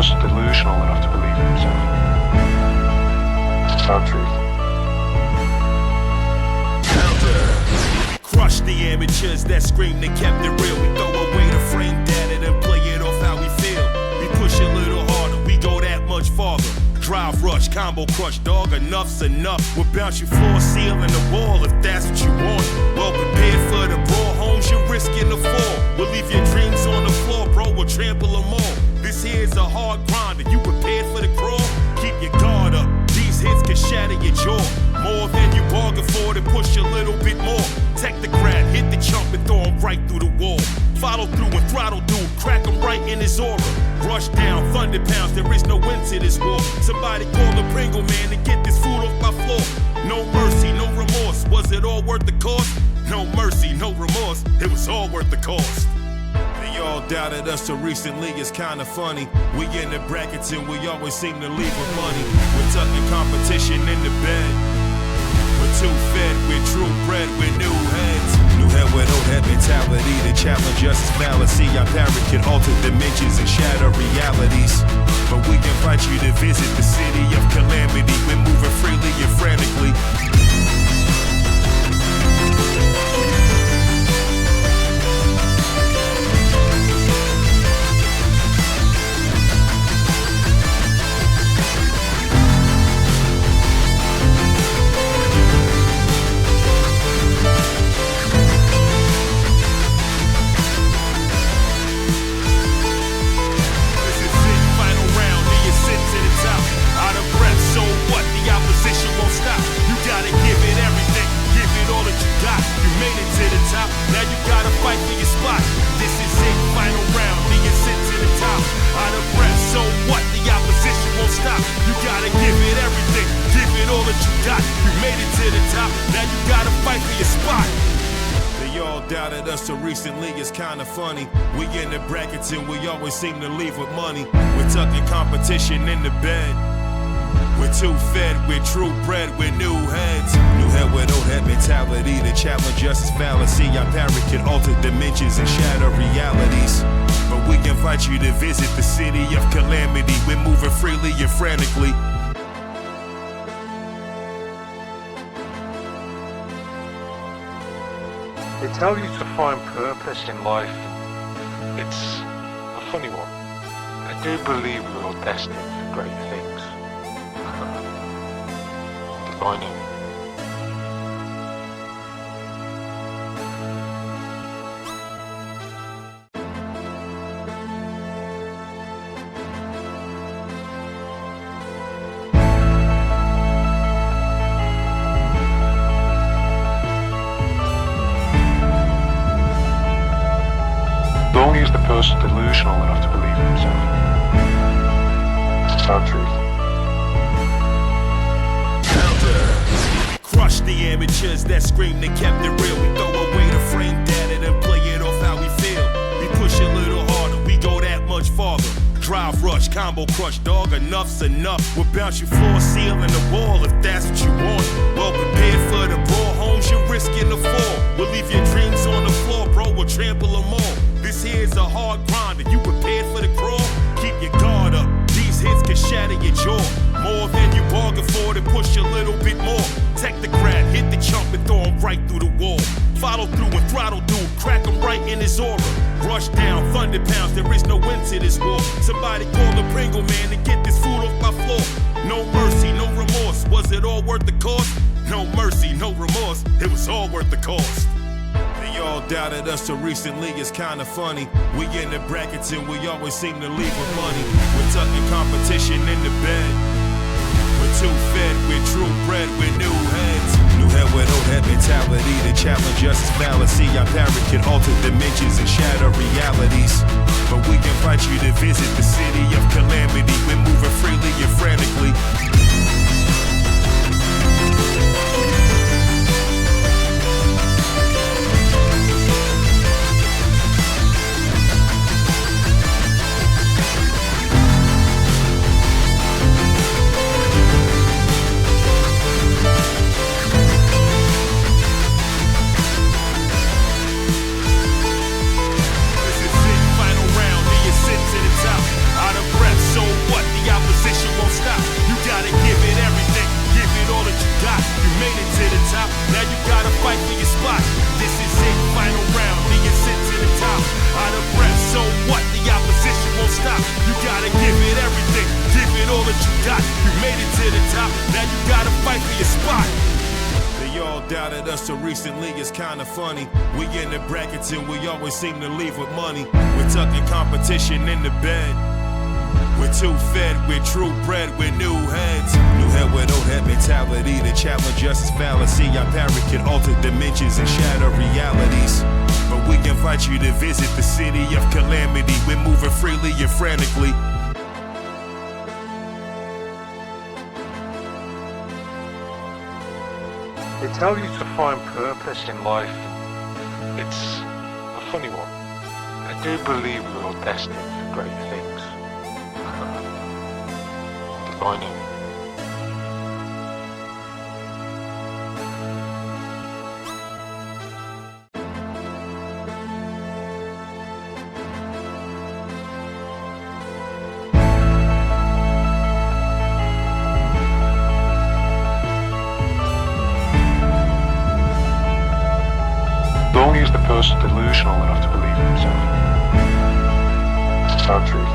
person delusional enough to believe in himself. It's our truth. Crush the amateurs that scream they kept it real. We throw away the frame data and play it off how we feel. We push a little harder, we go that much farther. Drive rush, combo crush, dog, enough's enough. We'll bounce you floor, ceiling, the wall if that's what you want. Well prepared for the brawl, homes you're risking the fall. We'll leave your dreams on the floor, bro, we'll trample them all. This here's a hard grind, are you prepared for the crawl? Keep your guard up, these hits can shatter your jaw. More than you bargained for, then push a little bit more. Take the grab, hit the chump and throw him right through the wall. Follow through and throttle dude, crack him right in his aura. Rush down, thunder pounds, there is no end to this war. Somebody call the Pringle man to get this food off my floor. No mercy, no remorse, was it all worth the cost? No mercy, no remorse, it was all worth the cost. They all doubted us so recently, it's kinda funny. We in the brackets and we always seem to leave with money. We're tucking competition in the bed. We're too fed, we're true bred, we're new heads. New head with old head mentality to challenge us is fallacy. Our parrot can alter dimensions and shatter realities. But we invite you to visit the city of calamity. We're moving freely and frantically. Doubted us so recently, it's kinda funny. We in the brackets and we always seem to leave with money. We're tucking competition in the bed. We're too fed, we're true bred, we're new heads. New head with old head mentality to challenge us is fallacy. Our parrot can alter dimensions and shatter realities. But we invite you to visit the city of calamity. We're moving freely and frantically. They tell you to find purpose in life. It's a funny one. I do believe we're all destined for great things. Defining. Only is the person delusional enough to believe in himself. It's our truth. Crush the amateurs that scream they kept it real. We throw away the frame data and play it off how we feel. We push a little harder, we go that much farther. Drive rush, combo crush, dog, enough's enough. We'll bounce you floor, ceiling, the wall if that's what you want. Well prepared for the brawl, homes you're risking the fall. We'll leave your dreams on the floor, bro, we'll trample them all. This here's a hard grind, are you prepared for the crawl? Keep your guard up, these hits can shatter your jaw. More than you bargained for, then push a little bit more. Take the grab, hit the chump and throw him right through the wall. Follow through and throttle dude, crack him right in his aura. Rush down, thunder pounds, there is no end to this war. Somebody call the Pringle man to get this food off my floor. No mercy, no remorse, was it all worth the cost? No mercy, no remorse, it was all worth the cost. They all doubted us so recently, it's kinda funny. We in the brackets and we always seem to leave with money. We're tucking competition in the bed. We're too fed, we're true bred, we're new heads. New head with old head mentality to challenge us is fallacy. Our parrot can alter dimensions and shatter realities. But we invite you to visit the city of calamity. We're moving freely and frantically. So Now you gotta fight for your spot. This is it, final round, the ascent to the top. Out of breath, so what? The opposition won't stop. You gotta give it everything, give it all that you got. You made it to the top, now you gotta fight for your spot. They all doubted us so recently, it's kinda funny. We in the brackets and we always seem to leave with money. We're tucking competition in the bed. We're too fed, we're true bred, we're new heads. New head with old head mentality. The challenge us is fallacy. Our parrot can alter dimensions and shatter realities. But we invite you to visit the city of calamity. We're moving freely and frantically. They tell you to find purpose in life. It's a funny one. I do believe we're all destined for great things. Defining. Only is the person delusional enough to believe in himself. It's the sad truth.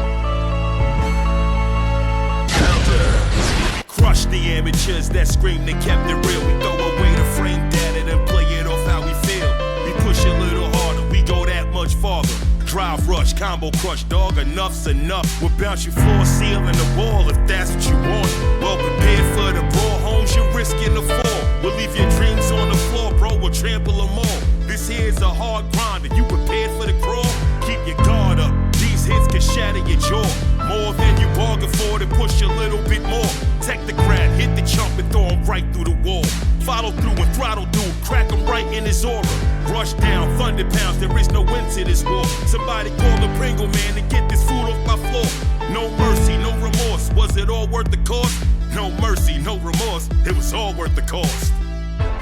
Crush the amateurs that scream they kept it real. We throw away the frame data and play it off how we feel. We push a little harder, we go that much farther. Drive rush, combo crush, dog, enough's enough. We'll bounce you floor, ceiling the wall if that's what you want. Well prepared for the brawl, homes you're risking the fall. We'll leave your dreams on the floor, bro, we'll trample them all. This here's a hard grind, are you prepared for the crawl? Keep your guard up, these hits can shatter your jaw. More than you bargained for, to push a little bit more. Take the crab, hit the chump and throw him right through the wall. Follow through and throttle dude, crack him right in his aura. Rush down, thunder pounds, there is no end to this war. Somebody call the Pringle man to get this food off my floor. No mercy, no remorse, was it all worth the cost? No mercy, no remorse, it was all worth the cost.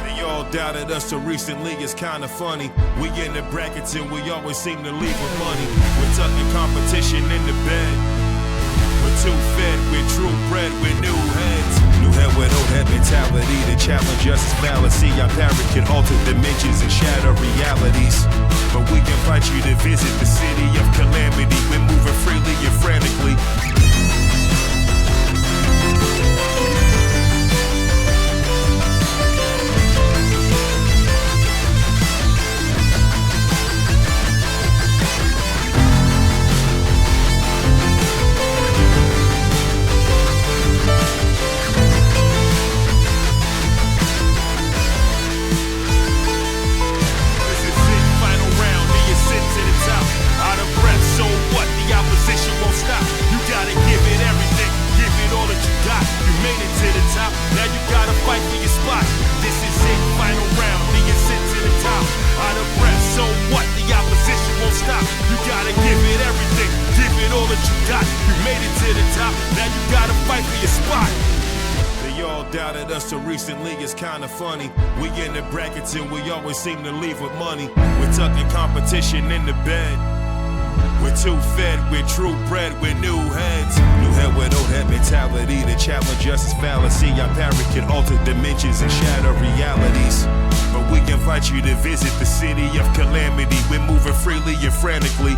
They all doubted us so recently, it's kinda funny. We in the brackets and we always seem to leave with money. We're tucking competition in the bed. We're too fed, we're true bred, we're new heads. New head with old head mentality. The challenge us is fallacy. Our parrot can alter dimensions and shatter realities. But we invite you to visit the city of calamity. We're moving freely and frantically. So recently, it's kinda funny. We in the brackets and we always seem to leave with money. We're tucking competition in the bed. We're too fed, we're true bred, we're new heads. New head with old head mentality. The challenge us is fallacy. Our parrot can alter dimensions and shatter realities. But we invite you to visit the city of calamity. We're moving freely and frantically.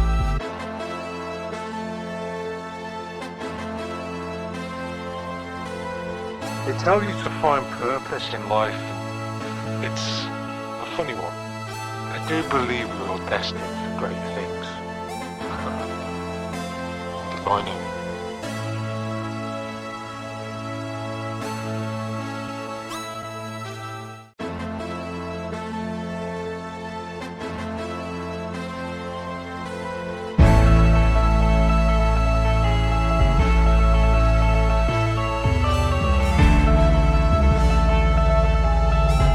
They tell you to find purpose in life. It's a funny one. I do believe we're all destined for great things. Defining.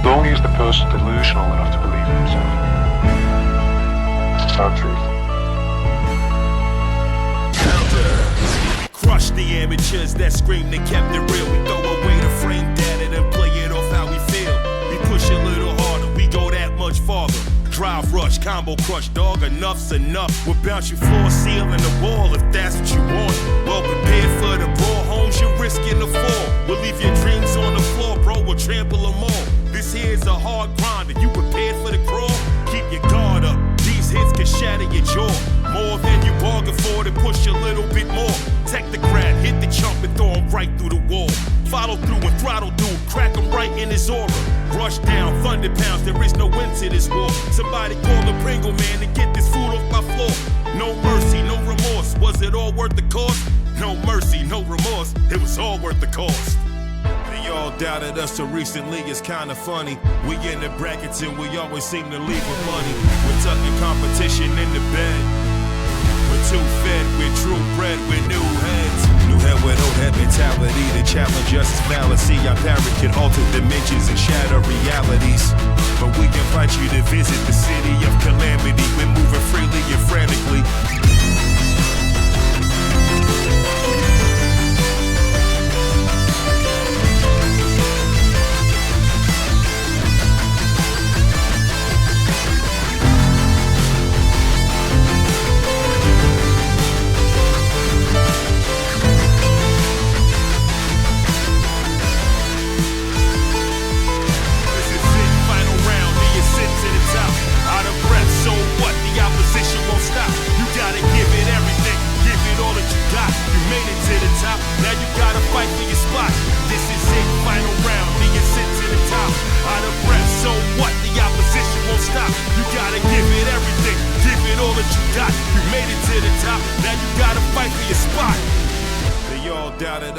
Only is the person delusional enough to believe in himself. It's the sad truth. Crush the amateurs that scream they kept it real. We throw away the frame data and play it off how we feel. We push a little harder, we go that much farther. Drive rush, combo crush, dog, enough's enough. We'll bounce you floor, ceiling the wall if that's what you want. Well prepared for the brawl, homes you're risking the fall. We'll leave your dreams on the floor, bro, we'll trample them all. This here's a hard grinder. You prepared for the crawl? Keep your guard up. These hits can shatter your jaw. More than you bargained for, to push a little bit more. Technocrat, hit the chump and throw him right through the wall. Follow through and throttle dude, crack him right in his aura. Rush down, thunder pounds, there is no end to this war. Somebody call the Pringle man to get this food off my floor. No mercy, no remorse, was it all worth the cost? No mercy, no remorse, it was all worth the cost. They all doubted us so recently, it's kinda funny. We in the brackets and we always seem to leave with money. We're tucking competition in the bed. We're too fed, we're true bred, we're new heads. New head with old head mentality to challenge us is fallacy. Our parrot can alter dimensions and shatter realities. But we invite you to visit the city of calamity. We're moving freely and frantically.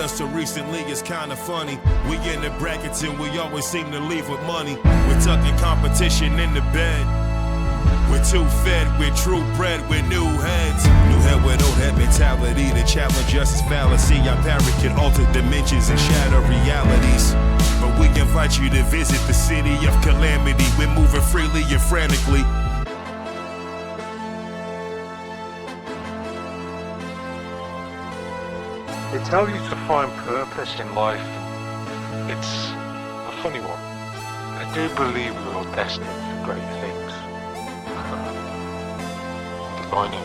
So recently it's kinda funny. We in the brackets and we always seem to leave with money. We're tucking competition in the bed. We're too fed, we're true bred, we're new heads. New head with old head mentality to challenge us is fallacy. Our parrot can alter dimensions and shatter realities. But we invite you to visit the city of calamity. We're moving freely and frantically. They tell you to find purpose in life. It's a funny one. I do believe we're all destined for great things. Divining.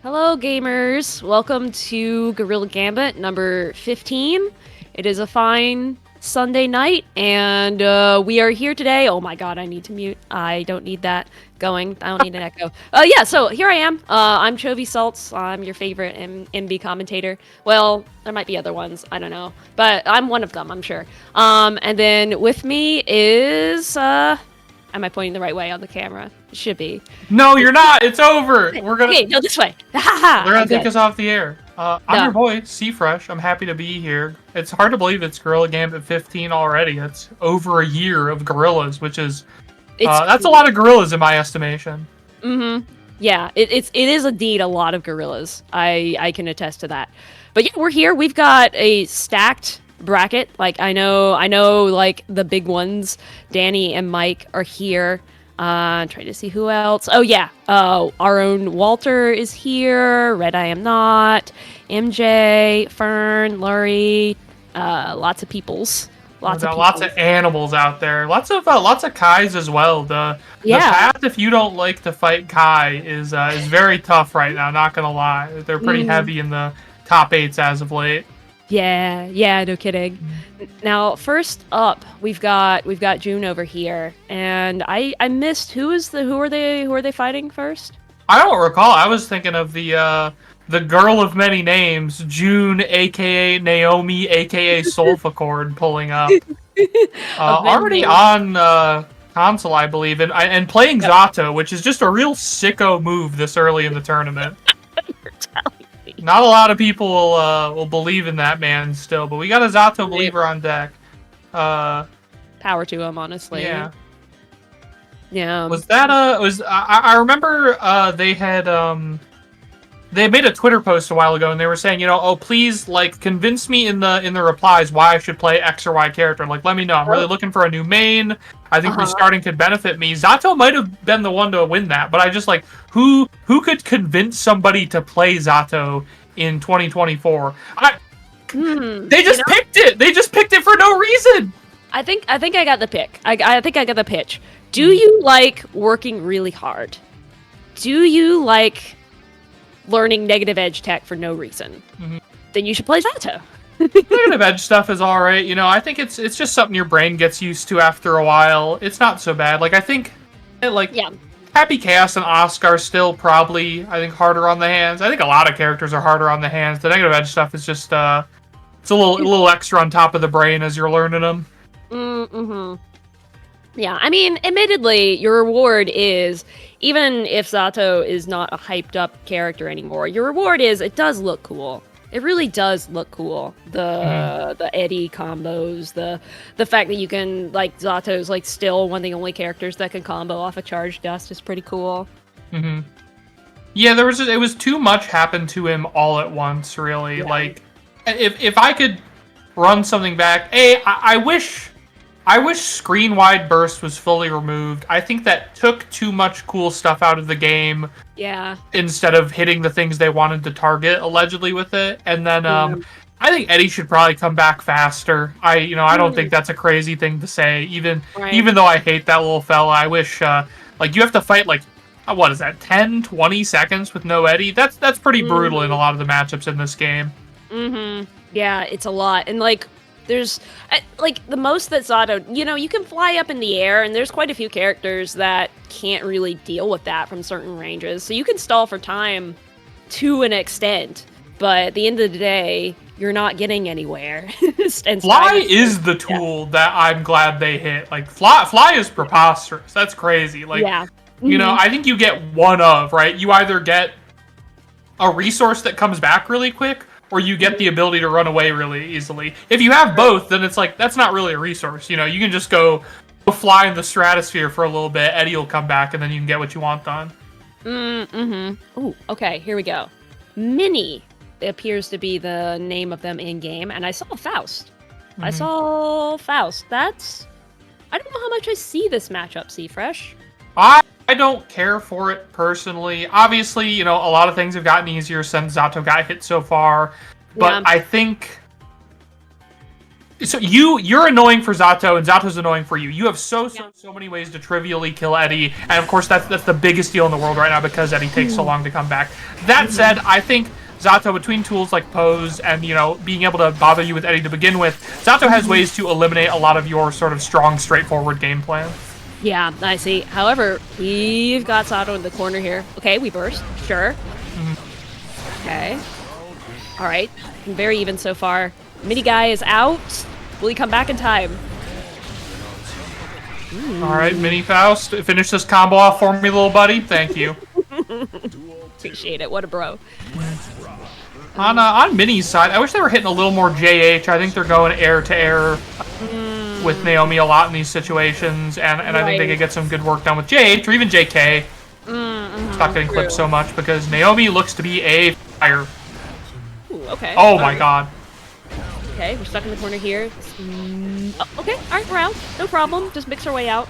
Hello gamers, welcome to Gorilla Gambit number 15. It is a fine Sunday night and we are here today. Oh my god, I need to mute. I don't need that going. I don't need an echo. Yeah, so here I am. I'm Chovy Salts. I'm your favorite MB commentator. Well, there might be other ones, I don't know. But I'm one of them, I'm sure. And then with me is am I pointing the right way on the camera? It should be. No, you're not. It's over. We're gonna. Okay, no, this way. They're gonna take us off the air. I'm your boy, C-Fresh. I'm happy to be here. It's hard to believe it's Gorilla Gambit 15 already. It's over a year of gorillas, which is that's a lot of gorillas in my estimation. Mm-hmm. Yeah, it is indeed a lot of gorillas. I can attest to that. But yeah, we're here. We've got a stacked bracket. Like I know like the big ones. Danny and Mike are here. Trying to see who else. Oh yeah, our own Walter is here. Red I am not. MJ, Fern, Lurie, lots of peoples. Lots of animals out there. Lots of Kais as well. The path, if you don't like to fight Kai, is very tough right now. Not gonna lie, they're pretty heavy in the top 8s as of late. Yeah, no kidding. Now, first up, we've got June over here, and I missed who are they fighting first? I don't recall. I was thinking of the girl of many names, June, aka Naomi, aka Sulfacord, pulling up. Already on console, I believe, and playing Zato, which is just a real sicko move this early in the tournament. You're telling me. Not a lot of people will believe in that man still, but we got a Zato believer on deck. Power to him, honestly. Yeah. Yeah. Was that I remember they had made a Twitter post a while ago, and they were saying, oh, please, like, convince me in the replies why I should play X or Y character. Like, let me know. I'm really looking for a new main. I think restarting could benefit me. Zato might have been the one to win that, but I just, like, who could convince somebody to play Zato in 2024? They just picked it! They just picked it for no reason! I think I got the pick. I think I got the pitch. Do you like working really hard? Do you like learning negative edge tech for no reason? Then you should play Zato. Negative edge stuff is all right. You know, I think it's just something your brain gets used to after a while. It's not so bad. Like I think, Happy Chaos and Oscar are still probably, I think, harder on the hands. I think a lot of characters are harder on the hands. The negative edge stuff is just it's a little extra on top of the brain as you're learning them. Yeah, I mean, admittedly, your reward is, even if Zato is not a hyped up character anymore, your reward is, it does look cool. It really does look cool. The Eddie combos, the fact that you can, like, Zato's, like, still one of the only characters that can combo off a charged dust is pretty cool. Yeah, it was too much happened to him all at once, really. Yeah. Like, if I could run something back, I wish screen wide burst was fully removed. I think that took too much cool stuff out of the game. Yeah. Instead of hitting the things they wanted to target allegedly with it. And then I think Eddie should probably come back faster. I don't think that's a crazy thing to say. Even though I hate that little fella, I wish you have to fight what is that, 10, 20 seconds with no Eddie? That's pretty brutal in a lot of the matchups in this game. Yeah, it's a lot. And there's the most that Zato, you can fly up in the air, and there's quite a few characters that can't really deal with that from certain ranges. So you can stall for time to an extent, but at the end of the day, you're not getting anywhere. Fly is the tool that I'm glad they hit. Like fly is preposterous. That's crazy. I think you get one of, right? You either get a resource that comes back really quick, or you get the ability to run away really easily. If you have both, then it's that's not really a resource. You can just go fly in the stratosphere for a little bit, Eddie will come back, and then you can get what you want done. Ooh, okay, here we go. Minnie appears to be the name of them in-game, and I saw Faust. I saw Faust. I don't know how much I see this matchup, C-Fresh. I don't care for it personally. Obviously, a lot of things have gotten easier since Zato got hit so far. But I think... So you're annoying for Zato, and Zato's annoying for you. You have so many ways to trivially kill Eddie. And of course, that's the biggest deal in the world right now because Eddie takes so long to come back. That said, I think Zato, between tools like Pose and, being able to bother you with Eddie to begin with, Zato has ways to eliminate a lot of your sort of strong, straightforward game plan. Yeah, I see. However, we've got Zato in the corner here. Okay, we burst. Sure. Okay. All right. Very even so far. Mini guy is out. Will he come back in time? All right, Mini Faust, finish this combo off for me, little buddy. Thank you. Appreciate it. What a bro. On Mini's side, I wish they were hitting a little more JH. I think they're going air to air with Naomi a lot in these situations, and I think they could get some good work done with JH or even JK. Stop getting clipped so much because Naomi looks to be a fire. Ooh, okay. Oh my god. Okay, we're stuck in the corner here. Okay, alright, we're out. No problem. Just mix our way out.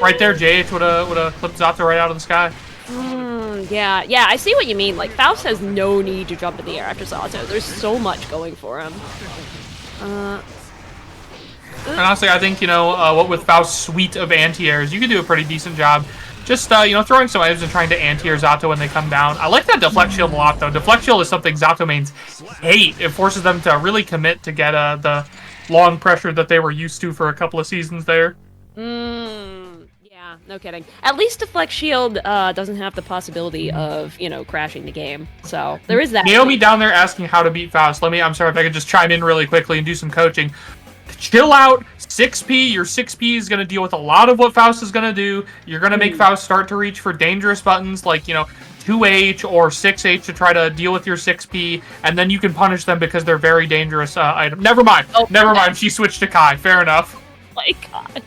Right there, JH would have clipped Zato right out of the sky. Yeah, I see what you mean. Faust has no need to jump in the air after Zato. There's so much going for him. And honestly, I think, what with Faust's suite of anti-airs, you can do a pretty decent job. Just, throwing some items and trying to anti-air Zato when they come down. I like that Deflect Shield a lot, though. Deflect Shield is something Zato mains hate. It forces them to really commit to get the long pressure that they were used to for a couple of seasons there. Yeah, no kidding. At least Deflect Shield doesn't have the possibility of, crashing the game. So, there is that. Naomi down there asking how to beat Faust. I'm sorry if I could just chime in really quickly and do some coaching. Chill out. 6P. Your 6P is going to deal with a lot of what Faust is going to do. You're going to make Faust start to reach for dangerous buttons like, 2H or 6H to try to deal with your 6P, and then you can punish them because they're very dangerous items. Never mind. Never mind. She switched to Kai. Fair enough. My god.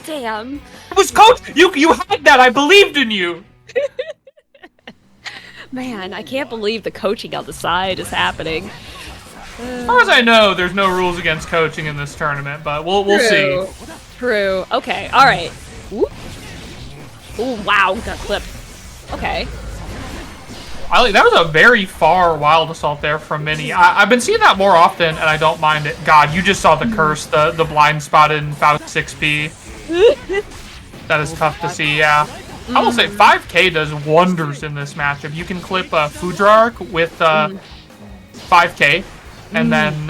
Damn. It was coach. You had that. I believed in you. Man, I can't believe the coaching on the side is happening. As far as I know, there's no rules against coaching in this tournament, but we'll see. True. Okay. All right. Ooh, wow. Got clipped. Okay. That was a very far wild assault there from Minnie. I've been seeing that more often, and I don't mind it. God, you just saw the curse, the blind spot in Faust 6P. That is tough to see, yeah. I will say 5K does wonders in this matchup. You can clip Fudrark with 5K, and then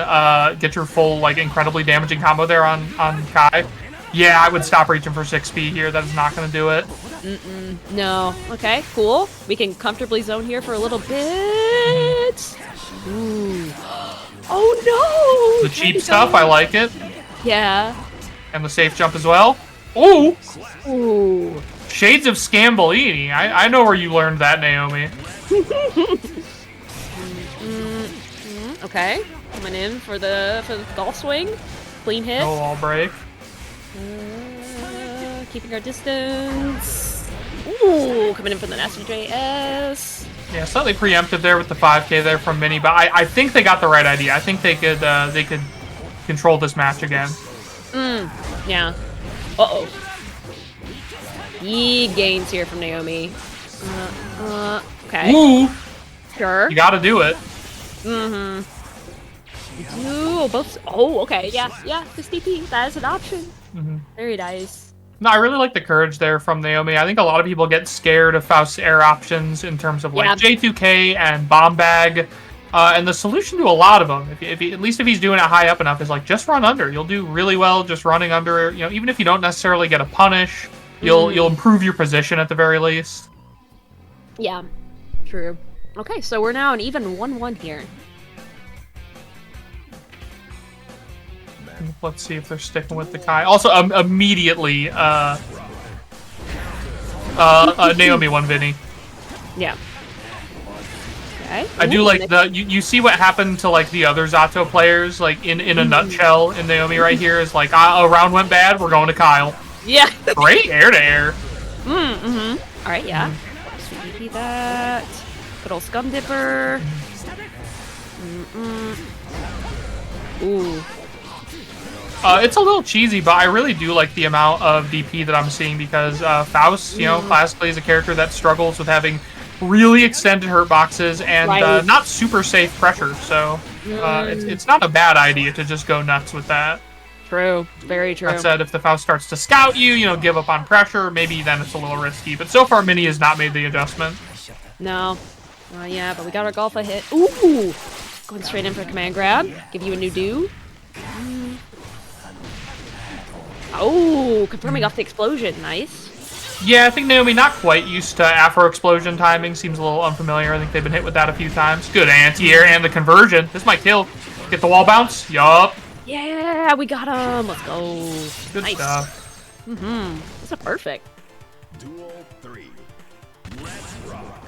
get your full, like, incredibly damaging combo there on Kai. Yeah, I would stop reaching for 6P here. That is not going to do it. No. Okay, cool. We can comfortably zone here for a little bit. Ooh. Oh, no! The cheap stuff, I like it. Yeah. And the safe jump as well. Ooh! Ooh. Shades of Scambolini. I know where you learned that, Naomi. Okay, coming in for the golf swing. Clean hit. No wall break. Keeping our distance. Ooh, coming in for the nasty JS. Yeah, slightly preempted there with the 5K there from Minnie, but I think they got the right idea. I think they could control this match again. Yeah. Uh-oh. Big gains here from Naomi. Okay. Ooh! Sure. You gotta do it. Ooh, both. Oh, okay. Yeah, this DP. That is an option. Very nice. No, I really like the courage there from Naomi. I think a lot of people get scared of Faust's air options in terms of like J2K and Bomb Bag. And the solution to a lot of them, if he, at least if he's doing it high up enough, is like just run under. You'll do really well just running under. You know, even if you don't necessarily get a punish, you'll improve your position at the very least. Yeah, true. Okay, so we're now an even 1-1 here. Let's see if they're sticking with the Kai. Also, immediately, Naomi won Vinny. Yeah. Okay. I do like you see what happened to like the other Zato players, like in a nutshell in Naomi right here is like, a round went bad, we're going to Kyle. Yeah. Great air to air. Alright, yeah. Sweet that. Good old Scum Dipper. Ooh. It's a little cheesy, but I really do like the amount of DP that I'm seeing because Faust, you know, classically is a character that struggles with having really extended hurt boxes and not super safe pressure. So it's not a bad idea to just go nuts with that. True. Very true. That said, if the Faust starts to scout you, you know, give up on pressure, maybe then it's a little risky. But so far, Minnie has not made the adjustment. No. Yeah, but we got our Golfa hit. Ooh! Going straight in for a command grab. Give you a new do. Oh, confirming off the explosion. Nice. Yeah, I think Naomi not quite used to Afro explosion timing. Seems a little unfamiliar. I think they've been hit with that a few times. Good anti-air and the conversion. This might kill. Get the wall bounce. Yup. Yeah, we got him. Let's go. Good stuff. This is perfect. Duel 3. Let's rock.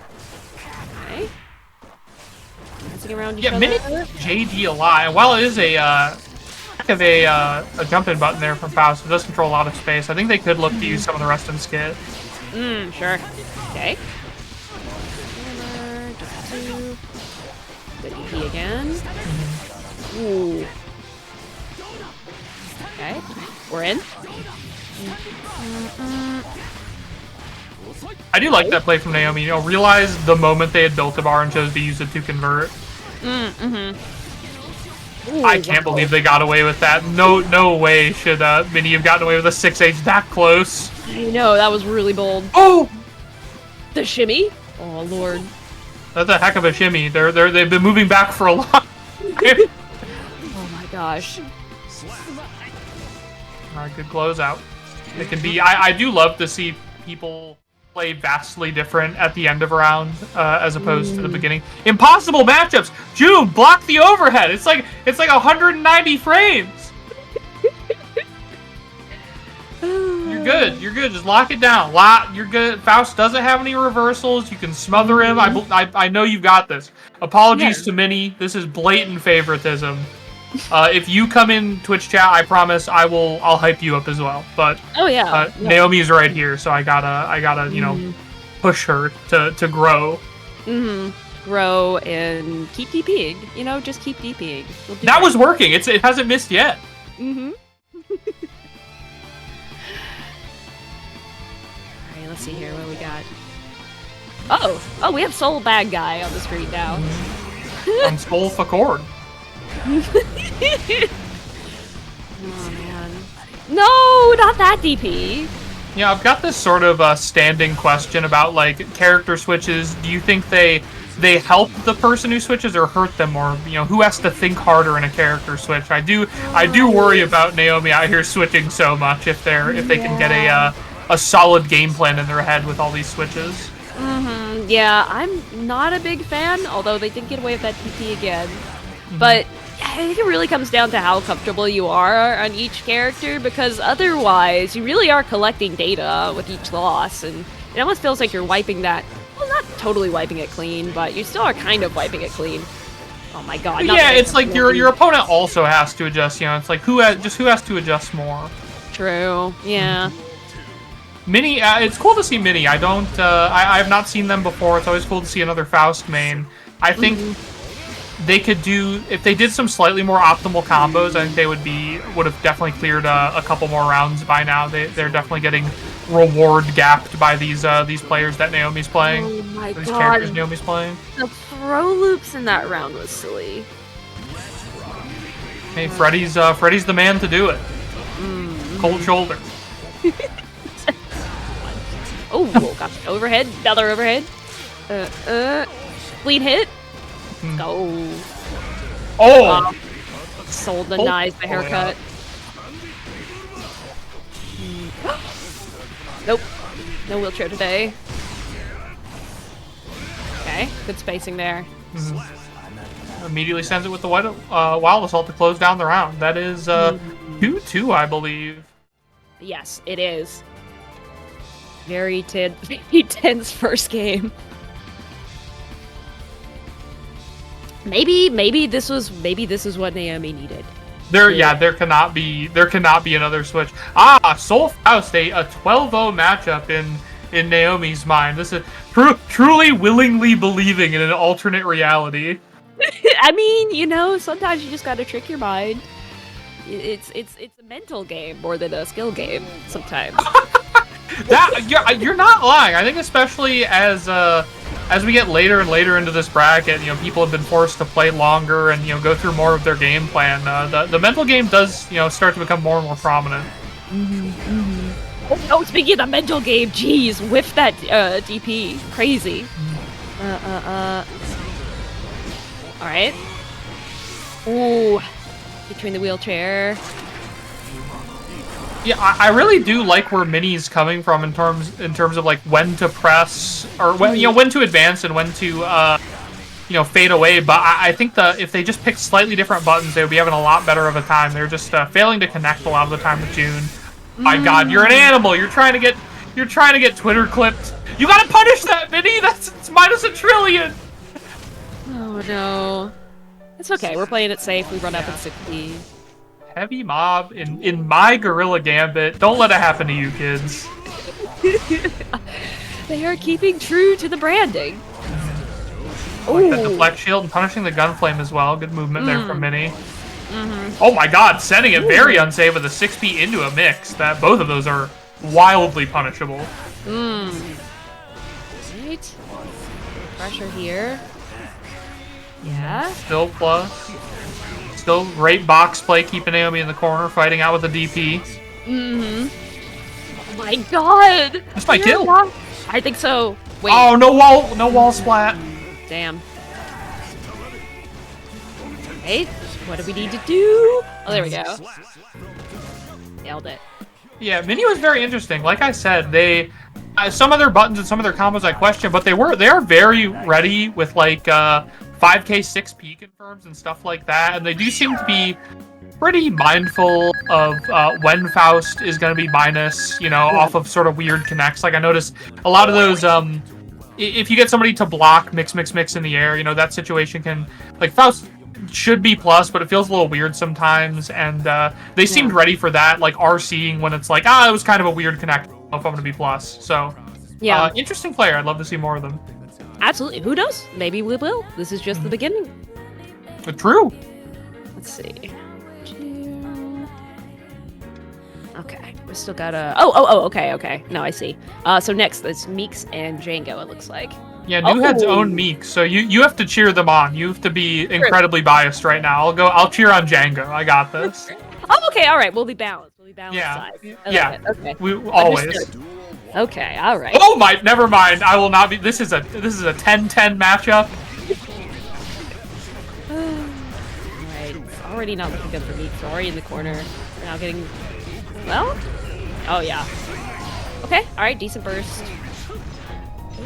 Okay. Dancing around each Yeah, other. Minnie JD a lot. And while it is a jump-in button there from Faust, it does control a lot of space. I think they could look to use some of the rest of the skit. Sure. Okay. Just two. Good DP again. Ooh. Okay. We're in. I do like that play from Naomi. You know, realize the moment they had built the bar and chose to use it to convert. Ooh, I can't believe they got away with that. No way should Minnie have gotten away with a 6H that close. I know, that was really bold. Oh! The shimmy? Oh, Lord. That's a heck of a shimmy. They've been moving back for a long time. Oh my gosh. Alright, good closeout. It can be. I do love to see people play vastly different at the end of a round as opposed to the beginning. Impossible matchups. June, block the overhead. It's like 190 frames. You're good. You're good. Just lock it down. You're good. Faust doesn't have any reversals. You can smother him. I know you've got this. Apologies to Minnie. This is blatant favoritism. If you come in Twitch chat, I promise I'll hype you up as well. But Naomi's right here, so I gotta you know, push her to grow. Grow and keep DPing. You know, just keep DPing. That was working. It hasn't missed yet. Alright, let's see here what we got. Oh, we have Soul Bad Guy on the screen now. I'm Soul Facord. Oh man. No, not that DP. Yeah, I've got this sort of standing question about like character switches. Do you think they help the person who switches or hurt them, or who has to think harder in a character switch? I do worry about Naomi out here switching so much if they can get a solid game plan in their head with all these switches. Yeah, I'm not a big fan, although they did get away with that TP again. But I think it really comes down to how comfortable you are on each character, because otherwise you really are collecting data with each loss, and it almost feels like you're wiping that. Well, not totally wiping it clean, but you still are kind of wiping it clean. Oh my god. Yeah, it's like your opponent also has to adjust, it's like who has to adjust more. True, yeah. Mini, it's cool to see Mini. I don't, I have not seen them before. It's always cool to see another Faust main. I think they could do, if they did some slightly more optimal combos, I think they would have definitely cleared a couple more rounds by now. They're definitely getting reward gapped by these players that Naomi's playing. Oh my god. These characters Naomi's playing. The throw loops in that round was silly. Hey, Freddy's the man to do it. Cold shoulder. Oh, got the overhead. Another overhead. Clean hit. Go. Oh! Sold the knives, the haircut. Nope. No wheelchair today. Okay, good spacing there. Immediately sends it with the Wild Assault to close down the round. That is 2-2, I believe. Yes, it is. Very tense first game. Maybe this is what Naomi needed. There cannot be another switch. Soul Faust, a 12-0 matchup in Naomi's mind. This is truly willingly believing in an alternate reality. I mean, sometimes you just gotta trick your mind. It's a mental game more than a skill game sometimes. You're not lying. I think especially as we get later and later into this bracket, people have been forced to play longer and go through more of their game plan. The mental game does start to become more and more prominent. Oh, speaking of the mental game, jeez, whiff that DP, crazy. All right. Ooh, between the wheelchair. Yeah, I really do like where Mini's coming from in terms of like when to press or when to advance and when to fade away. But I think if they just picked slightly different buttons, they would be having a lot better of a time. They're just failing to connect a lot of the time with June. My God, you're an animal. You're trying to get Twitter clipped. You gotta punish that, Mini. It's minus a trillion. Oh no, it's okay. We're playing it safe. We run up at 60. Heavy mob in my Gorilla Gambit. Don't let it happen to you, kids. They are keeping true to the branding. Like the deflect shield and punishing the gunflame as well. Good movement there from Mini. Oh my God, sending it very unsafe with a 6P into a mix. That both of those are wildly punishable. Right. Pressure here. Yeah. Still plus. Still great box play, keeping Naomi in the corner, fighting out with the DP. Oh my God! That's my kill. I think so. Wait. Oh, no wall splat. Damn. Hey, what do we need to do? Oh, there we go. Nailed it. Yeah, Mini was very interesting. Like I said, they some of their buttons and some of their combos I question, but they are very ready with like 5K 6P confirms and stuff like that, and they do seem to be pretty mindful of when Faust is going to be minus, off of sort of weird connects. Like I noticed a lot of those, if you get somebody to block mix in the air, that situation can, like Faust should be plus, but it feels a little weird sometimes, and they seemed ready for that, like RCing when it's like, it was kind of a weird connect, I don't know if I'm going to be plus. So, yeah, interesting player. I'd love to see more of them. Absolutely. Who knows? Maybe we will. This is just the beginning. True. Let's see. Okay. We still got a... Oh, okay. No, I see. So next, it's Meeks and Django, it looks like. Yeah, New Head's own Meek, so you have to cheer them on. You have to be incredibly biased right now. I'll cheer on Django. I got this. Oh, okay, all right. We'll be balanced. Yeah, Yeah. Okay. We always. Understood. Okay, all right. Oh my! Never mind. I will not be. This is a 10-10 matchup. Alright, it's already not looking good for me. It's already in the corner. We're now getting... Well? Oh, yeah. Okay, alright, decent burst.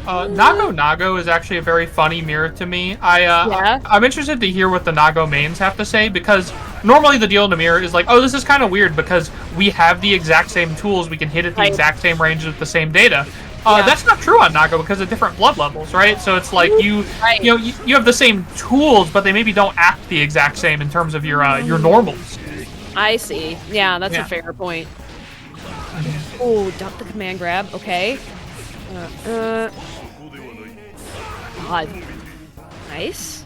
Nago is actually a very funny mirror to me. I'm interested to hear what the Nago mains have to say, because normally the deal in the mirror is like, oh, this is kind of weird because we have the exact same tools, we can hit at the exact same ranges with the same data. That's not true on Nago because of different blood levels, right? So it's like you have the same tools, but they maybe don't act the exact same in terms of your normals. I see. Yeah, that's a fair point. Oh, dump the command grab. Okay. God. Nice.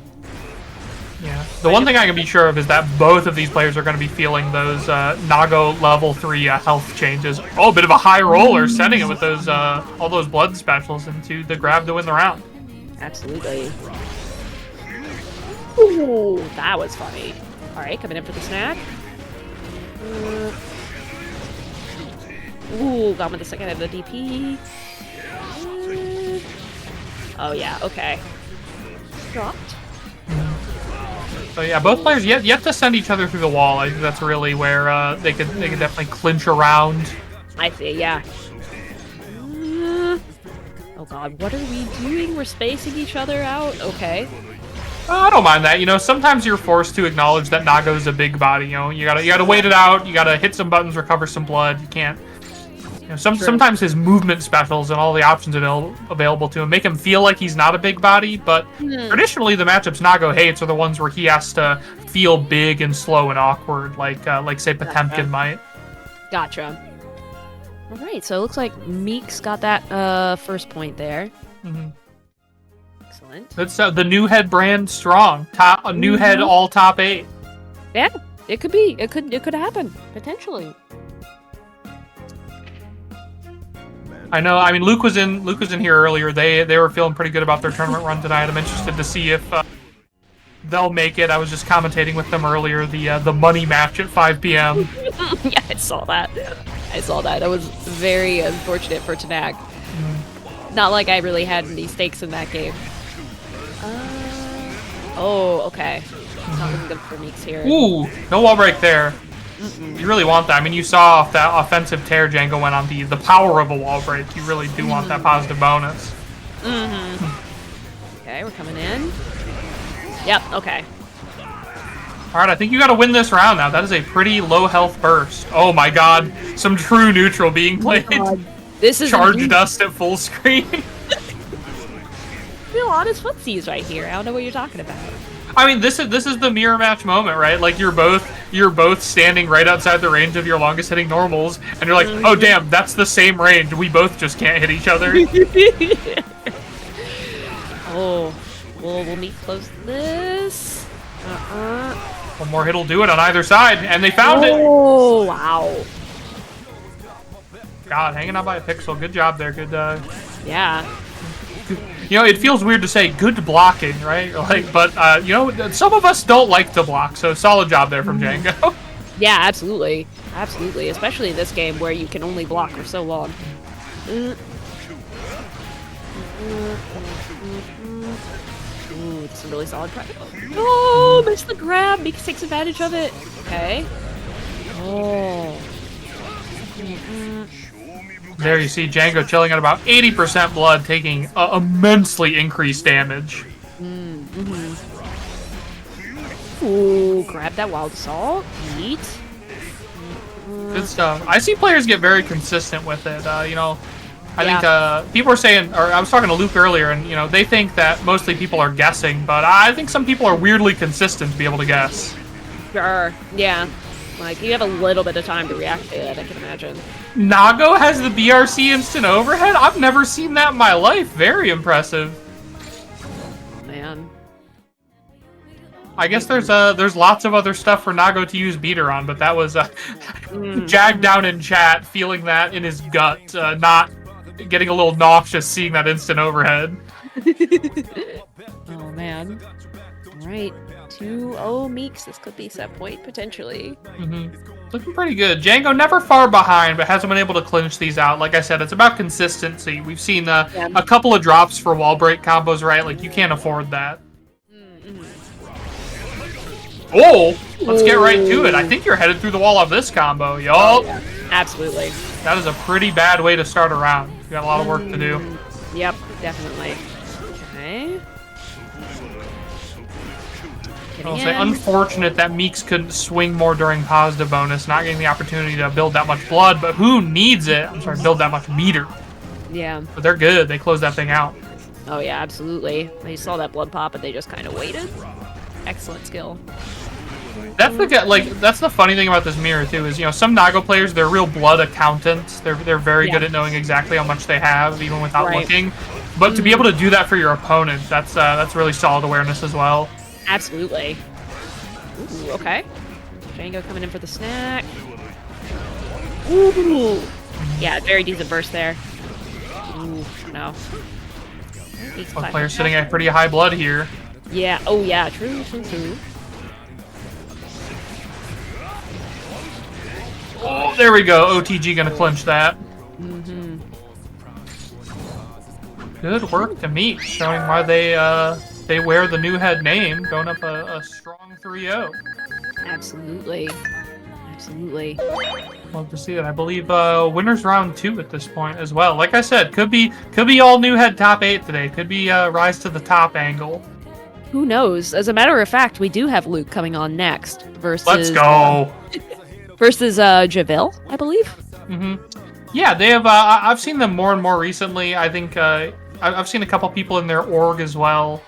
Yeah. The one thing I can be sure of is that both of these players are going to be feeling those Nago level 3 health changes. Oh, a bit of a high roller, sending it with those all those blood specials into the grab to win the round. Absolutely. Ooh, that was funny. All right, coming in for the snack. Ooh, got with the second of the DP. Oh yeah, okay. Dropped. So yeah, both players yet to send each other through the wall. I think that's really where they could definitely clinch around. I see, yeah. Oh god, what are we doing? We're spacing each other out? Okay. I don't mind that. You know, sometimes you're forced to acknowledge that Nago's a big body. You know, you gotta wait it out. You gotta hit some buttons, recover some blood. You can't. You know, sometimes his movement specials and all the options available to him make him feel like he's not a big body. But traditionally, the matchups Nago hates are the ones where he has to feel big and slow and awkward, like say Potemkin might. Gotcha. All right, so it looks like Meek's got that first point there. Excellent. That's the New Head brand strong. New Head all top 8. Yeah, it could be. It could happen potentially. I know. I mean, Luke was in here earlier. They were feeling pretty good about their tournament run tonight. I'm interested to see if they'll make it. I was just commentating with them earlier. The money match at 5 p.m. Yeah, I saw that. That was very unfortunate for Tanak. Not like I really had any stakes in that game. Oh, okay. Not looking good for Meeks here. Ooh, no wall break there. You really want that. I mean, you saw if that offensive tear Django went on the power of a wall break. You really do want that positive bonus. Okay, we're coming in. Yep, okay. Alright, I think you gotta win this round now. That is a pretty low health burst. Oh my god. Some true neutral being played. This is Charge dust at full screen. Feel on his footsies right here. I don't know what you're talking about. I mean, this is the mirror match moment, right? Like you're both standing right outside the range of your longest hitting normals, and you're like, oh damn, that's the same range. We both just can't hit each other. Oh, we'll meet close this. One more hit will do it on either side, and they found it. Oh wow. God, hanging out by a pixel. Good job there. Good. Yeah. You know, it feels weird to say good blocking, right? Like, but you know, some of us don't like to block, so solid job there from Django. Yeah, absolutely, absolutely. Especially in this game where you can only block for so long. Ooh, that's a really solid grab. Oh, missed the grab. Meeks takes advantage of it. Okay. Oh. There you see Django chilling at about 80% blood, taking immensely increased damage. Ooh, grab that wild assault. Neat. Good stuff. I see players get very consistent with it. You know, I think people are saying, or I was talking to Luke earlier, and you know, they think that mostly people are guessing, but I think some people are weirdly consistent to be able to guess. Sure. Yeah. Like, you have a little bit of time to react to it, I can imagine. Nago has the BRC instant overhead? I've never seen that in my life. Very impressive. Man. I guess there's lots of other stuff for Nago to use beater on, but that was Jag down in chat, feeling that in his gut, not getting a little nauseous seeing that instant overhead. Oh man. Alright. 2-0 Meeks. This could be set point, potentially. Looking pretty good. Django never far behind, but hasn't been able to clinch these out. Like I said, it's about consistency. We've seen a couple of drops for wall break combos, right? Like, you can't afford that. Oh! Let's get right to it. I think you're headed through the wall of this combo. Yup. Oh, yeah. Absolutely. That is a pretty bad way to start a round. You got a lot of work to do. Yep, definitely. Okay. I'll say unfortunate that Meeks couldn't swing more during positive bonus, not getting the opportunity to build that much blood, but who needs it? I'm sorry, build that much meter. Yeah. But they're good. They closed that thing out. Oh yeah, absolutely. They saw that blood pop, but they just kind of waited. Excellent skill. That's the funny thing about this mirror too is, you know, some Nago players, they're real blood accountants. They're very good at knowing exactly how much they have even without looking. But to be able to do that for your opponent, that's really solid awareness as well. Absolutely. Ooh, okay. Django coming in for the snack. Ooh. Yeah, very decent burst there. Ooh, no. Both players sitting at pretty high blood here. Yeah. Oh yeah. True. Oh, there we go. OTG gonna clinch that. Good work to Meek, showing why they wear the new head name, going up a strong 3-0. Absolutely. Love to see it. I believe winners round 2 at this point as well. Like I said, could be all new head top 8 today. Could be rise to the top angle. Who knows? As a matter of fact, we do have Luke coming on next versus. Let's go. Versus Javille, I believe. Yeah, they have. I've seen them more and more recently. I think I've seen a couple people in their org as well.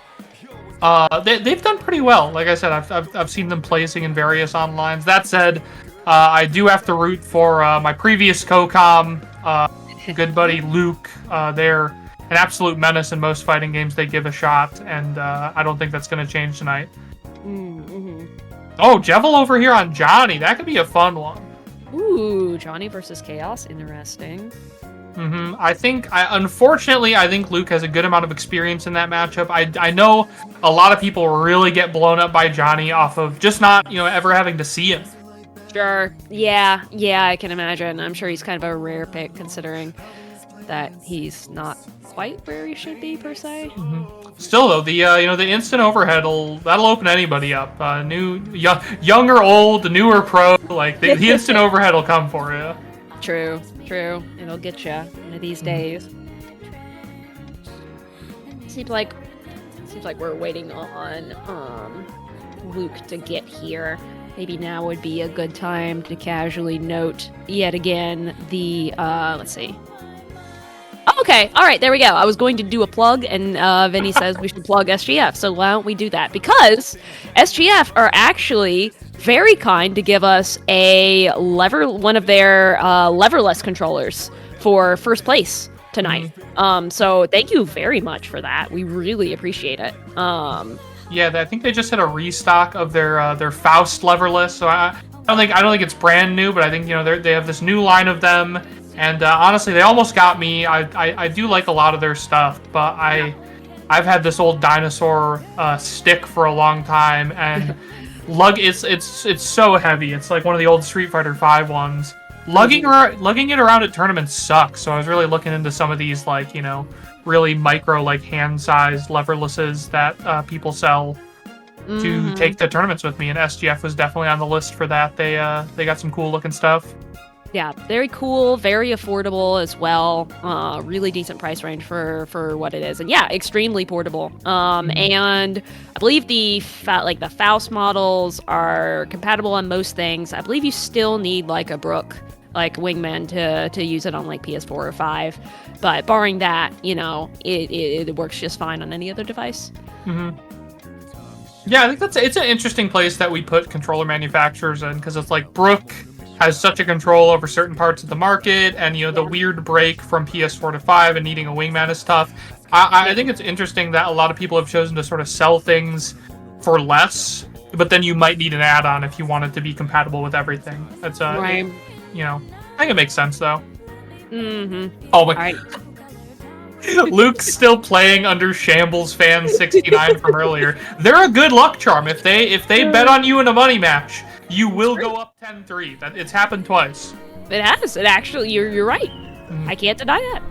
They've done pretty well. Like I said, I've seen them placing in various onlines. That said, I do have to root for my previous co-com, good buddy Luke. They're an absolute menace in most fighting games they give a shot, and I don't think that's going to change tonight. Oh, Jevil over here on Johnny. That could be a fun one. Ooh, Johnny versus Chaos. Interesting. Unfortunately, I think Luke has a good amount of experience in that matchup. I know a lot of people really get blown up by Johnny off of just not, ever having to see him. Sure. Yeah, I can imagine. I'm sure he's kind of a rare pick considering that he's not quite where he should be per se. Still though, the instant overhead that'll open anybody up. Young or old, new or pro, like the instant overhead will come for you. True. It'll get you one of these days. Seems like we're waiting on Luke to get here. Maybe now would be a good time to casually note yet again the let's see. Oh, okay, all right, there we go. I was going to do a plug, and Vinny says we should plug SGF. So why don't we do that? Because SGF are actually very kind to give us one of their leverless controllers for first place tonight. So thank you very much for that. We really appreciate it. Yeah, I think they just had a restock of their Faust leverless. So I don't think it's brand new, but I think they have this new line of them. And honestly, they almost got me. I do like a lot of their stuff, but I've had this old dinosaur stick for a long time, and it's so heavy. It's like one of the old Street Fighter V ones. Lugging it around at tournaments sucks. So I was really looking into some of these really micro hand-sized leverlesses that people sell to take to tournaments with me, and SGF was definitely on the list for that. They got some cool looking stuff. Yeah, very cool, very affordable as well. Really decent price range for what it is, and yeah, extremely portable. And I believe the Faust models are compatible on most things. I believe you still need a Brook wingman to use it on PS4 or 5, but barring that, it works just fine on any other device. Yeah, I think it's an interesting place that we put controller manufacturers in, because it's Brook has such a control over certain parts of the market, and the weird break from PS4 to 5 and needing a wingman is tough. I think it's interesting that a lot of people have chosen to sort of sell things for less, but then you might need an add-on if you want it to be compatible with everything. That's right. I think it makes sense though. Oh my! right. Luke's still playing under Shambles fan 69 from earlier. They're a good luck charm. If they bet on you in a money match, you will go up 10-3. That it's happened twice. It has. It actually. You're right. I can't deny that.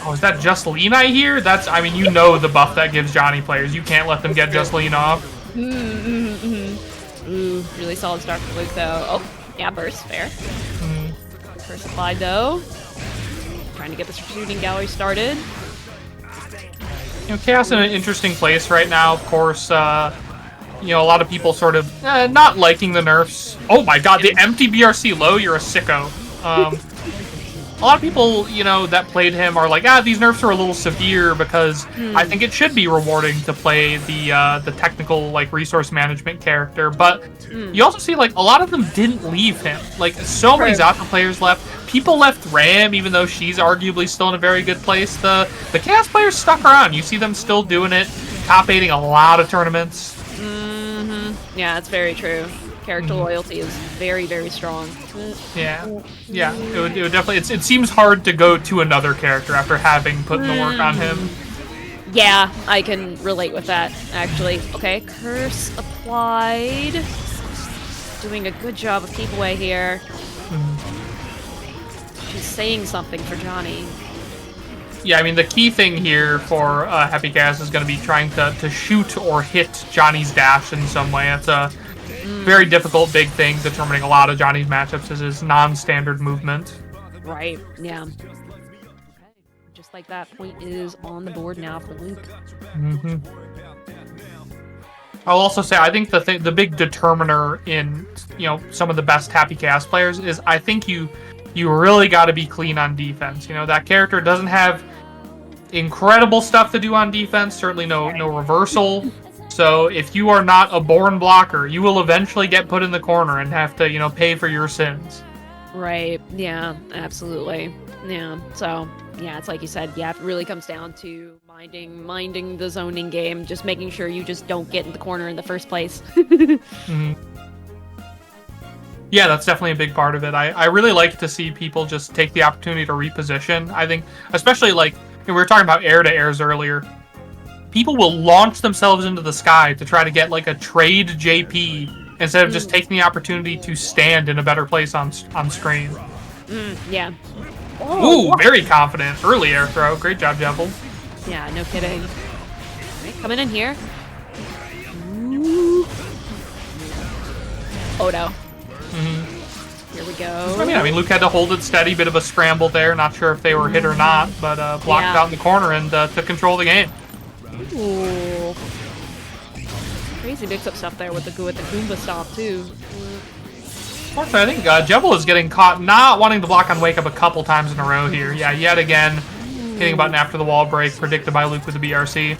Oh, is that just lean I hear? That's, I mean, you know the buff that gives Johnny players. You can't let them get just lean off. Ooh, really solid start for Luke, though. Oh, yeah, burst, fair. First applied, though. Trying to get the shooting gallery started. You know, Chaos in an interesting place right now. Of course, you know, a lot of people sort of not liking the nerfs. Oh my god, the empty BRC low, you're a sicko. A lot of people, you know, that played him are like, these nerfs are a little severe because I think it should be rewarding to play the technical, like, resource management character. But you also see, like, a lot of them didn't leave him. Like, so many Zata players left. People left Ram, even though she's arguably still in a very good place. The Chaos players stuck around. You see them still doing it, top 8ing a lot of tournaments. Yeah, that's very true. Character loyalty is very, very strong. Yeah. It would definitely. It seems hard to go to another character after having put in the work on him. Yeah, I can relate with that, actually. Okay, curse applied. Doing a good job of keep away here. She's saying something for Johnny. Yeah, I mean, the key thing here for Happy Chaos is going to be trying to shoot or hit Johnny's dash in some way. It's a very difficult big thing, determining a lot of Johnny's matchups is his non-standard movement. Right, yeah. Okay. Just like that, point is on the board now for Luke. I'll also say, I think the big determiner in, you know, some of the best Happy Chaos players is I think you really got to be clean on defense. You know, that character doesn't have incredible stuff to do on defense, certainly no reversal. So if you are not a born blocker, you will eventually get put in the corner and have to, you know, pay for your sins. Right. Yeah, absolutely. Yeah. So, yeah, it's like you said, yeah, it really comes down to minding the zoning game, just making sure you just don't get in the corner in the first place. Yeah, that's definitely a big part of it. I really like to see people just take the opportunity to reposition. I think, especially like, we were talking about air-to-airs earlier. People will launch themselves into the sky to try to get like a trade JP instead of just taking the opportunity to stand in a better place on screen. Yeah. Ooh, very confident. Early air throw. Great job, Jevil. Yeah, no kidding. Right, coming in here. Ooh. Oh no. Here we go. I mean, Luke had to hold it steady. Bit of a scramble there. Not sure if they were hit or not, but blocked out in the corner and took control of the game. Ooh. Crazy mix-up stuff there with the Goomba stop too. Unfortunately, I think Jevil is getting caught not wanting to block on Wake Up a couple times in a row here. Yeah, yet again, hitting a button after the wall break, predicted by Luke with the BRC.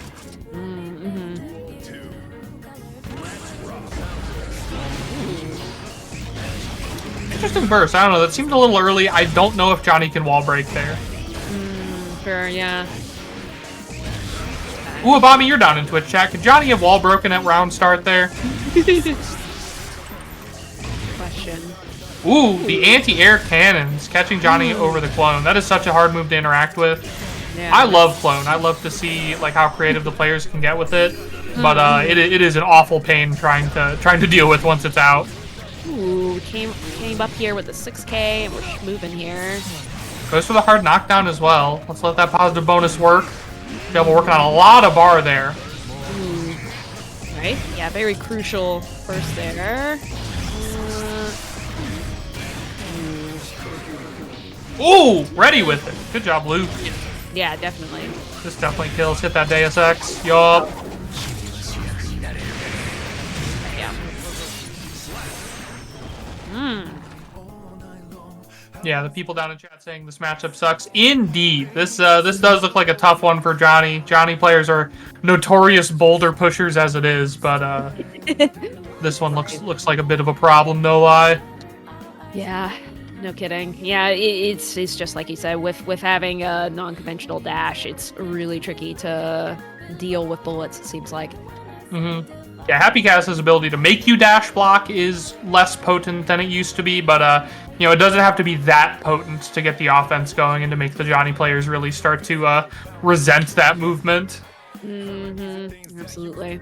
Interesting burst. I don't know. That seemed a little early. I don't know if Johnny can wall break there. Sure, yeah. Ooh, Abami, you're down in Twitch chat. Could Johnny have wall broken at round start there? Question. Ooh, the anti-air cannons catching Johnny over the clone. That is such a hard move to interact with. Yeah. I love clone. I love to see like how creative the players can get with it, but it is an awful pain trying to deal with once it's out. Ooh, came up here with the 6K, and we're moving here. Goes for the hard knockdown as well. Let's let that positive bonus work. Jevil working on a lot of bar there. Right? Yeah, very crucial first there. Ooh, ready with it. Good job, Luke. Yeah, definitely. This definitely kills. Hit that Deus Ex. Yup. Yeah, the people down in chat saying this matchup sucks. Indeed, this does look like a tough one for Johnny. Johnny players are notorious boulder pushers as it is, but this one looks like a bit of a problem, no lie. Yeah, no kidding. Yeah, it's just like you said, with having a non-conventional dash, it's really tricky to deal with bullets. It seems like. Yeah, Happy Castle's ability to make you dash block is less potent than it used to be, but you know, it doesn't have to be that potent to get the offense going and to make the Johnny players really start to resent that movement. Absolutely.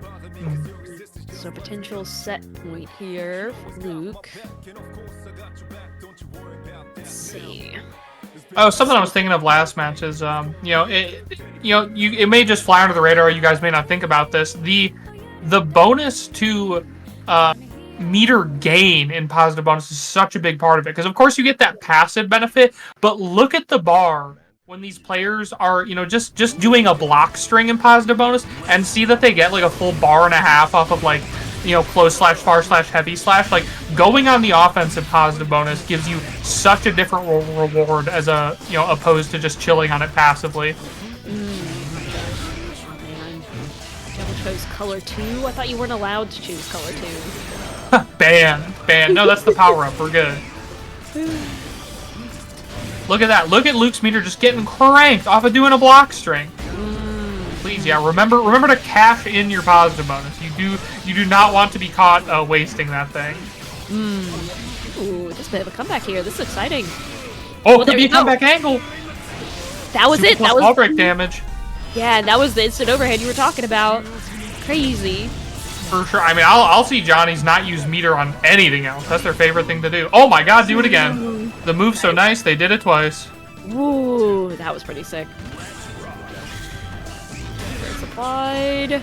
So potential set point here for Luke. Let's see. Oh, something I was thinking of last match is, it may just fly under the radar. You guys may not think about this. The bonus to meter gain in positive bonus is such a big part of it, because of course you get that passive benefit, but look at the bar when these players are, just doing a block string in positive bonus, and see that they get like a full bar and a half off of like, close slash far slash heavy slash. Like, going on the offensive positive bonus gives you such a different reward as opposed to just chilling on it passively. Devil chose color 2. I thought you weren't allowed to choose color 2. Ban. No, that's the power up. We're good. Look at that. Look at Luke's meter just getting cranked off of doing a block string. Please, yeah. Remember to cash in your positive bonus. You do not want to be caught wasting that thing. Ooh, this bit of a comeback here. This is exciting. Oh, well, could be a comeback angle. That was it. That was wall break damage. Yeah, and that was the instant overhead you were talking about. Crazy. For sure. I mean, I'll see Johnny's not use meter on anything else. That's their favorite thing to do. Oh my god, do it again. The move's so nice, they did it twice. Ooh, that was pretty sick. First applied.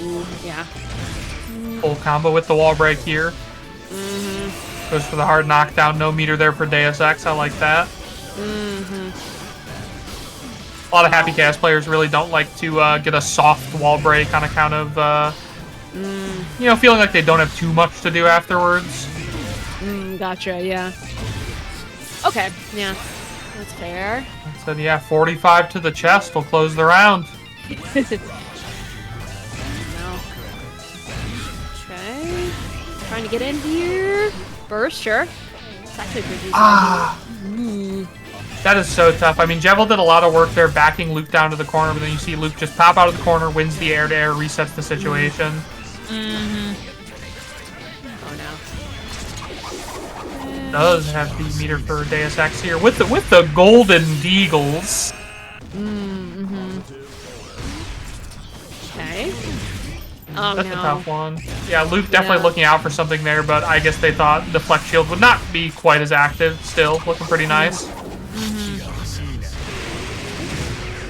Ooh, yeah. Full combo with the wall break here. Goes for the hard knockdown. No meter there for Deus Ex. I like that. A lot of Happy Cast players really don't like to get a soft wall break on account of, feeling like they don't have too much to do afterwards. Gotcha, yeah. Okay, yeah. That's fair. So, yeah, 45 to the chest will close the round. No. Okay. Trying to get in here. Burst, sure. It's actually pretty That is so tough. I mean, Jevil did a lot of work there backing Luke down to the corner, but then you see Luke just pop out of the corner, wins the air-to-air, resets the situation. Oh, no. Does have the meter for Deus Ex here with the golden deagles. Okay. Oh, That's no. a tough one. Yeah, Luke definitely looking out for something there, but I guess they thought the Flex Shield would not be quite as active. Still looking pretty nice.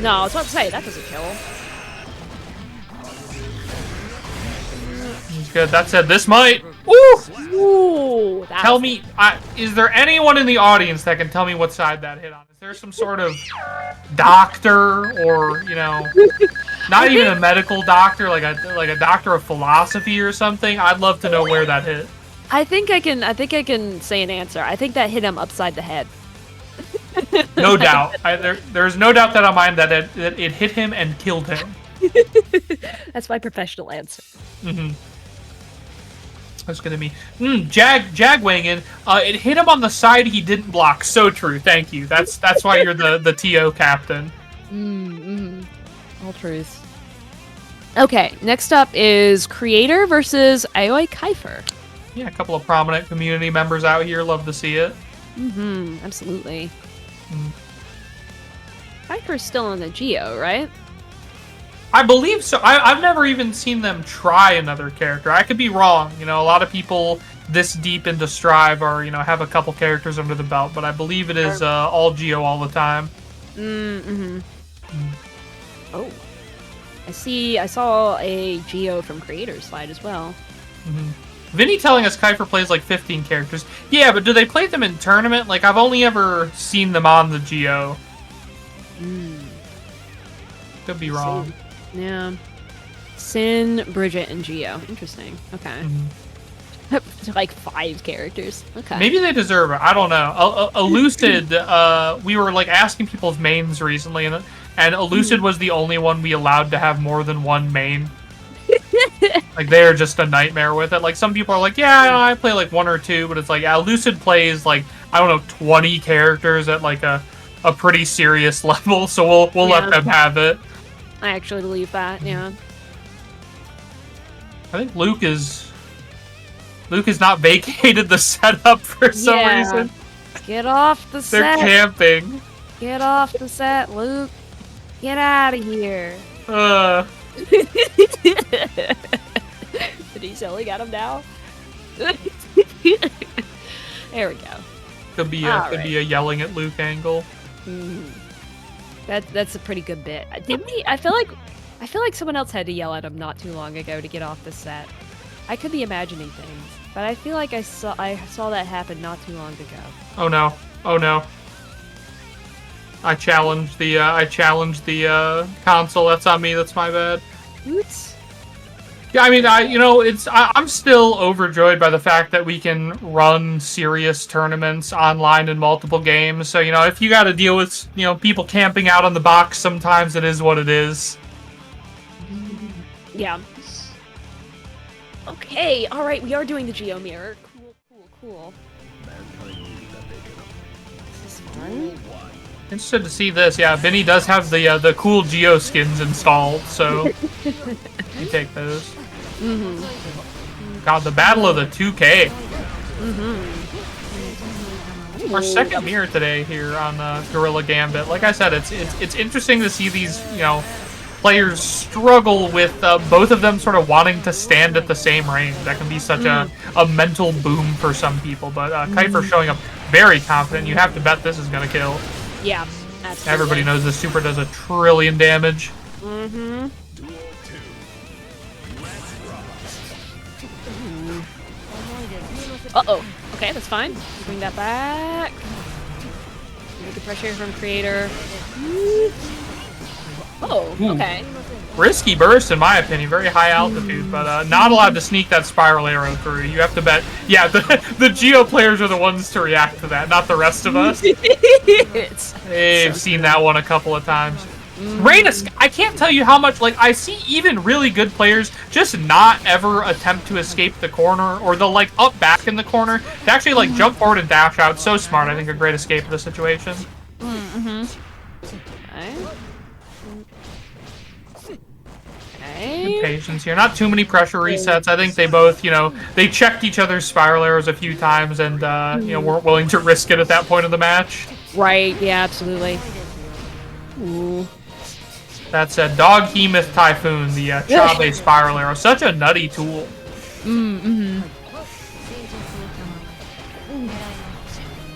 No, I was about to say, that doesn't kill. He's good. That said, this might. Woo! Ooh, Tell me, is there anyone in the audience that can tell me what side that hit on? Is there some sort of doctor, or not even a medical doctor, like a doctor of philosophy or something? I'd love to know where that hit. I think I can say an answer. I think that hit him upside the head. No doubt. There's no doubt that on mine that it hit him and killed him. That's my professional answer. That's gonna be Jag weighing in. It hit him on the side he didn't block. So true. Thank you. That's why you're the TO captain. All truths. Okay, next up is Creator versus Aoi Kiefer. Yeah, a couple of prominent community members out here. Love to see it. Absolutely. Kiefer's still on the Geo, right? I believe so. I've never even seen them try another character. I could be wrong. A lot of people this deep into Strive are, have a couple characters under the belt, but I believe it is all Geo all the time. Oh. I saw a Geo from Creator's slide as well. Vinny telling us Kiefer plays like 15 characters. Yeah, but do they play them in tournament? Like, I've only ever seen them on the Geo. Could be wrong. Yeah. Sin, Bridget, and Geo. Interesting. Okay. Like 5 characters. Okay. Maybe they deserve it. I don't know. Elucid, we were like asking people's mains recently, and Elucid was the only one we allowed to have more than one main. Like, they're just a nightmare with it. Like, some people are like, yeah, I play like 1 or 2, but it's like, Lucid plays like, I don't know, 20 characters at like a pretty serious level, so we'll let them have it. I actually believe that. Yeah. I think Luke has not vacated the setup for some reason. Get off the set. They're camping. Get off the set, Luke. Get out of here. Did he yelling at him now? There we go. Could be a yelling at Luke angle. That's a pretty good bit. Didn't he? I feel like someone else had to yell at him not too long ago to get off the set. I could be imagining things, but I feel like I saw that happen not too long ago. Oh no! Oh no! I challenged the console. That's on me. That's my bad. Oops. Yeah, I mean, I'm still overjoyed by the fact that we can run serious tournaments online in multiple games. So, if you got to deal with, people camping out on the box, sometimes it is what it is. Yeah. Okay, all right, we are doing the Geo Mirror. Cool. This is fun. Interested to see this. Yeah, Vinny does have the cool Geo skins installed, so you take those. God, the battle of the 2K. Our second mirror today here on Gorilla Gambit. Like I said, it's interesting to see these players struggle with both of them sort of wanting to stand at the same range. That can be such a mental boom for some people. But Kiefer showing up very confident. You have to bet this is gonna kill. Yeah, absolutely. Everybody knows this super does 1 trillion damage. Uh-oh. Okay, that's fine. Bring that back. Make the pressure from creator. Oh, okay. Risky burst, in my opinion. Very high altitude, but not allowed to sneak that spiral arrow through. You have to bet. Yeah, the Geo players are the ones to react to that, not the rest of us. They've seen that one a couple of times. Reyna's, I can't tell you how much, I see even really good players just not ever attempt to escape the corner, or they'll, up back in the corner to actually, jump forward and dash out. So smart. I think a great escape of the situation. Good patience here. Not too many pressure resets. I think they both, they checked each other's spiral arrows a few times and, weren't willing to risk it at that point of the match. Right, yeah, absolutely. Ooh. That's a Dog Hemoth Typhoon, the Chabe spiral arrow. Such a nutty tool.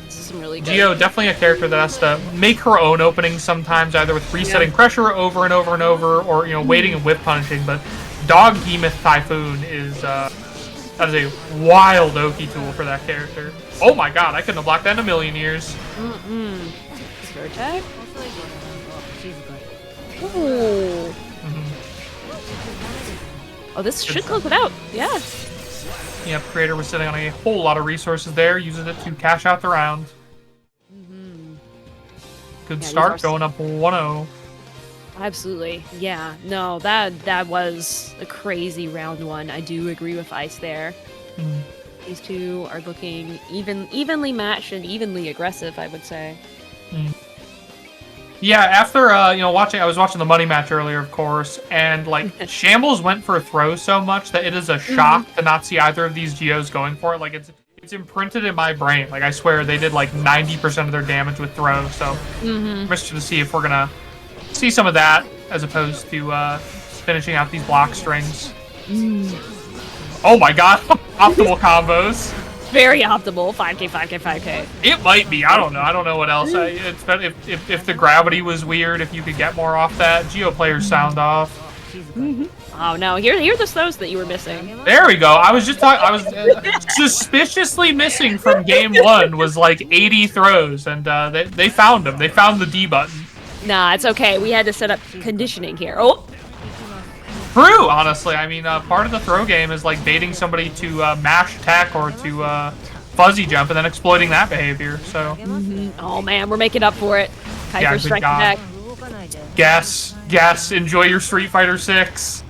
This is really good. Geo, definitely a character that has to make her own openings sometimes, either with resetting pressure over and over and over, or, waiting and whip punishing. But Dog Hemoth Typhoon is, that is a wild Oki tool for that character. Oh my god, I couldn't have blocked that in a million years. Throw attack? Ooh. Oh, this should close it out. Yeah. Yep, creator was sitting on a whole lot of resources there, using it to cash out the round. Good start, going up 1-0. Absolutely. Yeah. No, that was a crazy round one. I do agree with Ice there. These two are looking evenly matched and evenly aggressive, I would say. Yeah, after I was watching the money match earlier, of course, and Shambles went for a throw so much that it is a shock to not see either of these Geos going for it. It's imprinted in my brain. I swear they did 90% of their damage with throw. So I'm interested to see if we're gonna see some of that as opposed to finishing out these block strings. Oh my god, optimal combos. Very optimal. 5k, 5k, 5k. It might be. I don't know. I don't know what else. If the gravity was weird, if you could get more off that. Geo players sound off. Oh no! Here are the throws that you were missing. There we go. I was just talking. I was suspiciously missing from game 1 was 80 throws, and they found them. They found the D button. Nah, it's okay. We had to set up conditioning here. Oh. True, honestly. I mean, part of the throw game is baiting somebody to mash attack or to fuzzy jump and then exploiting that behavior. So. Oh man, we're making up for it. Kiefer strike attack. Guess. Enjoy your Street Fighter 6.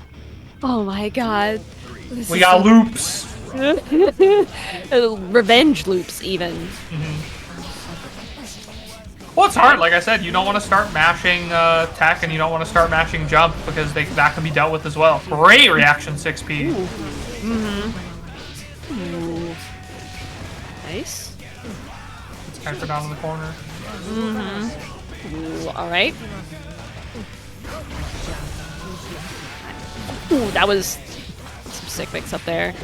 Oh my god. We got loops. Revenge loops, even. Well, it's hard. Like I said, you don't want to start mashing tech, and you don't want to start mashing jump because that can be dealt with as well. Great reaction 6P. Ooh. Nice. It's Kaifer down in the corner. Ooh, all right. Ooh, that was some sick mix up there.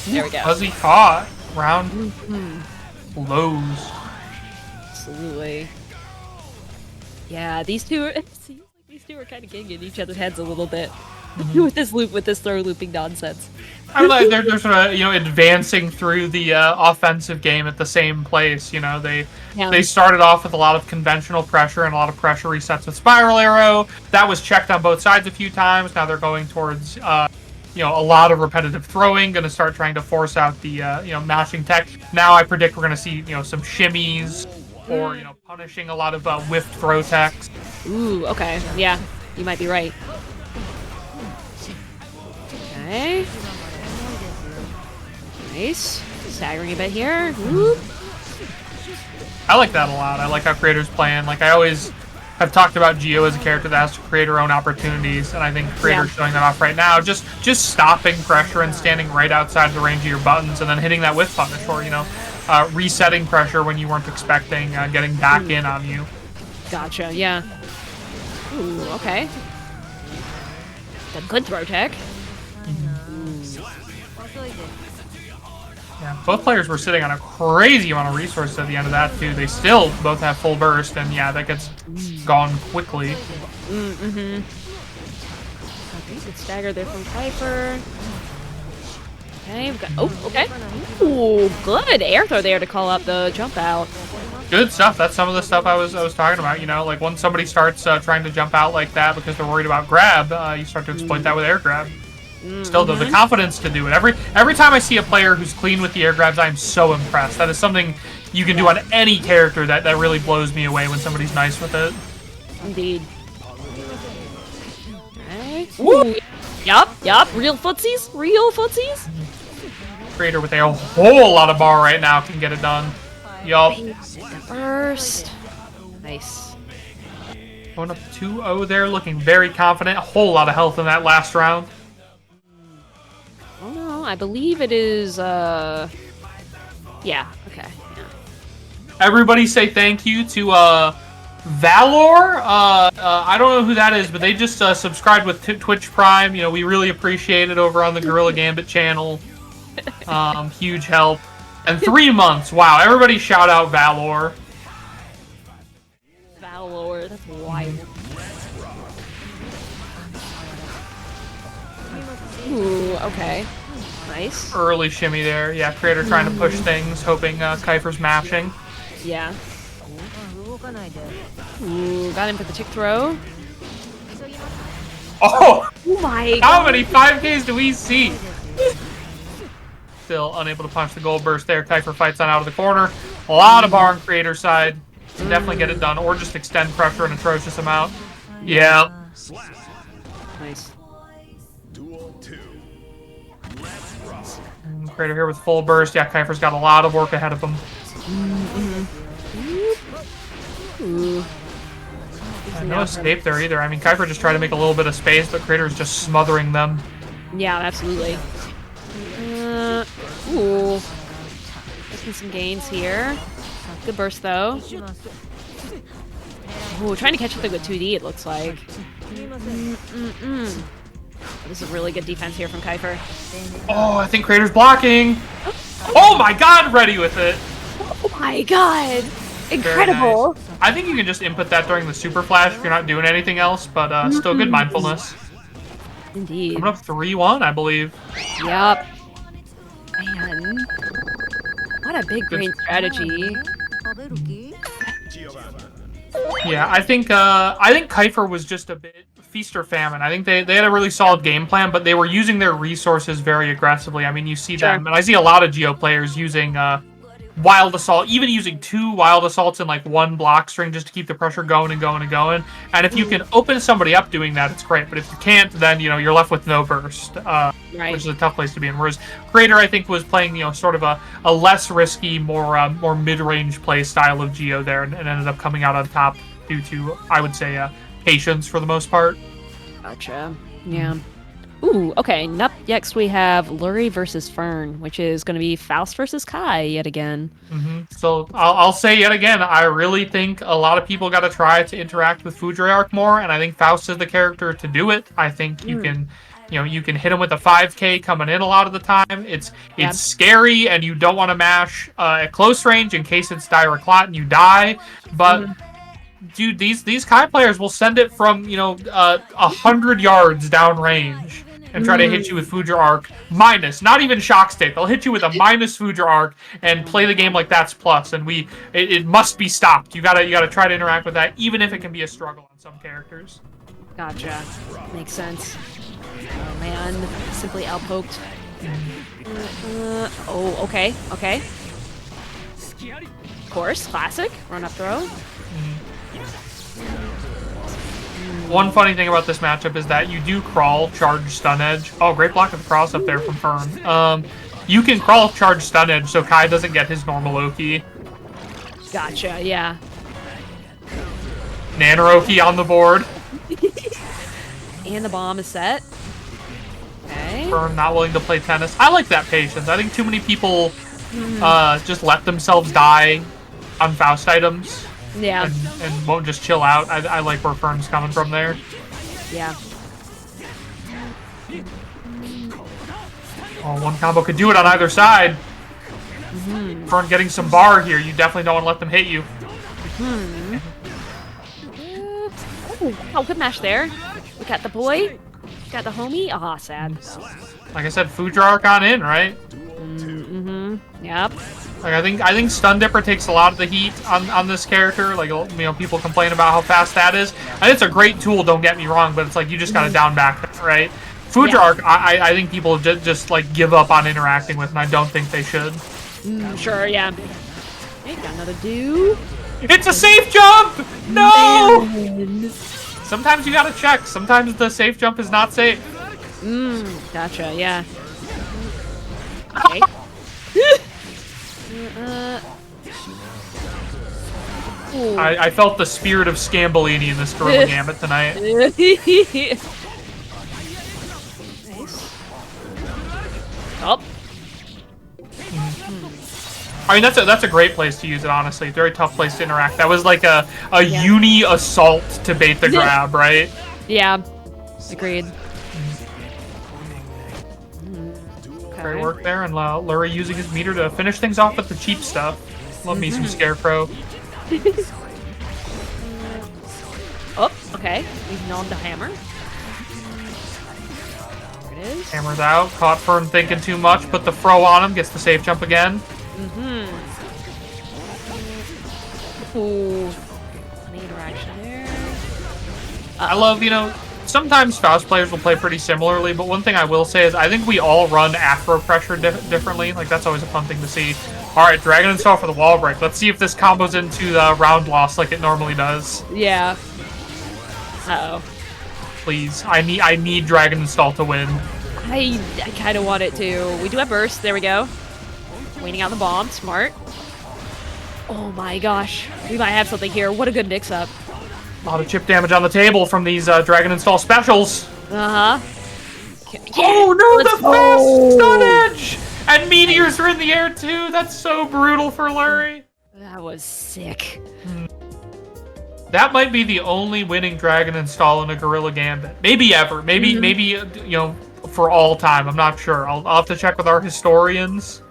There we go. Fuzzy caught. Round lows. Absolutely. Yeah, these two are. It seems like these two are kind of getting in each other's heads a little bit with this throw looping nonsense. I mean, like they're sort of advancing through the offensive game at the same place. They started off with a lot of conventional pressure and a lot of pressure resets with Spiral Arrow. That was checked on both sides a few times. Now they're going towards a lot of repetitive throwing. Going to start trying to force out the mashing tech. Now I predict we're going to see some shimmies or punishing a lot of whiffed throw techs. Ooh, okay, yeah, you might be right. Okay. Nice. Staggering a bit here. Whoop. I like that a lot. I like how creators plan. Like, I always have talked about Geo as a character that has to create her own opportunities, and I think creators showing that off right now. Just stopping pressure and standing right outside the range of your buttons, and then hitting that whiff punish, or resetting pressure when you weren't expecting, getting back in on you. Gotcha. Yeah. Ooh. Okay. A good throw tech. Yeah, both players were sitting on a crazy amount of resources at the end of that, too. They still both have full burst, and yeah, that gets gone quickly. Okay, good stagger there from Kaifer. Okay, we've got... Oh, okay. Ooh, good air throw there to call up the jump out. Good stuff. That's some of the stuff I was talking about. Like when somebody starts trying to jump out like that because they're worried about grab, you start to exploit that with air grab. Still, though, the confidence to do it. Every time I see a player who's clean with the air grabs, I'm so impressed. That is something you can do on any character that really blows me away when somebody's nice with it. Indeed. Alright. Ooh. Yup. Real footsies. Creator with a whole lot of bar right now can get it done. Yup. Burst. Nice. Going up 2-0 there, looking very confident. A whole lot of health in that last round. Oh no, I believe it is, yeah, okay, yeah. Everybody say thank you to, Valor. I don't know who that is, but they just, subscribed with Twitch Prime. We really appreciate it over on the Gorilla Gambit channel. Huge help. And 3 months, wow, everybody shout out Valor. Valor, that's wild. Ooh, okay. Nice. Early shimmy there. Yeah, creator trying to push things, hoping Kaifer's mashing. Yeah. Ooh, got him for the tick throw. Oh! Oh my god! How many 5Ks do we see? Still unable to punch the gold burst there. Kaifer fights on out of the corner. A lot of bar on creator's side. Can definitely get it done, or just extend pressure an atrocious amount. Yeah. Nice. Creator here with full burst. Yeah, Kaifer's got a lot of work ahead of him. Ooh. No escape there either. I mean, Kaifer just tried to make a little bit of space, but Creator's just smothering them. Yeah, absolutely. Ooh. Making some gains here. Good burst, though. Ooh, trying to catch something with 2D, it looks like. This is really good defense here from Kaifer. Oh, I think Creator's blocking. Oh my god, ready with it. Oh my god. Incredible. Nice. I think you can just input that during the super flash if you're not doing anything else, but still good mindfulness. Indeed. Coming up 3-1, I believe. Yup. Man. What a big brain strategy. Yeah, I think Kaifer was just a bit feast or famine. I think they had a really solid game plan, but they were using their resources very aggressively. I mean, you see them, and I see a lot of Geo players using Wild Assault, even using 2 Wild Assaults in like 1 block string just to keep the pressure going and going and going. And if you can open somebody up doing that, it's great. But if you can't, then you're left with no burst, which is a tough place to be in. Whereas Creator, I think, was playing sort of a less risky, more mid-range play style of Geo there, and ended up coming out on top due to, I would say, patience for the most part. Gotcha. Yeah. Ooh, okay. Next we have Lurie versus Fern, which is going to be Faust versus Kai yet again. So I'll say yet again, I really think a lot of people got to try to interact with Fujiark more, and I think Faust is the character to do it. I think you can, you can hit him with a 5K coming in a lot of the time. It's scary, and you don't want to mash at close range in case it's direct clot and you die, but. Dude, these Kai players will send it from 100 yards downrange and try to hit you with Fujiark minus, not even shock state. They'll hit you with a minus Fujiark and play the game like that's plus. And it must be stopped. You gotta try to interact with that, even if it can be a struggle on some characters. Gotcha. Makes sense. Oh man, simply outpoked. Oh, okay. Of course, classic run up throw. One funny thing about this matchup is that you do crawl, charge, stun edge. Oh, great block of the cross up there from Fern. You can crawl, charge, stun edge, so Kai doesn't get his normal Oki. Gotcha, yeah. Nanaroki on the board. And the bomb is set. Okay. Fern not willing to play tennis. I like that patience. I think too many people just let themselves die on Faust items. Yeah. And won't just chill out. I like where Fern's coming from there. Yeah. Oh, one combo could do it on either side. Fern getting some bar here. You definitely don't want to let them hit you. Oh, good match there. We got the boy. Got the homie. Ah, sad. Like I said, Fujiark on in, right? Yep. Like I think Stun Dipper takes a lot of the heat on this character. Like people complain about how fast that is, and it's a great tool. Don't get me wrong, but it's like you just gotta down back, right? Fujiark, I think people just like give up on interacting with, and I don't think they should. Sure, yeah. Hey, got another do. It's a safe jump! No! Man. Sometimes you gotta check. Sometimes the safe jump is not safe. Gotcha, yeah. Okay. I felt the spirit of Scambolini in this Gorilla Gambit tonight. Nice. Oh. I mean, that's a great place to use it, honestly. Very tough place to interact. That was like a uni assault to bait the grab, right? Yeah. Agreed. Great work there, and Lurie using his meter to finish things off with the cheap stuff. Love me some Scarecrow. Oh, okay. We've known the hammer. There it is. Hammer's out. Caught Fern thinking too much. Put the throw on him. Gets the safe jump again. Ooh. Any interaction there? I love, sometimes Faust players will play pretty similarly, but one thing I will say is I think we all run Afro pressure differently. Like, that's always a fun thing to see. Alright, Dragon Install for the wall break. Let's see if this combos into the round loss like it normally does. Yeah. Uh-oh. Please. I need Dragon Install to win. I kind of want it to. We do have burst. There we go. Waiting out the bomb. Smart. Oh my gosh. We might have something here. What a good mix-up. A lot of chip damage on the table from these Dragon Install specials. Uh-huh. Yeah, oh no, the fast stun edge! And meteors are in the air too. That's so brutal for Lurie. That was sick. That might be the only winning Dragon Install in a Gorilla Gambit. Maybe ever. Maybe for all time. I'm not sure. I'll have to check with our historians.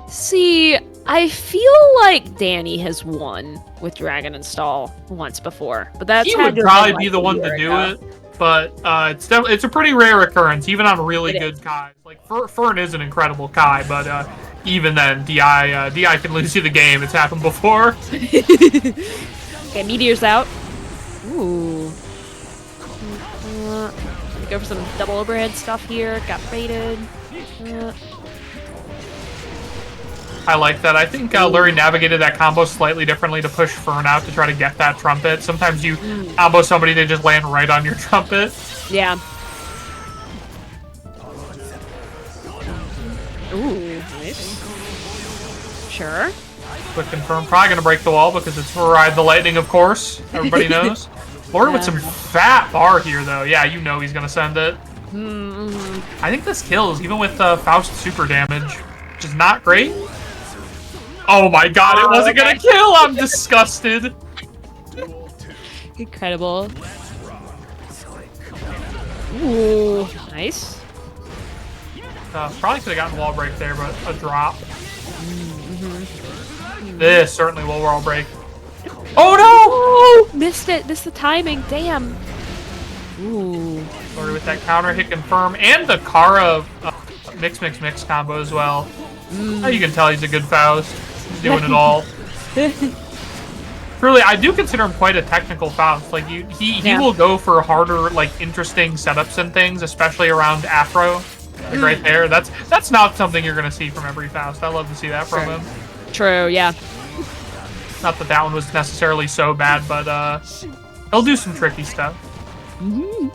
See, I feel like Danny has won with Dragon Install once before, but that's he would probably be the one to do it. But it's a pretty rare occurrence, even on really good Kais. Like Fern is an incredible Kai, but even then, Di can lose you the game. It's happened before. Okay, meteor's out. Ooh. Go for some double overhead stuff here. Got baited. I like that. I think Lurie navigated that combo slightly differently to push Fern out to try to get that trumpet. Sometimes you combo somebody, they just land right on your trumpet. Yeah. Ooh, nice. Sure. Quick confirm. Probably going to break the wall because it's Ride the Lightning, of course. Everybody knows. Lurie with some fat bar here, though. Yeah, you know he's going to send it. I think this kills, even with Faust super damage, which is not great. Oh my god, it wasn't gonna kill! I'm disgusted! Incredible. Ooh, nice. Probably could have gotten wall break there, but a drop. This certainly will wall break. Oh no! Missed it. Missed the timing. Damn. Ooh. Lurie with that counter hit confirm, and the Kara mix combo as well. You can tell he's a good Faust. He's doing it all. Truly, I do consider him quite a technical Faust. Like he will go for harder, like interesting setups and things, especially around Afro. Like right there. That's not something you're gonna see from every Faust. I love to see that from him. True, yeah. Not that that one was necessarily so bad, but he'll do some tricky stuff. And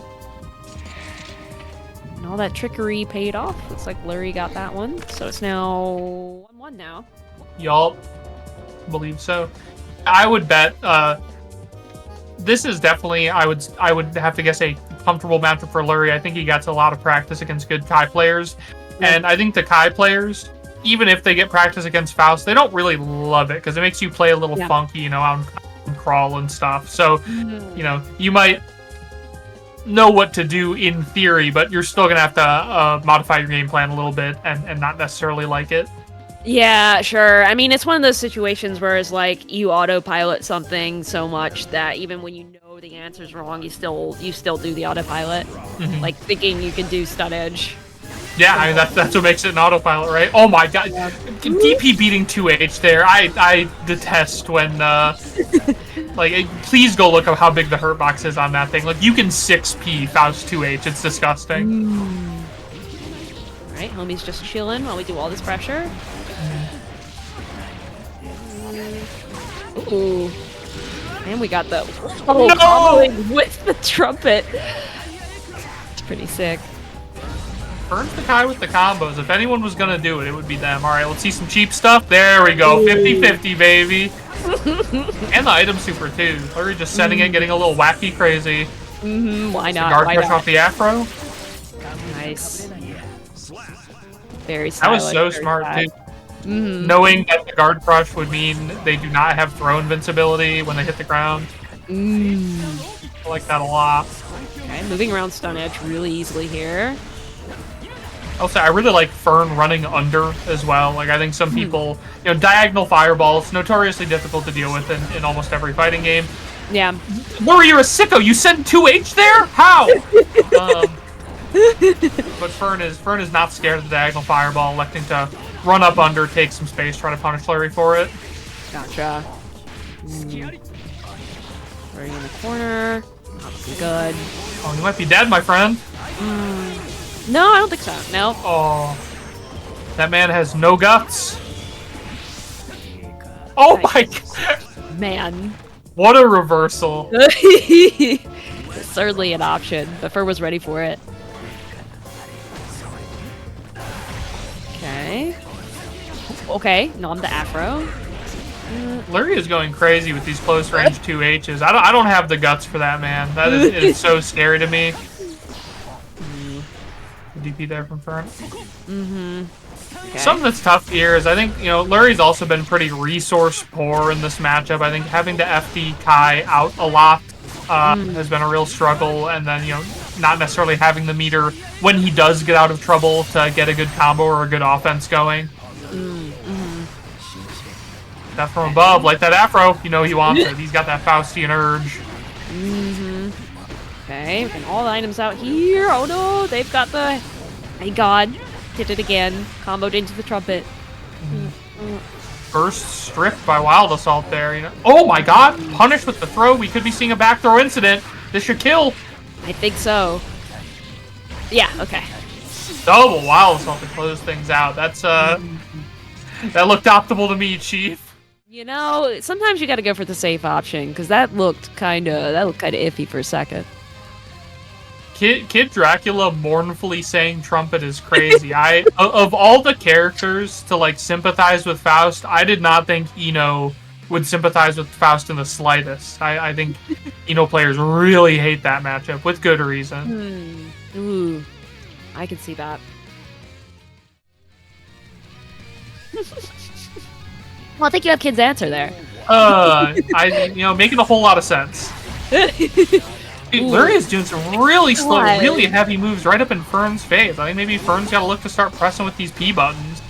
all that trickery paid off. Looks like Lurie got that one. So it's now 1-1 now. Yup. Believe so. I would bet this is definitely, I would have to guess, a comfortable matchup for Lurie. I think he gets a lot of practice against good Kai players. And I think the Kai players, even if they get practice against Faust, they don't really love it because it makes you play a little funky, you know, on crawl and stuff. So, you know, you might know what to do in theory, but you're still gonna have to modify your game plan a little bit and not necessarily like it. Yeah, sure. I mean, it's one of those situations where it's like you autopilot something so much that even when you know the answer's wrong, you still do the autopilot, like thinking you can do stun edge. Yeah, I mean that's what makes it an autopilot, right? Oh my god, DP beating 2H there. I detest when like please go look up how big the hurt box is on that thing. Like you can 6P Faust 2H. It's disgusting. All right, homie's just chilling while we do all this pressure. Ooh. And we got the comboing with the trumpet. It's pretty sick. Fern's the guy with the combos. If anyone was gonna do it, it would be them. Alright, let's see some cheap stuff. There we go. 50-50, baby. And the item super too. Lurie just setting it, getting a little wacky crazy. Why not? Guard crush off the Afro. Nice. Very stylish. That was so smart too. Knowing that the guard crush would mean they do not have throw invincibility when they hit the ground. I like that a lot. Okay, moving around stun edge really easily here. Also, I really like Fern running under as well. Like, I think some people, you know, diagonal fireballs, notoriously difficult to deal with in almost every fighting game. Yeah. Lurie, you're a sicko. You send 2H there? How? But Fern is not scared of the diagonal fireball, electing to run up under, take some space, try to punish Lurie for it. Gotcha. Lurie in the corner. Not looking good. Oh, you might be dead, my friend. No, I don't think so. No. Oh. That man has no guts. Oh my god. Man. What a reversal. Certainly an option, but Fern was ready for it. Okay. Okay, nom the Afro. Lurie is going crazy with these close range 2Hs. I don't have the guts for that, man. That is so scary to me. DP there from Fern. Okay. Something that's tough here is I think, you know, Lurie's also been pretty resource poor in this matchup. I think having to FD Kai out a lot has been a real struggle, and then, you know, not necessarily having the meter when he does get out of trouble to get a good combo or a good offense going. That from above, like that Afro, you know he wants it. He's got that Faustian urge. Okay, we got all the items out here. Oh no, they've got the... My god, did it again. Comboed into the trumpet. First stripped by Wild Assault there. You know. Oh my god, punished with the throw. We could be seeing a back throw incident. This should kill. I think so. Yeah, okay. Double Wild Assault to close things out. That's That looked optimal to me, Chief. You know, sometimes you gotta go for the safe option, because that looked kinda iffy for a second. Kid Dracula mournfully saying trumpet is crazy. Of all the characters to like sympathize with Faust, I did not think Eno would sympathize with Faust in the slightest. I think Eno players really hate that matchup with good reason. Ooh, I can see that. Well, I think you have Kid's answer there. Making a whole lot of sense. Dude, Lurie is doing some really slow, really heavy moves right up in Fern's face. I think maybe Fern's got to look to start pressing with these P buttons.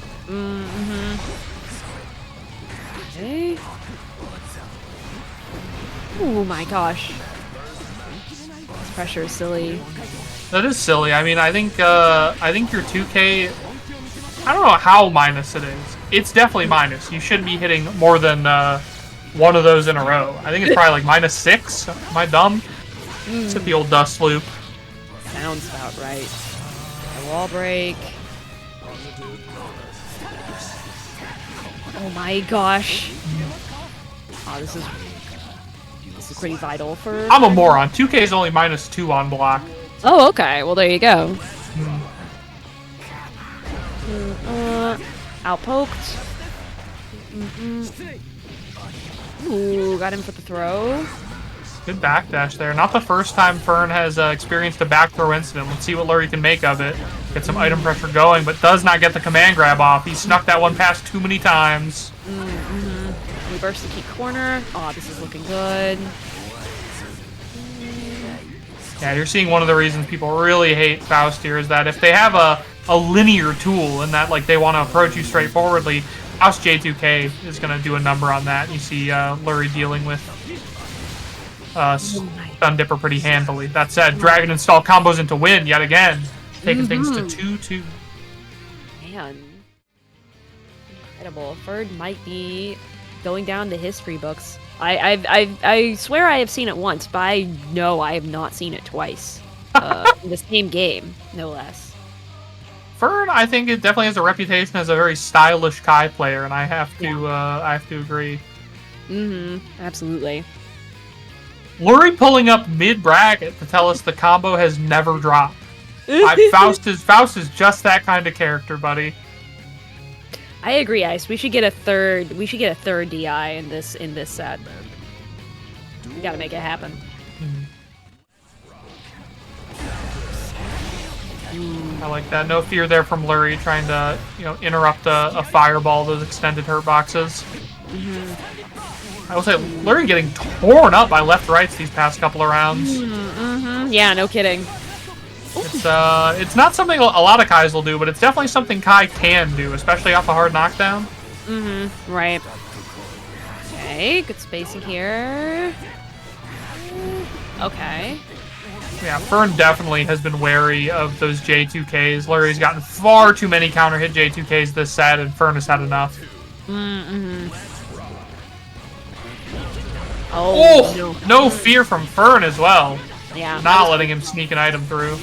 Okay. Oh my gosh. This pressure is silly. That is silly. I mean, I think your 2K. I don't know how minus it is. It's definitely minus. You shouldn't be hitting more than one of those in a row. I think it's probably like -6. Am I dumb? Let's hit the old dust loop. Sounds about right. A wall break. Oh my gosh. Oh, this is pretty vital for... I'm a moron. 2K is only -2 on block. Oh, okay. Well, there you go. Outpoked. Ooh, got him for the throw. Good backdash there. Not the first time Fern has experienced a back throw incident. Let's see what Lurie can make of it. Get some item pressure going, but does not get the command grab off. He snuck that one past too many times. Reverse the key corner. Oh, this is looking good. Yeah, you're seeing one of the reasons people really hate Faust here is that if they have a linear tool and that like they want to approach you straightforwardly, Faust J2K is going to do a number on that. You see Lurie dealing with Stun Dipper pretty handily. That said, Dragon Install combos into win yet again, taking things to 2-2. Man. Incredible. Ferd might be going down to history books. I swear I have seen it once, but I know I have not seen it twice. In the same game, no less. Fern, I think it definitely has a reputation as a very stylish Kai player, and I have to agree. Absolutely. Lurie pulling up mid-bracket to tell us the combo has never dropped. Faust is just that kind of character, buddy. I agree, Ice. We should get a third. We should get a third DI in this set. We gotta make it happen. I like that. No fear there from Lurie trying to interrupt a fireball, those extended hurt boxes. I will say Lurie getting torn up by left rights these past couple of rounds. Yeah, no kidding. It's not something a lot of Kais will do, but it's definitely something Kai can do, especially off a hard knockdown. Right. Okay, good spacing here. Okay. Yeah, Fern definitely has been wary of those J2Ks. Lurie's gotten far too many counter hit J2Ks this set, and Fern has had enough. Oh, no fear from Fern as well. Yeah. Not letting him sneak an item through.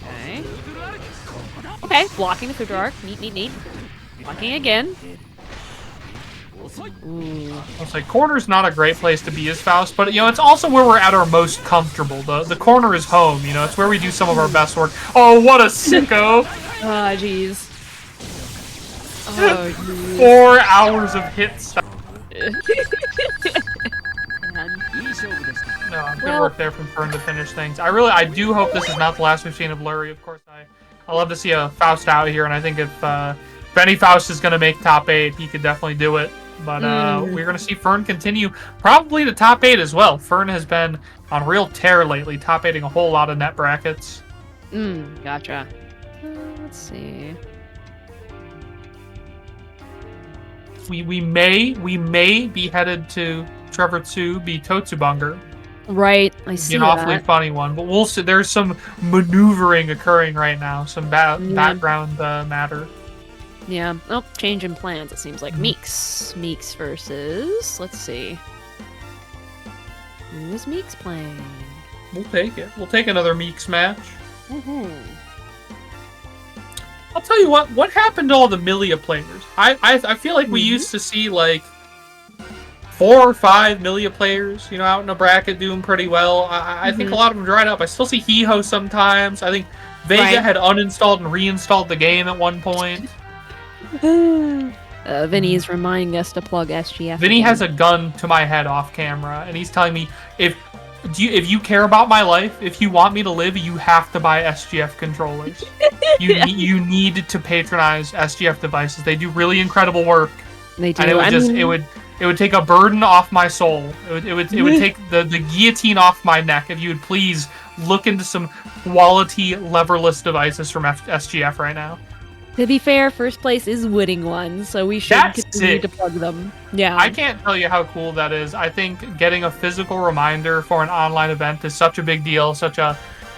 Okay. Okay, blocking the Food Arc. Neat. Blocking again. I'll say corner's not a great place to be as Faust, but it's also where we're at our most comfortable. The corner is home, it's where we do some of our best work. Oh, what a sicko! Oh, jeez. Oh, jeez. 4 hours of hit stuff. No, good work there from Fern to finish things. I do hope this is not the last we've seen of Lurie. Of course, I love to see a Faust out here, and I think if any Faust is going to make top 8, he could definitely do it. But we're going to see Fern continue probably to top 8 as well. Fern has been on real tear lately, top 8ing a whole lot of net brackets. Gotcha. Let's see. We may be headed to Trevor 2 be Totsubunger. Right, I see an awfully funny one, but we'll see. There's some maneuvering occurring right now, some background matter. Yeah. Oh, change in plans. It seems like Meeks versus. Let's see. Who is Meeks playing? We'll take it. We'll take another Meeks match. I'll tell you what happened to all the Milia players? I feel like we used to see like 4 or 5 Milia players, you know, out in a bracket doing pretty well. I think a lot of them dried up. I still see Hiho sometimes. I think Vega had uninstalled and reinstalled the game at one point. Vinny is reminding us to plug SGF. Vinny has a gun to my head off camera, and he's telling me, if you care about my life, if you want me to live, you have to buy SGF controllers. You need to patronize SGF devices. They do really incredible work. They do. And it would take a burden off my soul. It would take the guillotine off my neck if you would please look into some quality leverless devices from SGF right now. To be fair, first place is winning one, so we should continue to plug them. Yeah. I can't tell you how cool that is. I think getting a physical reminder for an online event is such a big deal.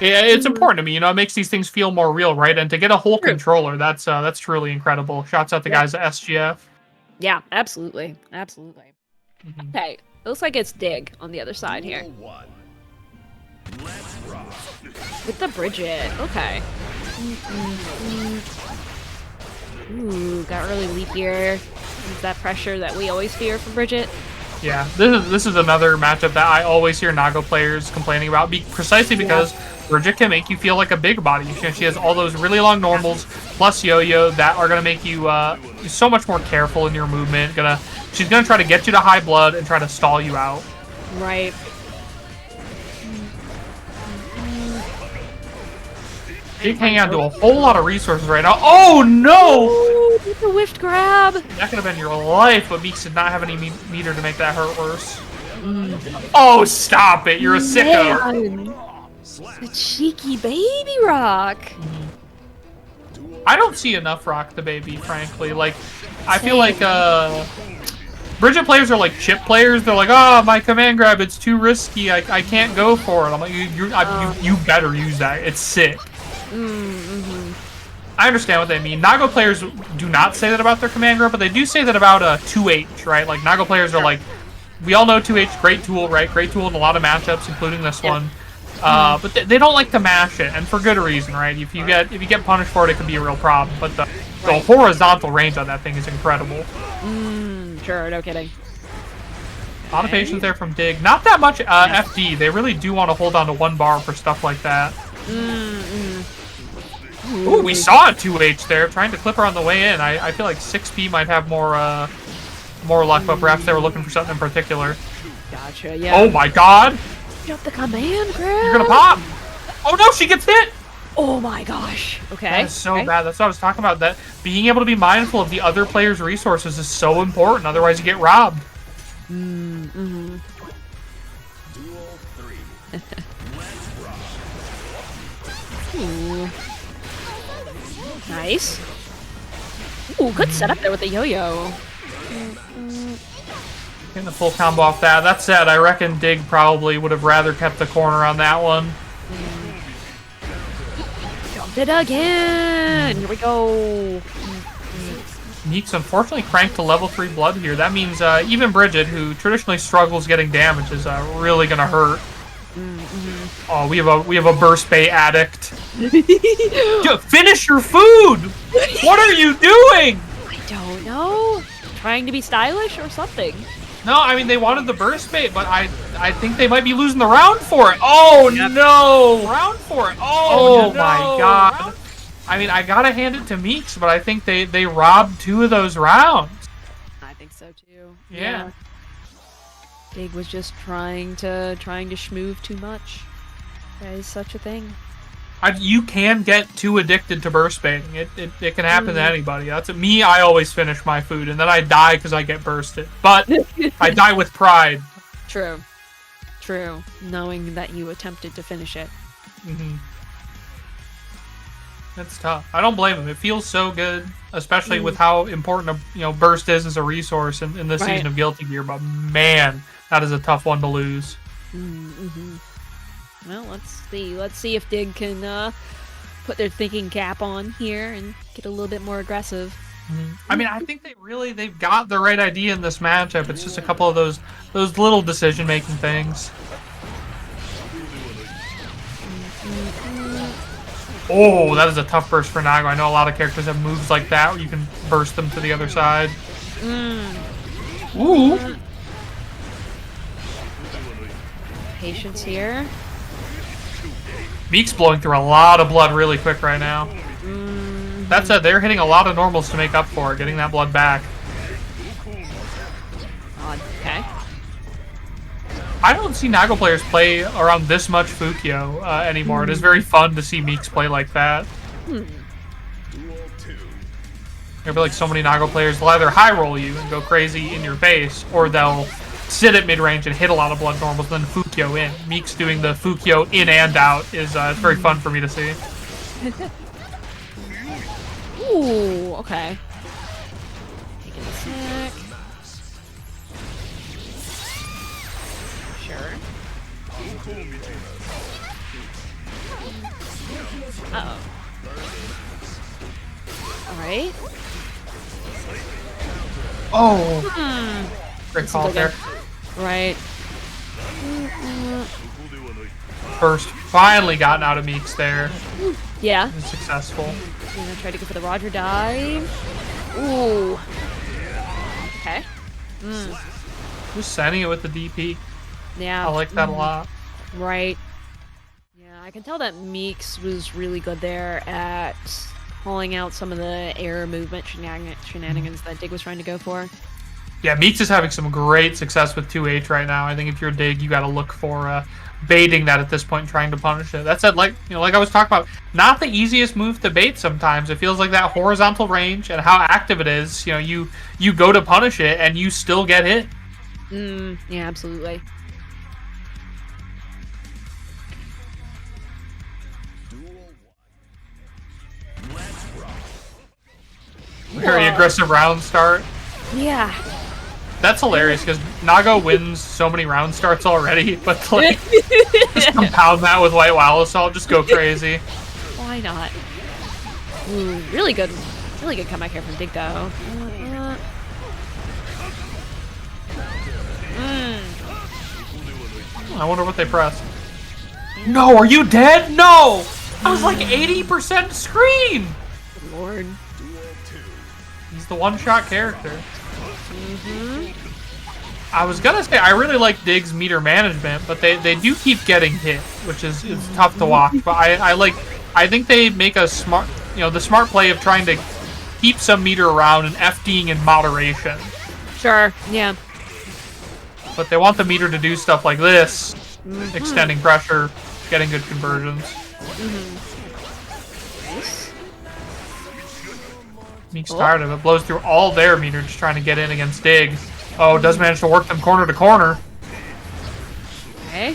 It's important to me. You know, it makes these things feel more real, right? And to get a whole controller, that's truly incredible. Shouts out the guys at SGF. Yeah, absolutely. Absolutely. Okay, it looks like it's Dig on the other side here. With the Bridget. Okay. Ooh, got early leap here. Is that pressure that we always fear from Bridget? Yeah, this is another matchup that I always hear Nago players complaining about, precisely because Bridget can make you feel like a big body. She has all those really long normals plus yo-yo that are going to make you so much more careful in your movement. She's going to try to get you to high blood and try to stall you out. Right. Big hang on to a whole lot of resources right now. Oh no! Ooh, it's a whiffed grab. That could have been your life, but Meeks did not have any meter to make that hurt worse. Oh, stop it! You're a sicko. The cheeky baby rock. I don't see enough rock the baby, frankly. Like, I feel like Bridget players are like chip players. They're like, oh, my command grab, it's too risky. I can't go for it. I'm like, you better use that. It's sick. I understand what they mean. Nago players do not say that about their command grab, but they do say that about 2H, right? Like, Nago players are like, we all know 2H, great tool, right? Great tool in a lot of matchups, including this one. But they don't like to mash it, and for good reason, right? If you get punished for it, it can be a real problem. But the horizontal range on that thing is incredible. Sure, no kidding. A lot of patience there from Dig. Not that much FD. They really do want to hold on to 1 bar for stuff like that. Ooh, we saw a 2H there, trying to clip her on the way in. I feel like 6P might have more luck, but perhaps they were looking for something in particular. Gotcha, yeah. Oh my god! Jump the command grab! You're gonna pop! Oh no, she gets hit! Oh my gosh. Okay. That is so bad. That's what I was talking about. That being able to be mindful of the other player's resources is so important, otherwise you get robbed. Ooh. Nice. Ooh, good setup there with the yo-yo. Getting the full combo off that. That said, I reckon Dig probably would have rather kept the corner on that one. Jumped it again! Here we go! Meeks unfortunately cranked to level 3 blood here. That means even Bridget, who traditionally struggles getting damage, is really gonna hurt. Oh, we have a burst bait addict. Finish your food! What are you doing? I don't know. Trying to be stylish or something. No, I mean they wanted the burst bait, but I think they might be losing the round for it. Oh no! Round for it. Oh no. My god. I mean, I gotta hand it to Meeks, but I think they robbed 2 of those rounds. I think so too. Yeah. Dig was just trying to schmoove too much. That is such a thing. You can get too addicted to burst baiting. It can happen to anybody. That's me. I always finish my food, and then I die because I get bursted. But I die with pride. True. True. Knowing that you attempted to finish it. That's tough. I don't blame him. It feels so good, especially with how important burst is as a resource in this season of Guilty Gear. But man, that is a tough one to lose. Well, let's see if Dig can put their thinking cap on here and get a little bit more aggressive. I mean, I think they've got the right idea in this matchup. It's just a couple of those little decision-making things. Oh, that is a tough burst for Nago. I know a lot of characters have moves like that where you can burst them to the other side. Ooh. Patience here. Meek's blowing through a lot of blood really quick right now. That said, they're hitting a lot of normals to make up for it, getting that blood back. Okay. I don't see Nago players play around this much Fukyo anymore. It is very fun to see Meeks play like that. There'll be like so many Nago players, they'll either high roll you and go crazy in your face, or they'll sit at mid-range and hit a lot of blood normals, then Fukyo in. Meeks doing the Fukyo in and out is it's very fun for me to see. Ooh, okay. Taking a sec. Sure. Uh-oh. Alright. Oh! Great call there. Right. First, finally gotten out of Meeks there. Yeah. Successful. I'm gonna try to go for the Roger dive. Ooh. Okay. Just sending it with the DP. Yeah. I like that a lot. Right. Yeah, I can tell that Meeks was really good there at pulling out some of the air movement shenanigans that Dig was trying to go for. Yeah, Meeks is having some great success with 2H right now. I think if you're Dig, you got to look for baiting that at this point, trying to punish it. That said, like I was talking about, not the easiest move to bait sometimes. It feels like that horizontal range and how active it is. You go to punish it and you still get hit. Yeah, absolutely. Very aggressive round start. Yeah. That's hilarious because Nago wins so many round starts already, but like just compound that with White Wow Assault, just go crazy. Why not? Ooh, really good comeback here from Dig though. I wonder what they pressed. No, are you dead? No! I was like 80% screen! Good lord. He's the one-shot character. I was gonna say, I really like Dig's meter management, but they do keep getting hit, which is tough to watch. But I think they make a smart, the smart play of trying to keep some meter around and FDing in moderation. Sure, yeah. But they want the meter to do stuff like this, extending pressure, getting good conversions. Meek's tired of it. Blows through all their meter just trying to get in against Dig. Oh, does manage to work them corner to corner. Okay.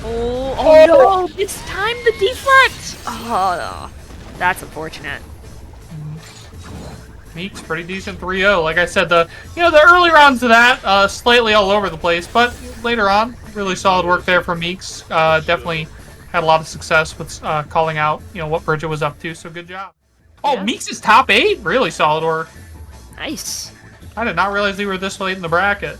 Oh no! It's time the deflect! Oh, that's unfortunate. Meek's pretty decent 3-0. Like I said, the early rounds of that, slightly all over the place, but later on, really solid work there from Meek's. Definitely had a lot of success with calling out, what Bridget was up to, so good job. Oh, yeah. Meeks is top 8? Really solid work. Nice. I did not realize they were this late in the bracket.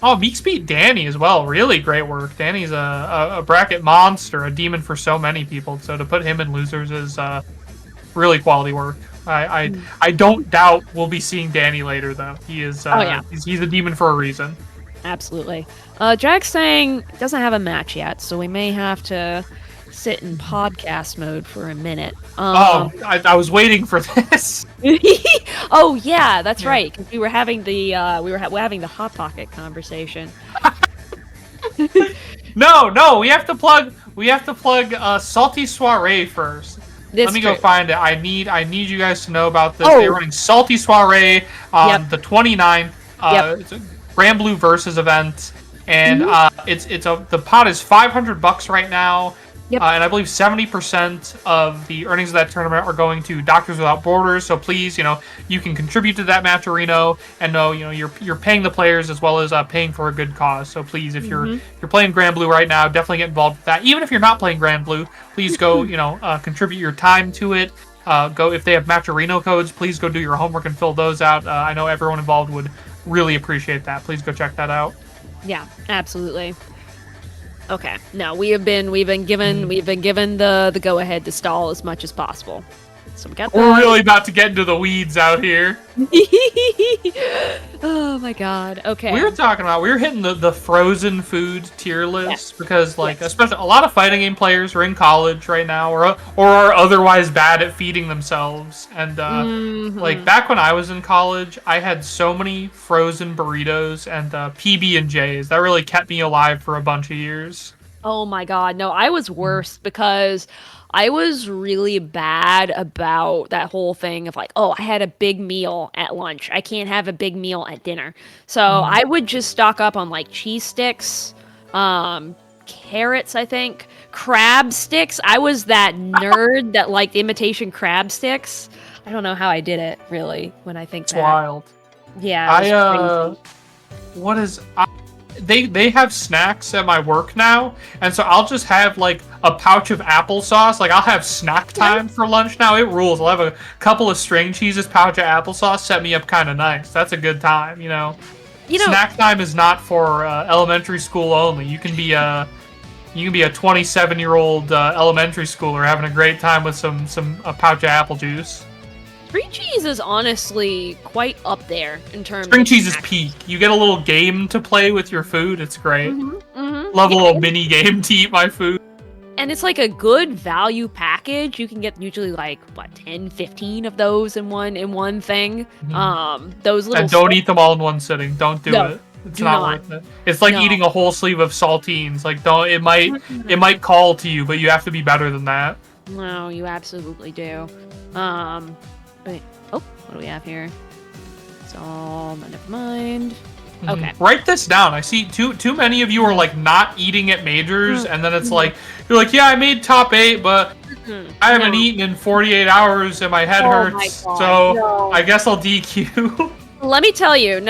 Oh, Meeks beat Danny as well. Really great work. Danny's a bracket monster, a demon for so many people. So to put him in losers is really quality work. I don't doubt we'll be seeing Danny later, though. He is he's a demon for a reason. Absolutely. Jack's saying it doesn't have a match yet, so we may have to sit in podcast mode for a minute. I was waiting for this. Oh yeah, that's right. Because we were having the we're having the Hot Pocket conversation. No, we have to plug Salty Soiree first. Let me go find it. I need you guys to know about this. They're running Salty Soiree on the 29th. It's a Grand Blue Versus event, and the pot is $500 right now. Yep. And I believe 70% of the earnings of that tournament are going to Doctors Without Borders. So please, you can contribute to that Matcherino, and know, you're paying the players as well as paying for a good cause. So please, if you're playing Grand Blue right now, definitely get involved with that. Even if you're not playing Grand Blue, please go, contribute your time to it. Go if they have Matcherino codes, please go do your homework and fill those out. I know everyone involved would really appreciate that. Please go check that out. Yeah, absolutely. Okay. No, we've been given the go ahead to stall as much as possible. So we got that. We're really about to get into the weeds out here. Oh my god. Okay. We were hitting the frozen food tier list because especially a lot of fighting game players are in college right now or are otherwise bad at feeding themselves. And back when I was in college, I had so many frozen burritos and PB&Js. That really kept me alive for a bunch of years. Oh my god. No, I was worse because I was really bad about that whole thing of I had a big meal at lunch. I can't have a big meal at dinner. So I would just stock up on cheese sticks, carrots, I think, crab sticks. I was that nerd that liked imitation crab sticks. I don't know how I did it, really, when I think it's back. wild. Yeah, it was crazy. What is... They have snacks at my work now, and so I'll just have a pouch of applesauce. I'll have snack time for lunch now. It rules. I'll have a couple of string cheeses, pouch of applesauce, set me up kind of nice. That's a good time, Snack time is not for elementary school only. You can be a 27-year-old elementary schooler having a great time with a pouch of apple juice. String cheese is honestly quite up there in terms String of cheese is peak. You get a little game to play with your food. It's great. Love a little mini game to eat my food. And it's a good value package. You can get usually 10, 15 of those in one thing. Those little... And don't eat them all in one sitting. Don't do it. It's not worth it. It's like eating a whole sleeve of saltines. Don't. It might call to you, but you have to be better than that. No, you absolutely do. Wait. Oh, what do we have here? It's all... Never mind. Okay. Write this down. I see too many of you are not eating at majors, and then it's you're yeah, I made top 8, but I haven't eaten in 48 hours and my head hurts, so I guess I'll DQ. Let me tell you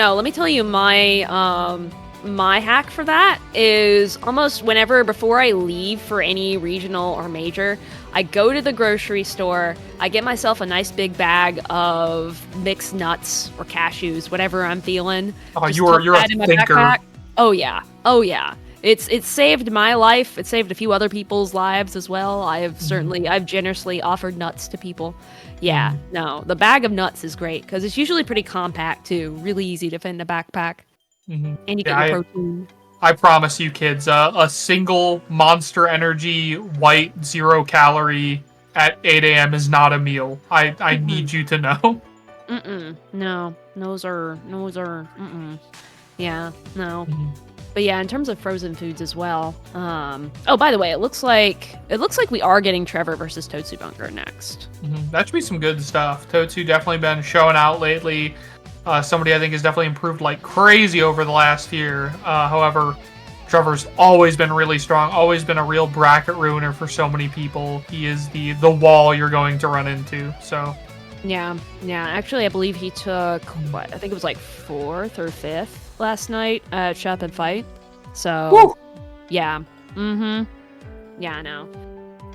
my hack for that is almost before I leave for any regional or major, I go to the grocery store, I get myself a nice big bag of mixed nuts or cashews, whatever I'm feeling. Oh, you're a thinker. Oh yeah. It's saved my life. It saved a few other people's lives as well. I've generously offered nuts to people. Yeah, no, the bag of nuts is great because it's usually pretty compact too, really easy to fit in a backpack. And you get your protein. I promise you kids, a single Monster Energy white 0 calorie at 8 a.m. is not a meal. I need you to know. No. Those are Yeah, no. But yeah, in terms of frozen foods as well. Oh, by the way, it looks like we are getting Trevor versus Totsu Bunker next. That should be some good stuff. Totsu definitely been showing out lately. Somebody I think has definitely improved like crazy over the last year. However, Trevor's always been really strong, always been a real bracket ruiner for so many people. He is the wall you're going to run into. So yeah. Actually, I believe he took I think it was like 4th or 5th last night at Shop and Fight. So woo! Yeah. Yeah, I know.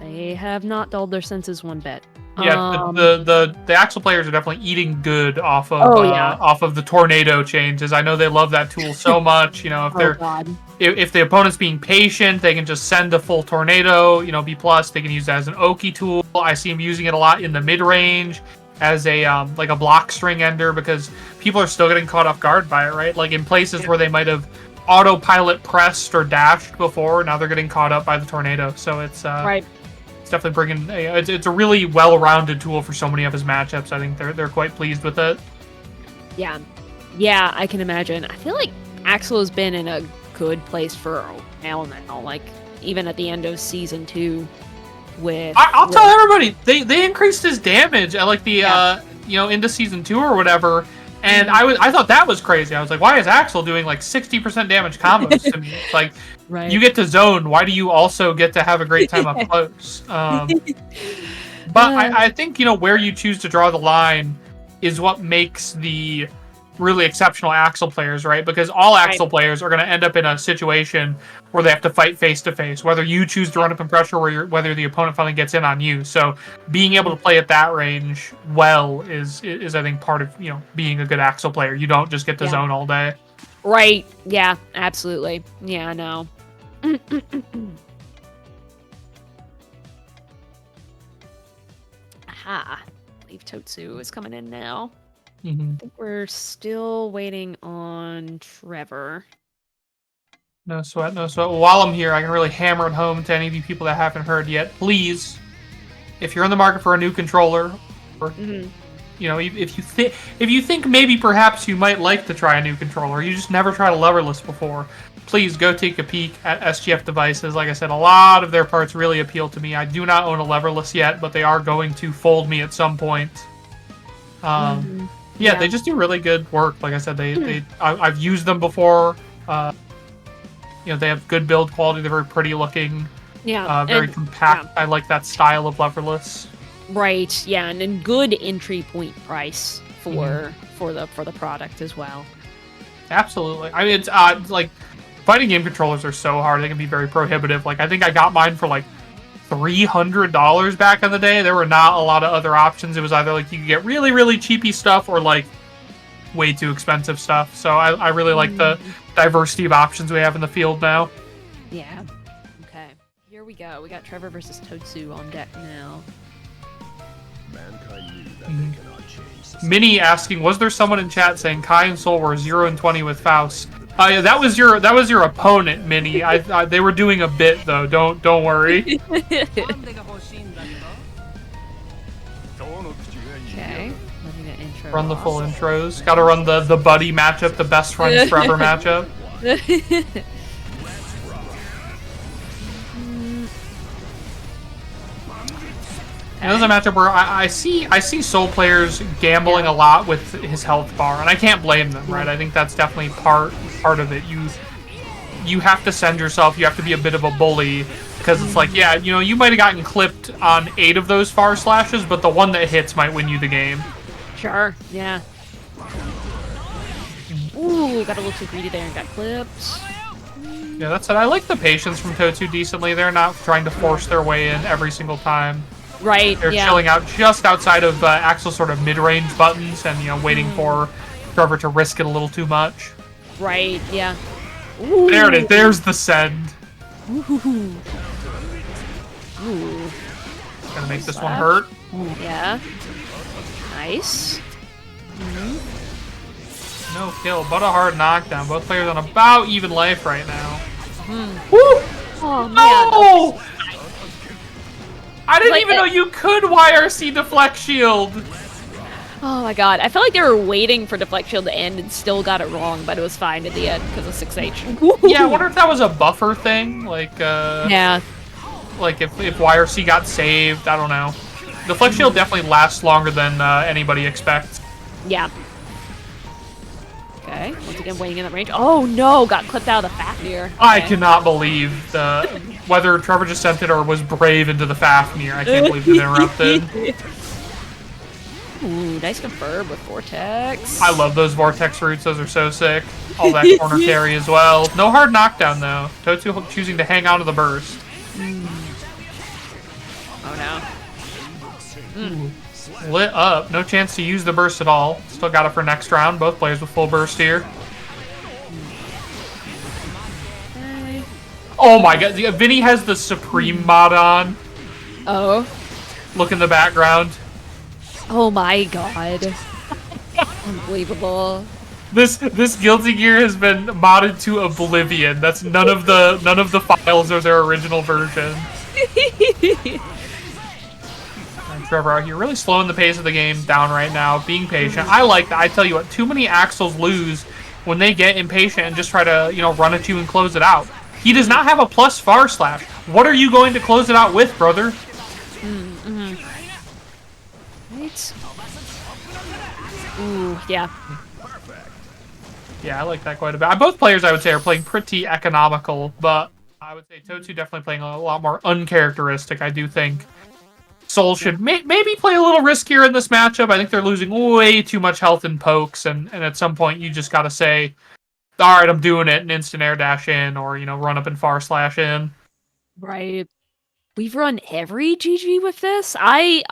They have not dulled their senses one bit. Yeah, the Axel players are definitely eating good off of the tornado changes. I know they love that tool so much. If the opponent's being patient, they can just send a full tornado. B+, they can use that as an Oki tool. I see them using it a lot in the mid range as a like a block string ender because people are still getting caught off guard by it, right? Like in places where they might have autopilot pressed or dashed before, now they're getting caught up by the tornado. So it's right. Definitely bringing it's a really well-rounded tool for so many of his matchups. I think they're quite pleased with it. Yeah, I can imagine. I feel like Axel has been in a good place for a while now, like even at the end of season 2 with I'll tell everybody they increased his damage at like the into season 2 or whatever, and I thought that was crazy. I was like, why is Axel doing like 60% damage combos to me? It's like, right. You get to zone. Why do you also get to have a great time up close? But I think, where you choose to draw the line is what makes the really exceptional Axel players, right? Because all Axel players are going to end up in a situation where they have to fight face to face, whether you choose to run up in pressure or whether the opponent finally gets in on you. So being able to play at that range well is I think part of being a good Axel player. You don't just get to zone all day. Right. Yeah, absolutely. Yeah, no. Aha. I believe Totsu is coming in now. I think we're still waiting on Trevor. No sweat, no sweat. While I'm here, I can really hammer it home to any of you people that haven't heard yet. Please, if you're in the market for a new controller, or you know, if you think maybe perhaps you might like to try a new controller, you just never tried a leverless before, please go take a peek at SGF devices. Like I said, a lot of their parts really appeal to me. I do not own a leverless yet, but they are going to fold me at some point. Yeah, they just do really good work. Like I said, I've used them before. You know, they have good build quality. They're very pretty looking. Yeah. Very compact. Yeah. I like that style of leverless. Right. Yeah, and then good entry point price for the product as well. Absolutely. I mean, it's like fighting game controllers are so hard. They can be very prohibitive. Like I think I got mine for like $300 back in the day. There were not a lot of other options. It was either like you could get really, really cheapy stuff or like way too expensive stuff. So I really like the diversity of options we have in the field now. Yeah. Okay. Here we go. We got Trevor versus Totsu on deck now. Minnie asking, was there someone in chat saying Kai and Soul were 0 and 20 with Faust? Yeah, that was your opponent, Minnie. They were doing a bit though. Don't worry. Okay. Intro run the full intros. Gotta run the buddy matchup, the best friends forever matchup. And this is a matchup where I see Soul players gambling a lot with his health bar, and I can't blame them, right? I think that's definitely part of it. You have to send yourself. You have to be a bit of a bully because it's like, yeah, you know, you might have gotten clipped on 8 of those far slashes, but the one that hits might win you the game. Sure. Yeah. Ooh, got a little too greedy there and got clipped. Yeah, that's it. I like the patience from Totsu decently. They're not trying to force their way in every single time. Right. They're chilling out just outside of Axel's sort of mid-range buttons, and you know, waiting for Trevor to risk it a little too much. Right. Yeah. Ooh. There it is. There's the send. Ooh. Gonna make this one hurt. Ooh. Yeah. Nice. No kill, but a hard knockdown. Both players on about even life right now. Woo! Oh man. Oh! I didn't even know you could YRC deflect shield. Oh my god, I felt like they were waiting for deflect shield to end and still got it wrong, but it was fine at the end because of 6H. Yeah, I wonder if that was a buffer thing, like yeah, like if YRC got saved. I don't know. Deflect shield definitely lasts longer than anybody expects. Yeah. Okay, once again waiting in that range. Oh no, got clipped out of the Fafnir. Okay. I cannot believe whether Trevor just sent it or was brave into the Fafnir. I can't believe it interrupted. Ooh, nice confirm with Vortex. I love those Vortex roots. Those are so sick. All that corner carry as well. No hard knockdown though. Totsu choosing to hang on to the burst. Oh no. Lit up. No chance to use the burst at all. Still got it for next round. Both players with full burst here. Oh my god. Vinny has the Supreme mod on. Oh. Look in the background. Oh my god. Unbelievable. This Guilty Gear has been modded to oblivion. That's none of the files are their original version. Trevor out here really slowing the pace of the game down right now, being patient. I like that. I tell you what, too many Axels lose when they get impatient and just try to, you know, run at you and close it out. He does not have a plus far slash. What are you going to close it out with, brother? Right. Ooh, yeah. Yeah, I like that quite a bit. Both players, I would say, are playing pretty economical, but I would say Totsu definitely playing a lot more uncharacteristic. I do think Soul should maybe play a little riskier in this matchup. I think they're losing way too much health in pokes, and at some point you just got to say, all right, I'm doing it, and instant air dash in, or, you know, run up and far slash in. Right. We've run every GG with this. I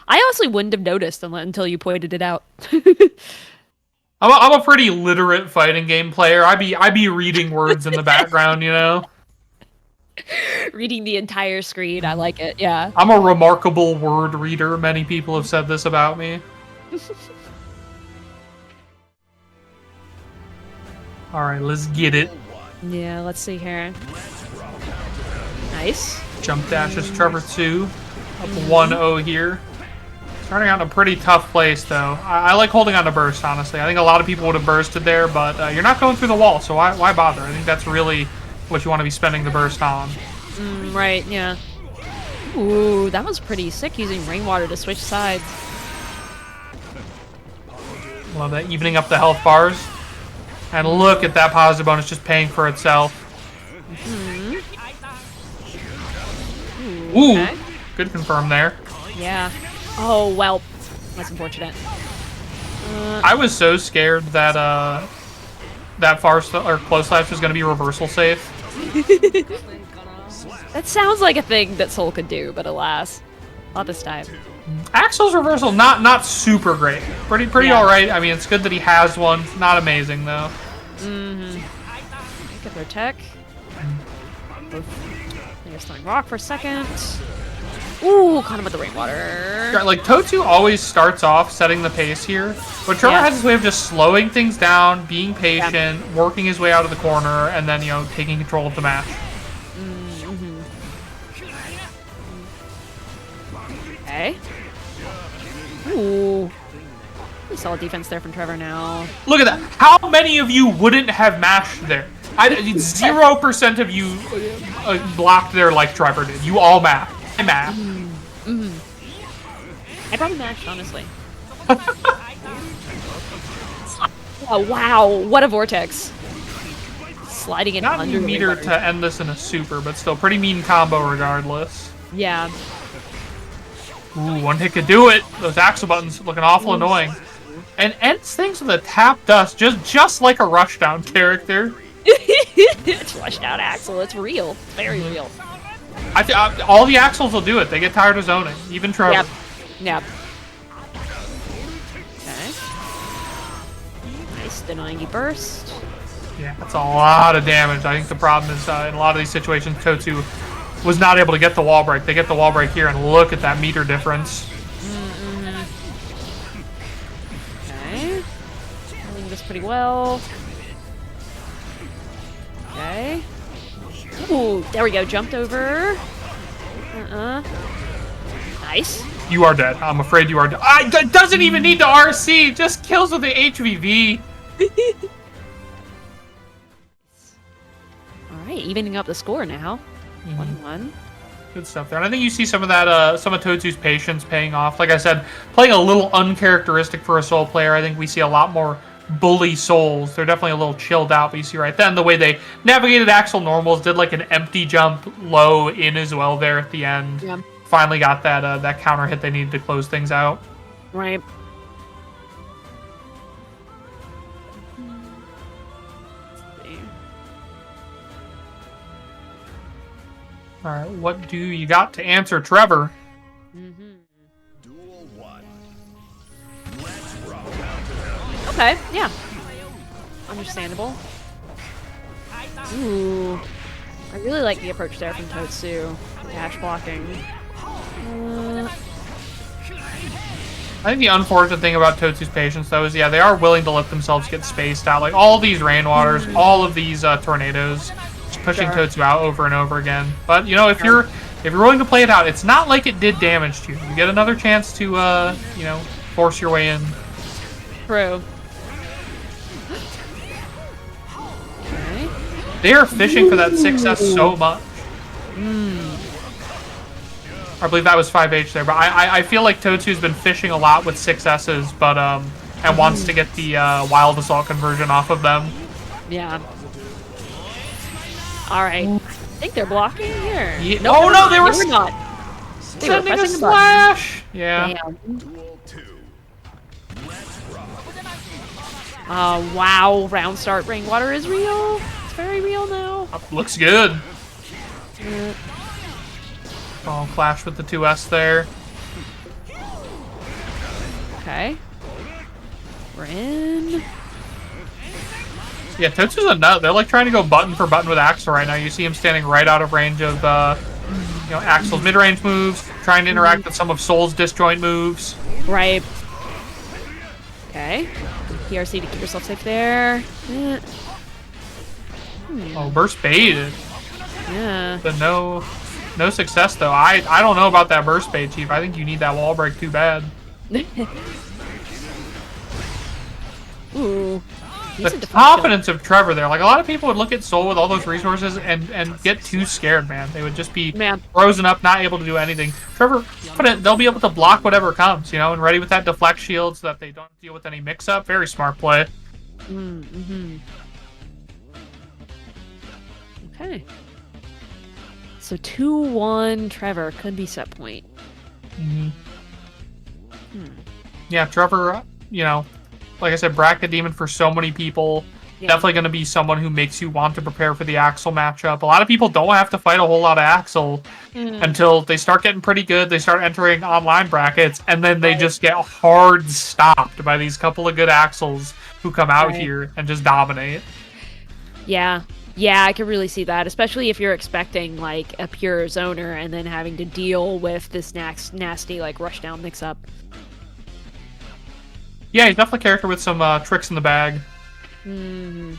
honestly wouldn't have noticed until you pointed it out. I'm a pretty literate fighting game player. I be reading words in the background, you know. Reading the entire screen. I like it. Yeah. I'm a remarkable word reader. Many people have said this about me. All right, let's get it. Yeah, let's see here. Nice. Jump dashes Trevor 2. Up 1-0 here. Starting out in a pretty tough place, though. I like holding on to burst, honestly. I think a lot of people would have bursted there, but you're not going through the wall, so why bother? I think that's really what you want to be spending the burst on. Right, yeah. Ooh, that was pretty sick using rainwater to switch sides. Love that, evening up the health bars. And look at that positive bonus just paying for itself. Ooh, Okay. good confirm there. Yeah. Oh, well. That's unfortunate. I was so scared that that close slash was going to be reversal safe. That sounds like a thing that Soul could do, but alas. Not this time. Axel's reversal, not super great. Pretty Yeah. alright. I mean, it's good that he has one. Not amazing, though. Get their tech. They're throwing rock for a second. Ooh, caught him with the rainwater. Like, Totu always starts off setting the pace here, but Trevor has this way of just slowing things down, being patient, working his way out of the corner, and then, taking control of the match. Okay. Ooh. Pretty solid defense there from Trevor now. Look at that. How many of you wouldn't have mashed there? 0% of you blocked there like Trevor did. You all mashed. I mashed. I probably mashed, honestly. Oh, wow. What a vortex. Sliding it Not under the meter rainwater. to end this in a super, but still pretty mean combo regardless. Yeah. Ooh, one hit could do it. Those axle buttons looking awful annoying. And ends things with a tap dust, just like a rushdown character. It's rushed out Axel. It's real. It's very real. All the axles will do it. They get tired of zoning. Even Trevor. Yep. Okay. Nice denying you burst. Yeah, that's a lot of damage. I think the problem is in a lot of these situations, Totu was not able to get the wall break. They get the wall break here, and look at that meter difference. Okay. Doing this pretty well. Okay. Ooh, there we go. Jumped over. Nice. You are dead. I'm afraid you are dead. It doesn't even need the RC. Just kills with the HVV. Alright, evening up the score now. 1-1. Good stuff there. And I think you see some of that, some of Totu's patience paying off. Like I said, playing a little uncharacteristic for a Soul player. I think we see a lot more bully Souls. They're definitely a little chilled out, but you see right then the way they navigated Axel normals, did like an empty jump low in as well there at the end. Yeah. Finally got that that counter hit they needed to close things out. Right. All right, what do you got to answer, Trevor? Okay, yeah. Understandable. Ooh. I really like the approach there from Totsu. Dash blocking. I think the unfortunate thing about Totsu's patience, though, is, yeah, they are willing to let themselves get spaced out. Like, all these rainwaters, all of these tornadoes, just pushing Totsu out over and over again. But, if you're willing to play it out, it's not like it did damage to you. You get another chance to, force your way in. True. Okay. They are fishing for that 6S so much. I believe that was 5H there, but I feel like Totsu's been fishing a lot with 6S's, but and wants to get the Wild Assault conversion off of them. Yeah. Alright. I think they're blocking here. Yeah. No, Oh no, they were not. They were sending a pressing the button. slash! Yeah. Damn. Wow. Round start rainwater is real. It's very real now. Looks good. Oh, clash with the 2S there. Okay. We're in. Yeah, Totsu's a nut. They're like trying to go button for button with Axel right now. You see him standing right out of range of, Axel's mid-range moves, trying to interact with some of Soul's disjoint moves. Right. Okay. PRC to keep yourself safe there. Oh, burst baited. Yeah. But no success though. I don't know about that burst bait, Chief. I think you need that wall break too bad. Ooh. The confidence of Trevor there. Like, a lot of people would look at Soul with all those resources and get too scared, man. They would just be frozen up, not able to do anything. Trevor, they'll be able to block whatever comes, and ready with that deflect shield so that they don't deal with any mix-up. Very smart play. Okay. So 2-1 Trevor could be set point. Yeah, Trevor, like I said, bracket demon for so many people. Yeah. Definitely going to be someone who makes you want to prepare for the Axel matchup. A lot of people don't have to fight a whole lot of Axel until they start getting pretty good. They start entering online brackets, and then they just get hard stopped by these couple of good Axels who come out here and just dominate. Yeah. Yeah, I can really see that, especially if you're expecting, like, a pure zoner and then having to deal with this nasty, like, rushdown mix-up. Yeah, he's definitely a character with some tricks in the bag. Alright,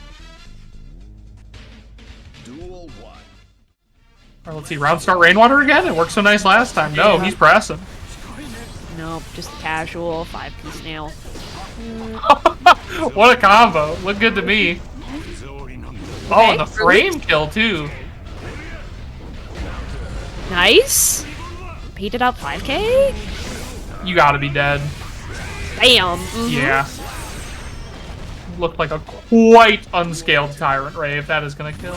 let's see. Round start Rainwater again? It worked so nice last time. No, he's pressing. Nope, just casual 5-piece nail. What a combo. Looked good to me. Oh, and the frame kill, too. Nice. Beat it up 5K? You gotta be dead. Bam. Yeah. Looked like a quite unscaled Tyrant Ray if that is gonna kill.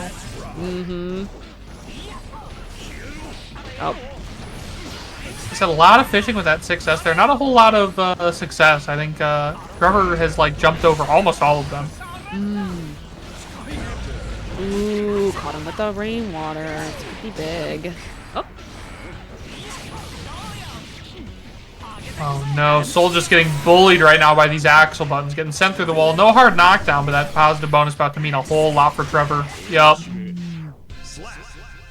Oh. I said a lot of fishing with that 6S there. Not a whole lot of success. I think Trevor has like jumped over almost all of them. Ooh, caught him with the rainwater. It's pretty big. Oh. Oh no, Soul just getting bullied right now by these Axel buttons, getting sent through the wall. No hard knockdown, but that positive bonus about to mean a whole lot for Trevor. Yup.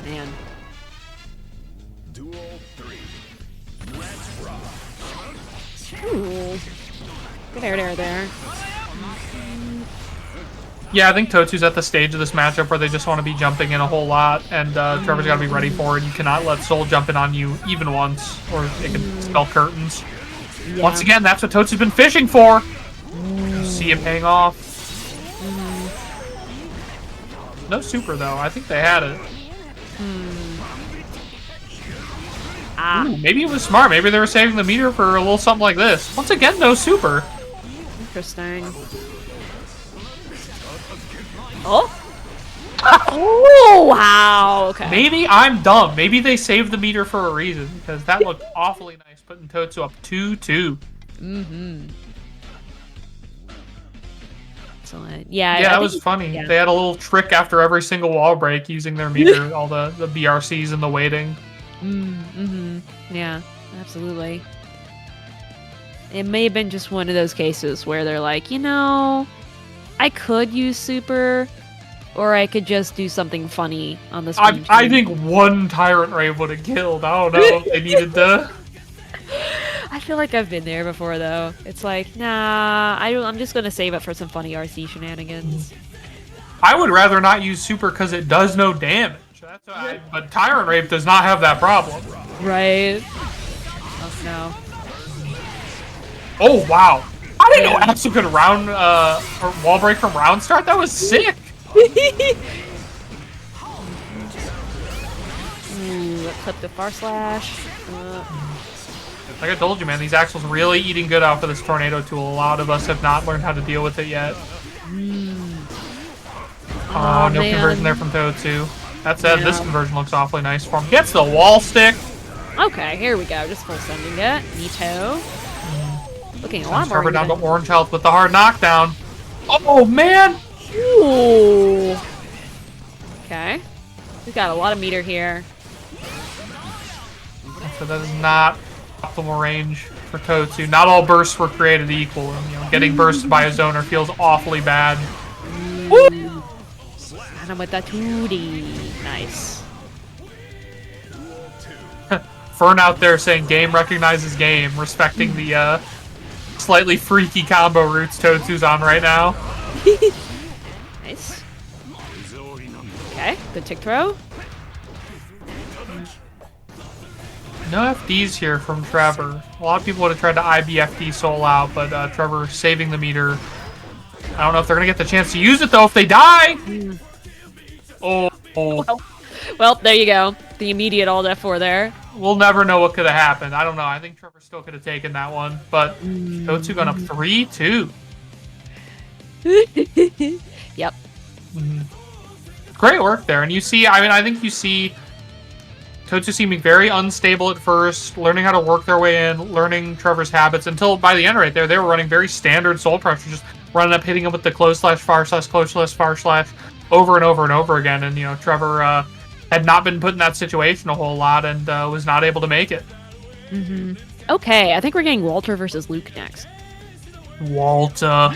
Man. Ooh. Good air there. Yeah, I think Totsu's at the stage of this matchup where they just want to be jumping in a whole lot, and Trevor's got to be ready for it. You cannot let Soul jump in on you even once, or it can spell curtains. Yeah. Once again, that's what Totsu's been fishing for. See it paying off. No super, though. I think they had it. Ooh, maybe it was smart. Maybe they were saving the meter for a little something like this. Once again, no super. Interesting. Oh! Oh, wow! Okay. Maybe I'm dumb. Maybe they saved the meter for a reason, because that looked awfully nice, putting Totsu up 2-2. Excellent. Yeah, that was funny. Yeah. They had a little trick after every single wall break using their meter, all the BRCs and the waiting. Yeah, absolutely. It may have been just one of those cases where they're like, I could use super, or I could just do something funny on the screen. I think one Tyrant Ray would have killed. I don't know if they needed to. I feel like I've been there before, though. It's like, nah, I'm just going to save it for some funny RC shenanigans. I would rather not use super because it does no damage. That's but Tyrant Rape does not have that problem. Right. Oh, no. Oh, wow. I didn't know Axel could round wall break from round start. That was sick. Clip the far slash. Like I told you, man, these Axels really eating good off of this tornado tool. A lot of us have not learned how to deal with it yet. Oh, no conversion there from Totsu. That said, this conversion looks awfully nice for him. Gets the wall stick. Okay, here we go. Just full sending it. Neato. Looking a lot more. Trevor down to orange health with the hard knockdown. Oh, man! Ooh. Okay. We've got a lot of meter here. So that is not optimal range for Totsu. Not all bursts were created equal. And, getting bursted by a zoner feels awfully bad. Woo! Got him with that 2D. Nice. Fern out there saying game recognizes game, respecting the slightly freaky combo routes Toadsu's on right now. Nice. Okay, good tick throw. No FDs here from Trevor. A lot of people would have tried to IBFD Soul out, but Trevor saving the meter. I don't know if they're going to get the chance to use it, though, if they die! Oh. Well, there you go. The immediate all F4 there. We'll never know what could have happened. I don't know. I think Trevor still could have taken that one, but Toadsu going up 3-2. Yep. Great work there. And you see, I think you see Toadsu seeming very unstable at first, learning how to work their way in, learning Trevor's habits, until by the end right there, they were running very standard soul pressure, just running up, hitting him with the close slash, far slash, close slash, far slash, over and over and over again. And, Trevor had not been put in that situation a whole lot and was not able to make it. Okay, I think we're getting Walter versus Luke next. Walter.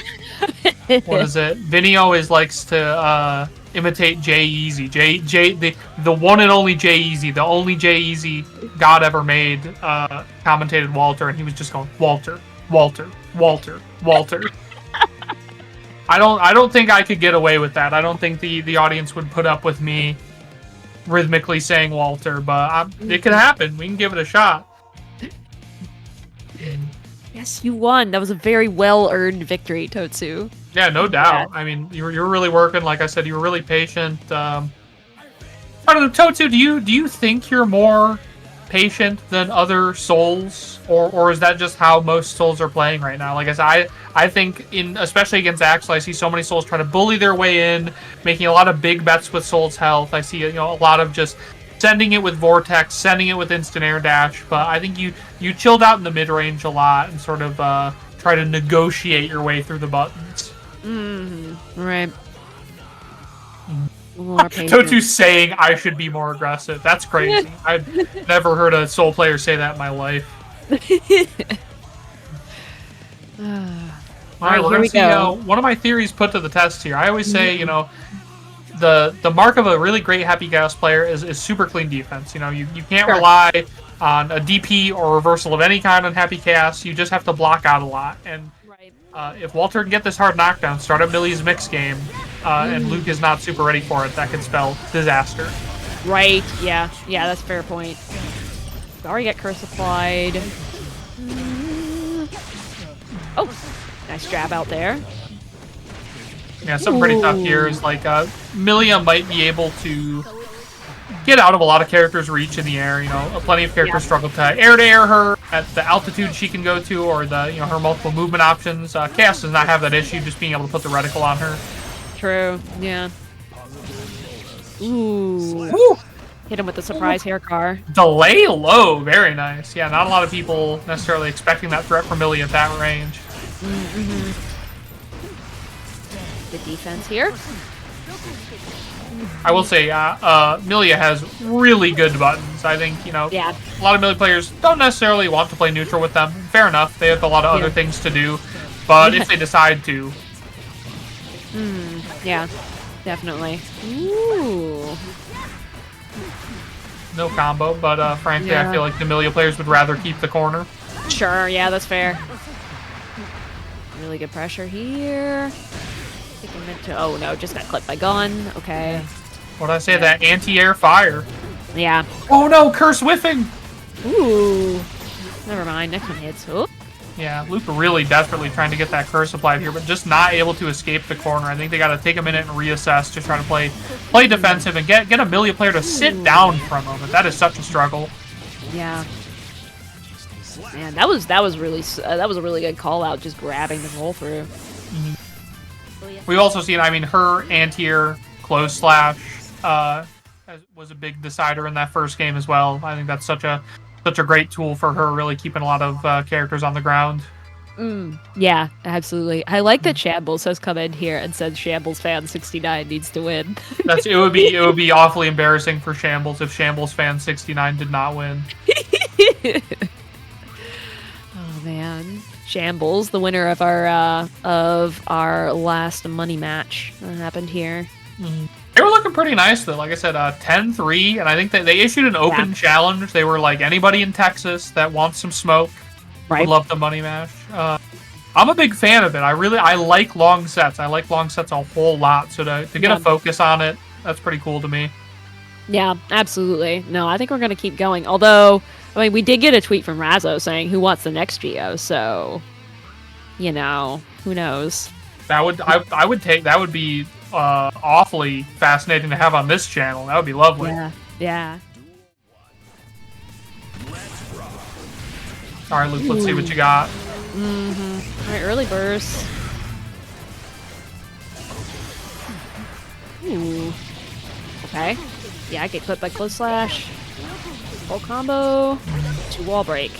What is it? Vinny always likes to imitate Jay Easy. The one and only Jay Easy, the only Jay Easy God ever made, commentated Walter, and he was just going Walter, Walter, Walter, Walter. I don't think I could get away with that. I don't think the audience would put up with me rhythmically saying Walter, but it could happen. We can give it a shot. Yes, you won. That was a very well-earned victory, Toadsu. Yeah, no doubt. I mean, you were really working. Like I said, you were really patient. I don't know, Toadsu, do you think you're more patient than other souls, or is that just how most souls are playing right now? Like I said, I think especially against Axel, I see so many souls try to bully their way in, making a lot of big bets with Soul's health. I see a lot of just sending it with Vortex, sending it with instant air dash. But I think you chilled out in the mid range a lot and sort of try to negotiate your way through the buttons. Right. Toadsu saying I should be more aggressive. That's crazy. I've never heard a Soul player say that in my life. All right, we're here we go. One of my theories put to the test here. I always say, the mark of a really great Happy Chaos player is super clean defense. You can't rely on a DP or reversal of any kind on Happy Chaos. You just have to block out a lot. And if Walter can get this hard knockdown, start up Millie's mix game, and Luke is not super ready for it, that could spell disaster. Right, yeah, that's a fair point. Already get curse applied. Oh, nice jab out there. Yeah, something pretty tough here is like Millia might be able to get out of a lot of characters' reach in the air. Plenty of characters struggle to air her at the altitude she can go to, or her multiple movement options. Chaos does not have that issue, just being able to put the reticle on her. True, yeah. Ooh. Hit him with the surprise hair car. Delay low, very nice. Yeah, not a lot of people necessarily expecting that threat from Millie at that range. The defense here. I will say, Millia has really good buttons. I think, a lot of Millia players don't necessarily want to play neutral with them. Fair enough, they have a lot of other things to do. But if they decide to... Yeah, definitely. Ooh. No combo, but frankly, I feel like the Millia players would rather keep the corner. Sure, yeah, that's fair. Really good pressure here. Oh no, just got clipped by gun. Okay. What'd I say? That anti-air fire. Yeah. Oh no, curse whiffing! Ooh. Never mind, next one hits. Oh. Yeah, Luke really desperately trying to get that curse applied here, but just not able to escape the corner. I think they got to take a minute and reassess, just try to play defensive and get a Millia player to sit down for a moment. That is such a struggle. Yeah. Man, that was a really good call out, just grabbing the roll through. We've also seen, her anti-air close slash was a big decider in that first game as well. I think that's such a great tool for her, really keeping a lot of characters on the ground. Yeah, absolutely. I like that Shambles has come in here and said Shambles fan 69 needs to win. It would be awfully embarrassing for Shambles if Shambles fan 69 did not win. Oh man, Shambles, the winner of our last money match that happened here. They were looking pretty nice, though. Like I said, 10-3, and I think that they issued an open challenge. They were like, anybody in Texas that wants some smoke would love the money match. I'm a big fan of it. I like long sets. I like long sets a whole lot. So to get a focus on it, that's pretty cool to me. Yeah, absolutely. No, I think we're going to keep going. Although, I mean, we did get a tweet from Razzo saying who wants the next Geo, so, you know, who knows? That would be awfully fascinating to have on this channel. That would be lovely. Yeah. All right, Luke, let's see what you got. All right, early burst. Ooh. Okay. Yeah, I get clipped by close slash. Full combo. 2 wall break.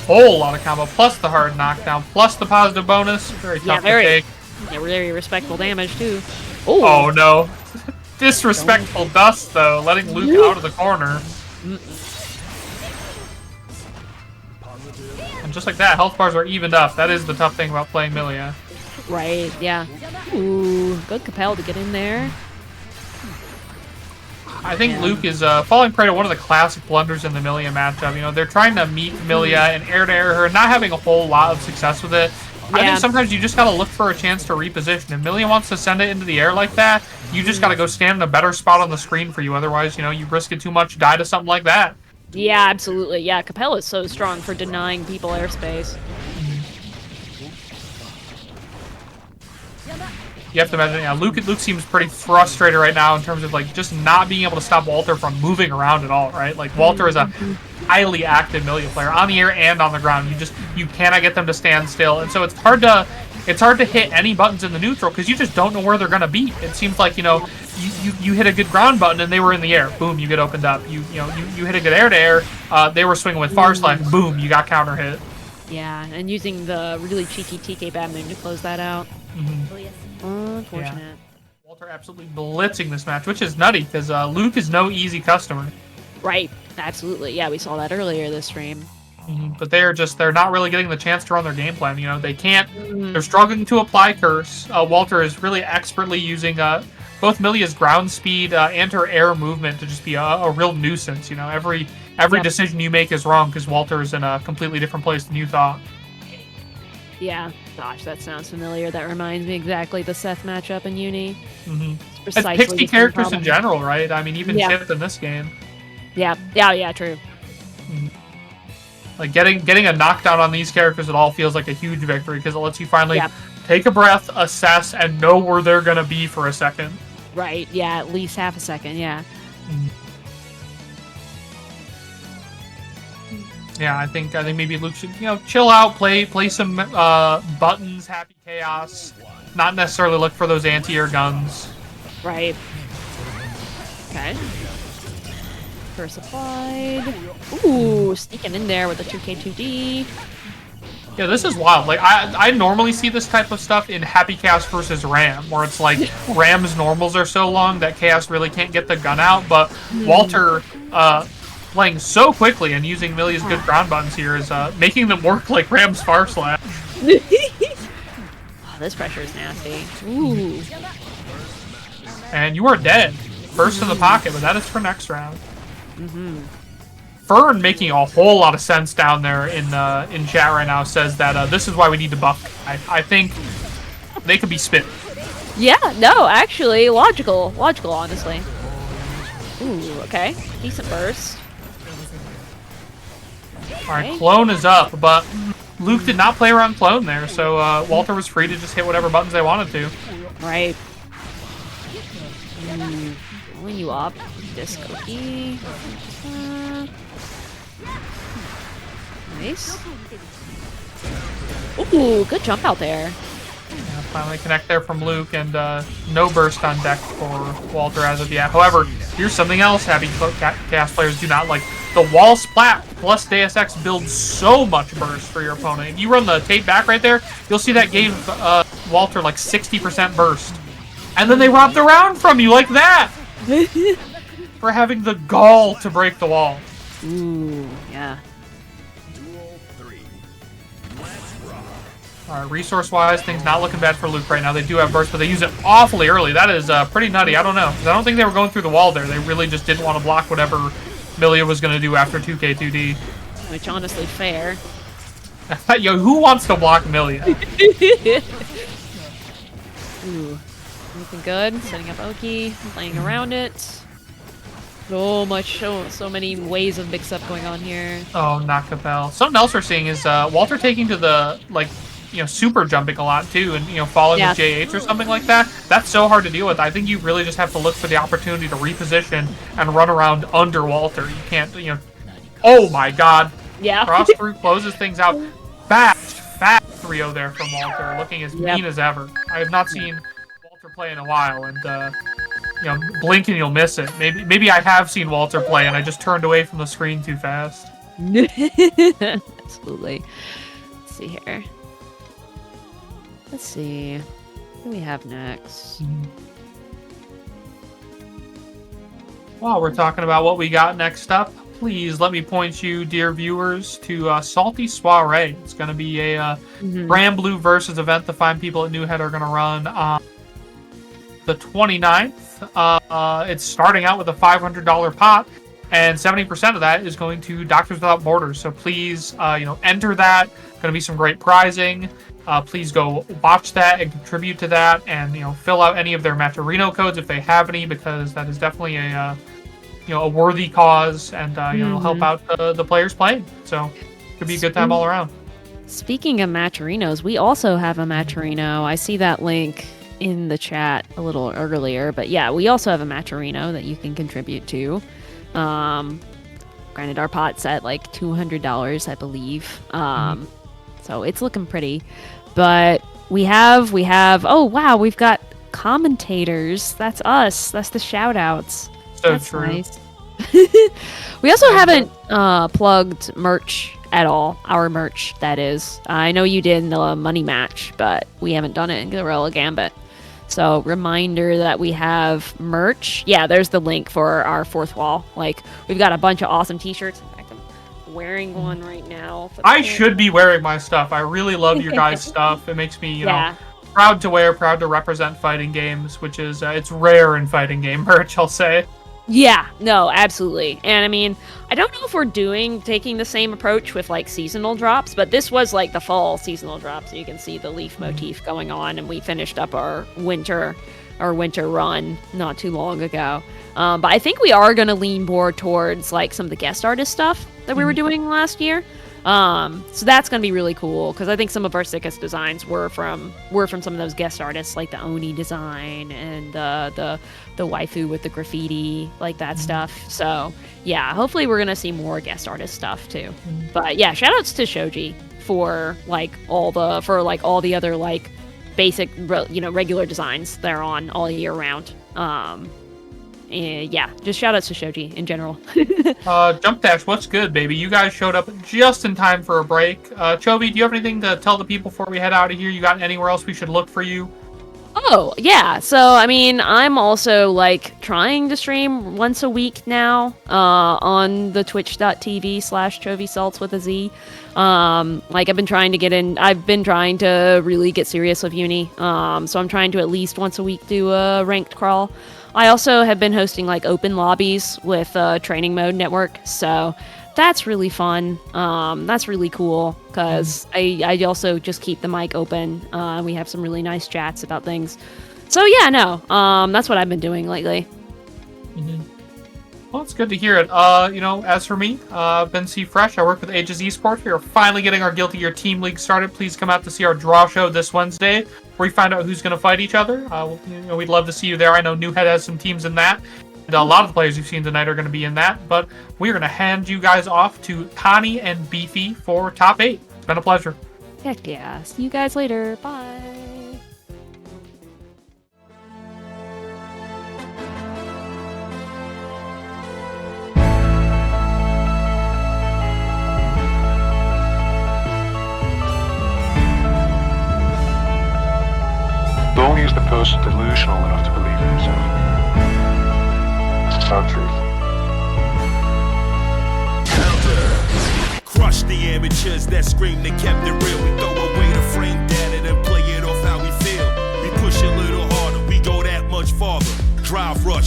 Whole lot of combo, plus the hard knockdown, plus the positive bonus. Very tough to take. Yeah, very respectful damage too. Ooh. Oh no. Disrespectful dust though, letting Luke out of the corner. And just like that, health bars are evened up. That is the tough thing about playing Millia. Right, yeah. Ooh, good Capel to get in there. I think Luke is falling prey to one of the classic blunders in the Millia matchup. You know, they're trying to meet Millia and air-to-air her, not having a whole lot of success with it. I think sometimes you just gotta look for a chance to reposition. If Millia wants to send it into the air like that, you just gotta go stand in a better spot on the screen for you. Otherwise, you know, you risk it too much, die to something like that. Yeah, absolutely. Yeah, Capel is so strong for denying people airspace. You have to imagine, yeah, Luke seems pretty frustrated right now in terms of, like, just not being able to stop Walter from moving around at all, right? Like, Walter is a highly active Millia player, on the air and on the ground. You cannot get them to stand still. And so it's hard to hit any buttons in the neutral because you just don't know where they're going to be. It seems like, you know, you hit a good ground button and they were in the air. Boom, you get opened up. You hit a good air-to-air, they were swinging with far slash. Boom, you got counter hit. Yeah, and using the really cheeky TK bad move to close that out. Unfortunate. Yeah. Walter absolutely blitzing this match, which is nutty because Luke is no easy customer. Right, absolutely. Yeah, we saw that earlier this stream. But they're not really getting the chance to run their game plan. You know, they can't. They're struggling to apply curse. Walter is really expertly using both Millia's ground speed and her air movement to just be a real nuisance. You know, every decision you make is wrong because Walter is in a completely different place than you thought. Yeah, gosh, that sounds familiar. That reminds me exactly the Seth matchup in Uni. It's Pixie characters in general, right? I mean, even Chip in this game. Yeah, true. Like getting a knockdown on these characters at all feels like a huge victory because it lets you finally take a breath, assess, and know where they're gonna be for a second. Right. Yeah, at least half a second. Yeah. Yeah, I think maybe Luke should, you know, chill out, play some buttons, happy chaos, not necessarily look for those anti-air guns. Right. Okay. First applied. Ooh, sneaking in there with a 2K2D. Yeah, this is wild. Like I normally see this type of stuff in Happy Chaos versus Ram, where it's like Ram's normals are so long that Chaos really can't get the gun out, but Walter playing so quickly and using Millia's good ground buttons here is making them work like Ram's far slash. Oh, this pressure is nasty. Ooh. And you are dead. First in the pocket, but that is for next round. Fern making a whole lot of sense down there in chat right now says that this is why we need to buff. I think they could be spit. Yeah, no, actually, logical, honestly. Ooh, okay, decent burst. Alright, Clone is up, but Luke did not play around Clone there, so Walter was free to just hit whatever buttons they wanted to. Right. Pulling you up. Disc cookie. Nice. Ooh, good jump out there. Yeah, finally connect there from Luke, and no burst on deck for Walter as of yet. However, here's something else Happy Chaos players do not like. The wall splat plus Deus Ex builds so much burst for your opponent. If you run the tape back right there, you'll see that gave Walter like 60% burst. And then they robbed the round from you like that! For having the gall to break the wall. Ooh, yeah. Resource-wise, things not looking bad for Luke right now. They do have burst, but they use it awfully early. That is pretty nutty. I don't know. 'Cause I don't think they were going through the wall there. They really just didn't want to block whatever Milia was going to do after 2K2D. Which, honestly, fair. Yo, who wants to block Milia? Ooh. Anything good? Setting up Oki, playing around it. So many ways of mix-up going on here. Oh, Nakapel. Something else we're seeing is Walter taking to the, like, super jumping a lot, too, and, falling with JH or something like that. That's so hard to deal with. I think you really just have to look for the opportunity to reposition and run around under Walter. You can't, Oh, my God. Yeah. Cross through closes things out. Fast 3-0 there from Walter, looking as mean as ever. I have not seen Walter play in a while, and, blink and you'll miss it. Maybe I have seen Walter play and I just turned away from the screen too fast. Absolutely. Let's see here. Let's see. What do we have next? While we're talking about what we got next up, please let me point you, dear viewers, to Salty Soiree. It's going to be a Brand Blue versus event the fine people at New Head are going to run on the 29th. It's starting out with a $500 pot, and 70% of that is going to Doctors Without Borders. So please, enter that. Going to be some great prizing. Please go watch that and contribute to that, and fill out any of their Matcherino codes if they have any, because that is definitely a worthy cause, and it'll help out the players playing. So could be a good time all around. Speaking of Matcherinos, we also have a Matcherino. I see that link in the chat a little earlier, but yeah, we also have a Matcherino that you can contribute to. Granted, our pot's at like $200, I believe. So it's looking pretty, but we have, oh wow, we've got commentators. That's us. That's the shout outs. So that's true. Nice. We also haven't plugged merch at all. Our merch, that is. I know you did in the money match, but we haven't done it in Gorilla Gambit. So, reminder that we have merch. Yeah, there's the link for our fourth wall. Like, we've got a bunch of awesome t-shirts. In fact, I'm wearing one right now. I should be wearing my stuff. I really love your guys' stuff. It makes me, proud to wear, proud to represent fighting games, which is, it's rare in fighting game merch, I'll say. Yeah, no, absolutely. And I mean, I don't know if we're taking the same approach with like seasonal drops, but this was like the fall seasonal drop, so you can see the leaf motif going on, and we finished up our winter run not too long ago. But I think we are going to lean more towards like some of the guest artist stuff that we were doing last year. So that's going to be really cool, because I think some of our sickest designs were from some of those guest artists, like the Oni design and the waifu with the graffiti, like that stuff. So yeah, hopefully we're going to see more guest artist stuff too. But yeah, shout outs to Shoji for all the other like basic, regular designs they're on all year round. And yeah, just shout outs to Shoji in general. Jump Dash, what's good, baby? You guys showed up just in time for a break. Chovy, do you have anything to tell the people before we head out of here? You got anywhere else we should look for you? Oh, yeah. So, I mean, I'm also, trying to stream once a week now, on the twitch.tv/ChovySalts with a Z. I've been trying to really get serious with uni. So I'm trying to at least once a week do a ranked crawl. I also have been hosting open lobbies with Training Mode Network, so that's really fun. That's really cool, because I also just keep the mic open. We have some really nice chats about things. So yeah, no, that's what I've been doing lately. Well, it's good to hear it. As for me, Ben C. Fresh, I work with Ages Esports. We are finally getting our Guilty Gear Team League started. Please come out to see our draw show this Wednesday, where we find out who's going to fight each other. We'd love to see you there. I know New Head has some teams in that. And a lot of the players you've seen tonight are going to be in that. But we're going to hand you guys off to Connie and Beefy for top 8. It's been a pleasure. Heck yeah. See you guys later. Bye. Don't use the person delusional enough to believe in himself. It's the sad truth. Counter. Crush the amateurs that scream they kept it real. We throw away the frame dead.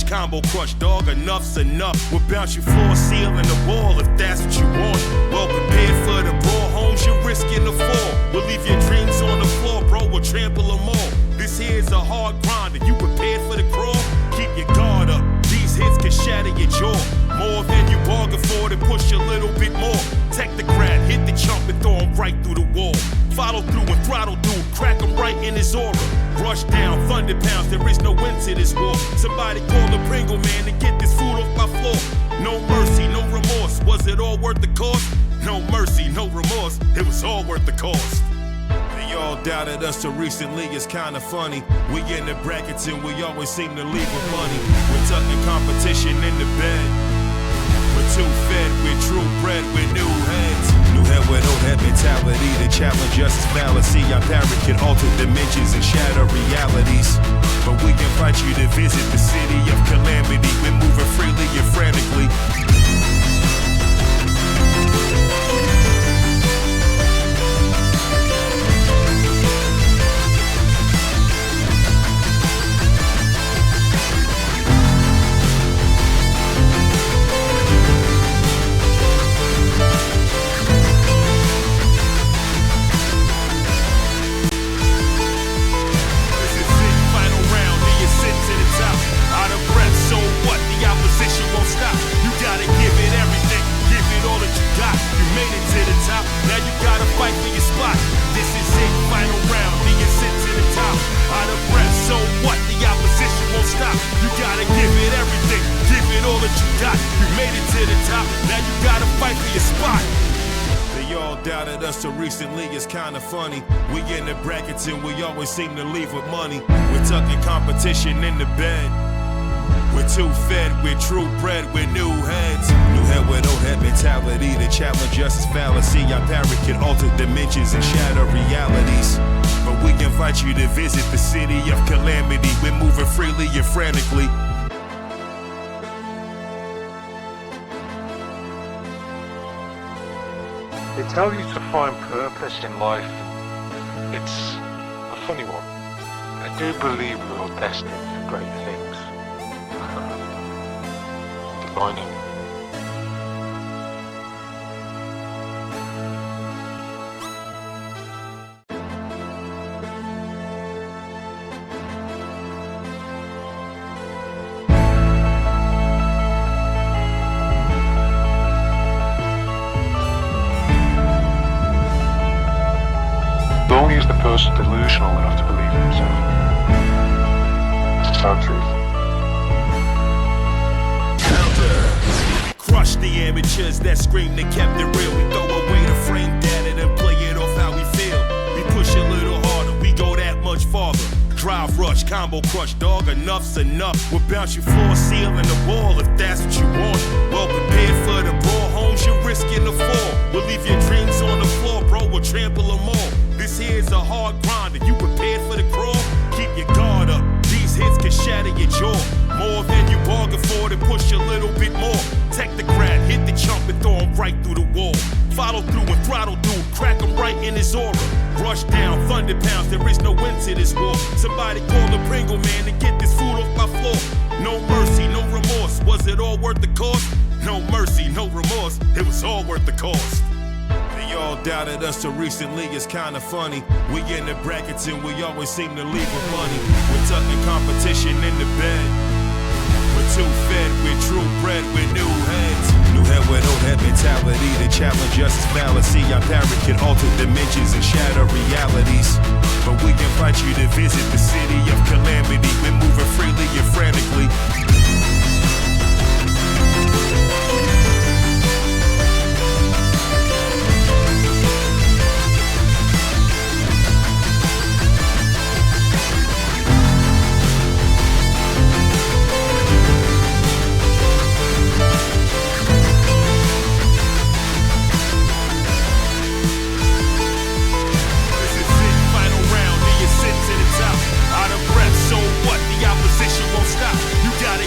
rush, combo crush, dog, enough's enough. We'll bounce you floor, ceiling, the wall if that's what you want. Well prepared for the brawl, homes you're risking the fall. We'll leave your dreams on the floor, bro, we'll trample them all. This here's a hard grind, are you prepared for the crawl? Keep your guard up, these hits can shatter your jaw. More than you bargained for, then push a little bit more. Take the crab, hit the chump and throw him right through the wall. Follow through and throttle dude, crack him right in his aura. Rush down, thunder pounds, there is no end to this war. Somebody call the Pringle man to get this food off my floor. No mercy, no remorse, was it all worth the cost? No mercy, no remorse, it was all worth the cost. They all doubted us till recently, it's kinda funny. We in the brackets and we always seem to leave with money. We're tucking competition in the bed. We're too fed, we're true bred, we're new heads. New head with old head mentality, the challenge justice fallacy. Our parrot can alter dimensions and shatter realities. But we invite you to visit the city of calamity. We're moving freely and frantically. Till recently, it's kinda funny. We in the brackets and we always seem to leave with money. We're tucking competition in the bed. We're too fed, we're true bred, we're new heads. New head with old head mentality, the challenge justice fallacy. Our parrot can alter dimensions and shatter realities. But we invite you to visit the city of calamity. We're moving freely and frantically. They tell you to find purpose in life. It's a funny one. I do believe we're all destined for great things. Defining. Only is the person delusional enough to believe in himself. It's the sad truth. Crush the amateurs that scream they kept it real. We throw away the frame data and play it off how we feel. We push a little harder, we go that much farther. Drive rush, combo crush, dog, enough's enough. We'll bounce you floor, ceiling, the wall if that's what you want. Well prepared for the brawl, homes you're risking the fall. We'll leave your dreams on the floor, bro, we'll trample them all. This here's a hard grind, are you prepared for the crawl? Keep your guard up, these hits can shatter your jaw. More than you bargained for, then push a little bit more. Take the crab, hit the chump and throw him right through the wall. Follow through and throttle dude, crack him right in his aura. Rush down, thunder pounds, there is no end to this war. Somebody call the Pringle man to get this food off my floor. No mercy, no remorse, was it all worth the cost? No mercy, no remorse, it was all worth the cost. They all doubted us till recently, it's kinda funny. We in the brackets and we always seem to leave with money. We're tucking competition in the bed. We're too fed, we're true bred, we're new heads. New head with old head mentality, the challenge justice fallacy. Our parrot can alter dimensions and shatter realities. But we invite you to visit the city of calamity. We're moving freely and frantically. So what? The opposition won't stop. You gotta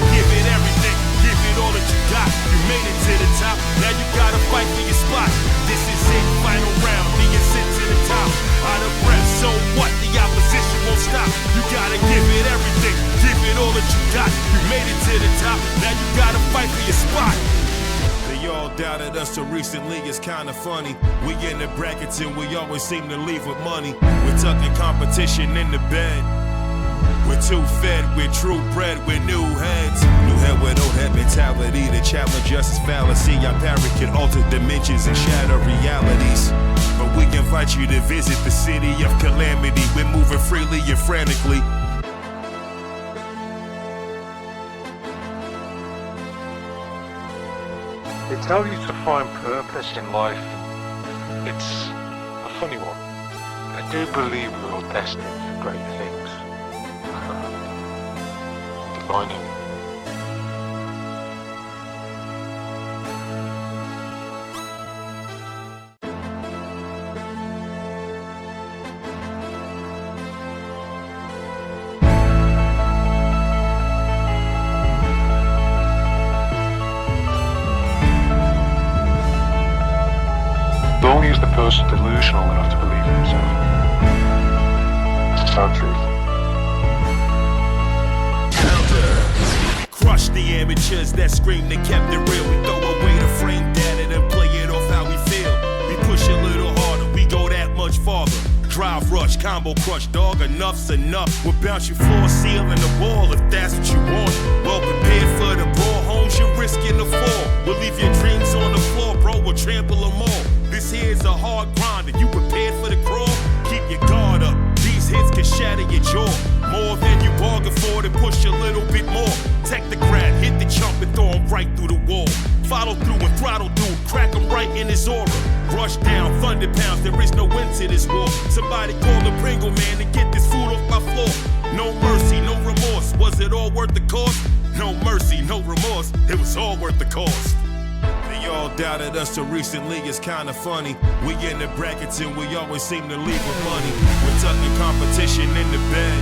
recently is kinda funny. We in the brackets and we always seem to leave with money. We're tucking competition in the bed. We're too fed, we're true bred, we're new heads. New head with old head mentality. The challenge us is fallacy. Our parrot can alter dimensions and shatter realities. But we invite you to visit the city of calamity. We're moving freely and frantically. They tell you to find purpose in life. It's a funny one. I do believe we're all destined for great things. Defining. Only is the person delusional enough to believe in himself. It's the sad truth. Crush the amateurs that scream they kept it real. We throw away the frame data and play it off how we feel. We push a little harder, we go that much farther. Drive rush, combo crush, dog, enough's enough. We'll bounce you floor, ceiling, the wall if that's what you want. Well prepared for the brawl, homes you're risking the fall. We'll leave your dreams on the floor, bro, we'll trample them all. This here's a hard grind, are you prepared for the crawl? Keep your guard up, these hits can shatter your jaw. More than you bargained for, then push a little bit more. Take the grab, hit the jump and throw him right through the wall. Follow through and throttle dude, crack him right in his aura. Rush down, thunder pounds, there is no end to this war. Somebody call the Pringle man to get this food off my floor. No mercy, no remorse, was it all worth the cost? No mercy, no remorse, it was all worth the cost. They all doubted us till recently, it's kinda funny. We in the brackets and we always seem to leave with money. We're tucking competition in the bed.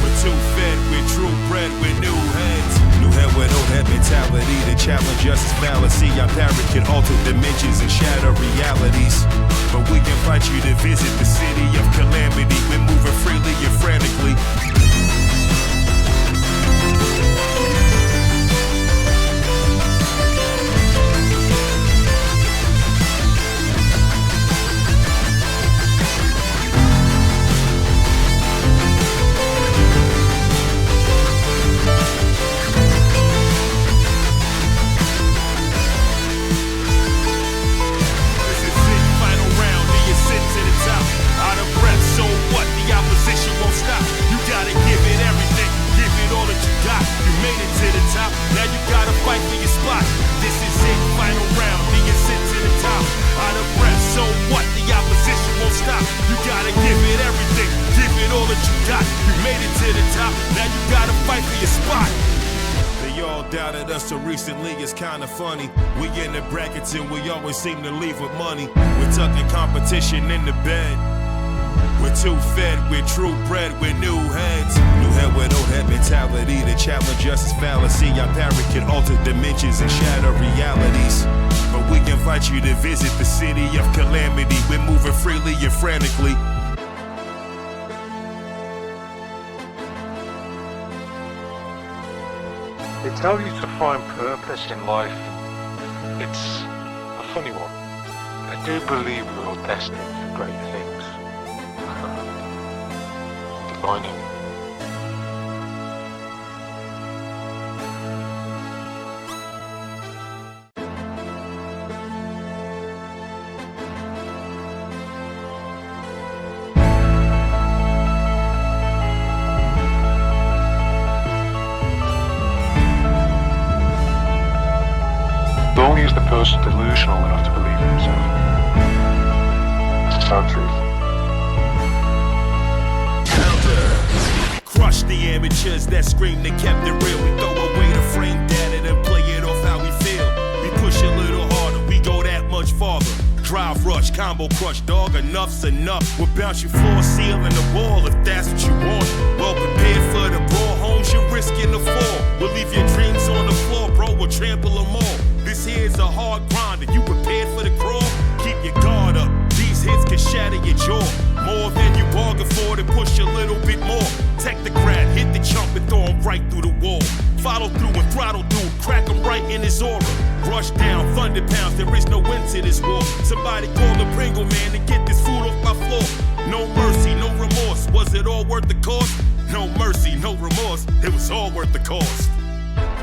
We're too fed, we're true bred, we're new heads. New head with old head mentality. The challenge us is fallacy. Our parrot can alter dimensions and shatter realities. But we invite you to visit the city of calamity. We're moving freely and frantically. Till recently, it's kinda funny. We in the brackets and we always seem to leave with money. We're tucking competition in the bed. We're too fed, we're true bred, we're new heads. New head with old head mentality. The challenge us is fallacy. Our parrot can alter dimensions and shatter realities. But we invite you to visit the city of calamity. We're moving freely and frantically. They tell you to find purpose in life. It's a funny one. I do believe we're all destined for great things. Defining. Only is the person delusional enough to believe in himself. It's the sad truth. Crush the amateurs that scream they kept it real. We throw away the frame data and play it off how we feel. We push a little harder, we go that much farther. Drive rush, combo crush, dog, enough's enough. We'll bounce you floor, ceiling, the wall if that's what you want. Well prepared for the brawl, homes you're risking the fall. We'll leave your dreams on the floor, bro, we'll trample them all. This here's a hard grind, are you prepared for the crawl? Keep your guard up, these hits can shatter your jaw. More than you bargained for, then push a little bit more. Tech the crab, hit the chump and throw him right through the wall. Follow through and throttle dude, crack him right in his aura. Rush down, thunder pounds, there is no end to this war. Somebody call the Pringle man to get this food off my floor. No mercy, no remorse, was it all worth the cost? No mercy, no remorse, it was all worth the cost.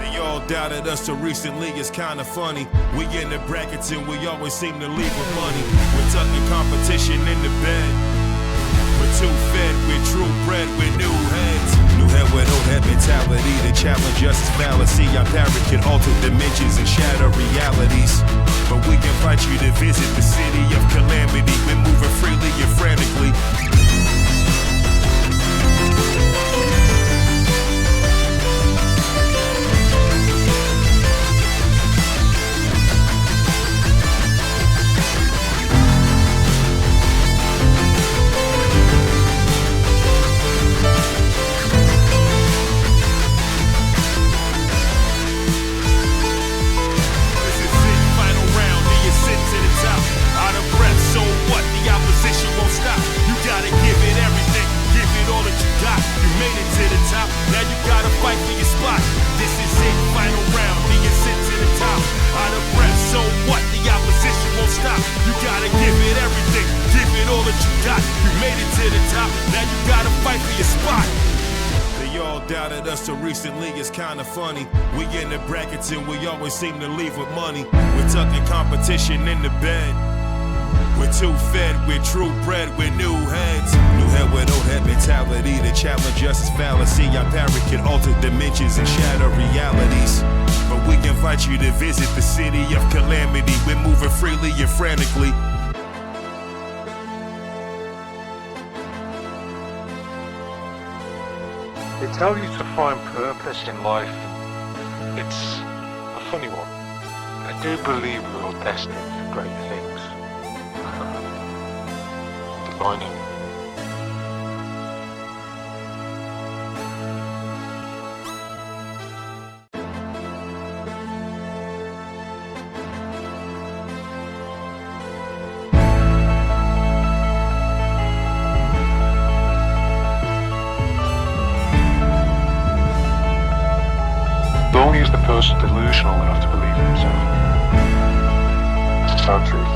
They all doubted us till recently, it's kinda funny. We in the brackets and we always seem to leave with money. We're tucking competition in the bed. We're too fed, we're true bred, we're new heads. New head with old head mentality to challenge justice fallacy. Our parrot can alter dimensions and shatter realities. But we can fight you to visit the city of calamity. We're moving freely and frantically. Now you gotta fight for your spot. This is it, final round, the ascent to the top. Out of breath, so what? The opposition won't stop. You gotta give it everything, give it all that you got. You made it to the top, now you gotta fight for your spot. They all doubted us till recently, it's kinda funny. We in the brackets and we always seem to leave with money. We're tucking competition in the bed. We're too fed, we're true bred, we're new heads. New head with old head mentality to challenge justice fallacy. Our parrot can alter dimensions and shatter realities. But we can fight you to visit the city of calamity. We're moving freely and frantically. They tell you to find purpose in life. It's a funny one. I do believe we're all destined for great things. Defining. Only is the person delusional enough to believe in himself. It's the sad truth.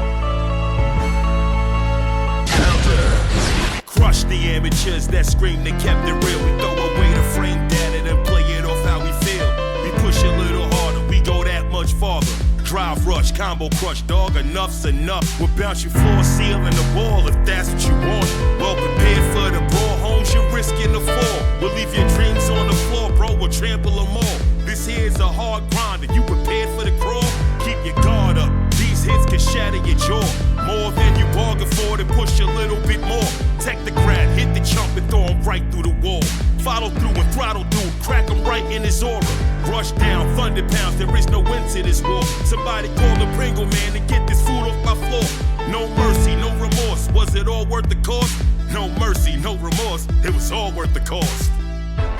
Crush the amateurs that scream they kept it real. We throw away the frame data and play it off how we feel. We push a little harder, we go that much farther. Drive rush, combo crush, dog, enough's enough. We'll bounce you floor, ceiling the wall if that's what you want. Well prepared for the brawl, homes you're risking the fall. We'll leave your dreams on the floor, bro, we'll trample them all. This here's a hard grind, are you prepared for the crawl? Keep your guard up, these hits can shatter your jaw. More than you bargained for, then push a little bit more. Tech the crab, hit the chump and throw him right through the wall. Follow through and throttle dude, crack him right in his aura. Rush down, thunder pounds, there is no end to this war. Somebody call the Pringle man to get this food off my floor. No mercy, no remorse, was it all worth the cost? No mercy, no remorse, it was all worth the cost.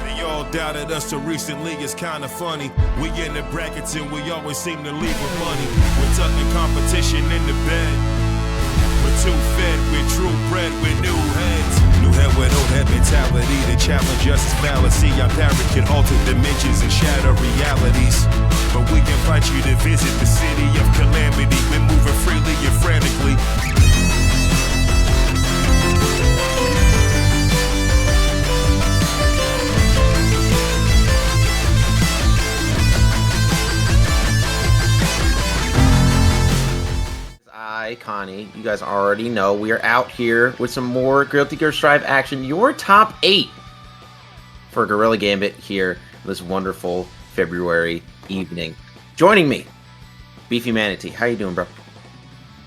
They all doubted us till recently, it's kinda funny. We in the brackets and we always seem to leave with money. We're tucking competition in the bed. We're too fed, we're true bred, we're new heads. New head with old head mentality to challenge justice fallacy. Our parrot can alter dimensions and shatter realities. But we can fight you to visit the city of calamity. We're moving freely and frantically. Connie, you guys already know we are out here with some more Guilty Gear Strive action. Your top 8 for Gorilla Gambit here this wonderful February evening. Joining me, Beefy Manatee. How you doing, bro?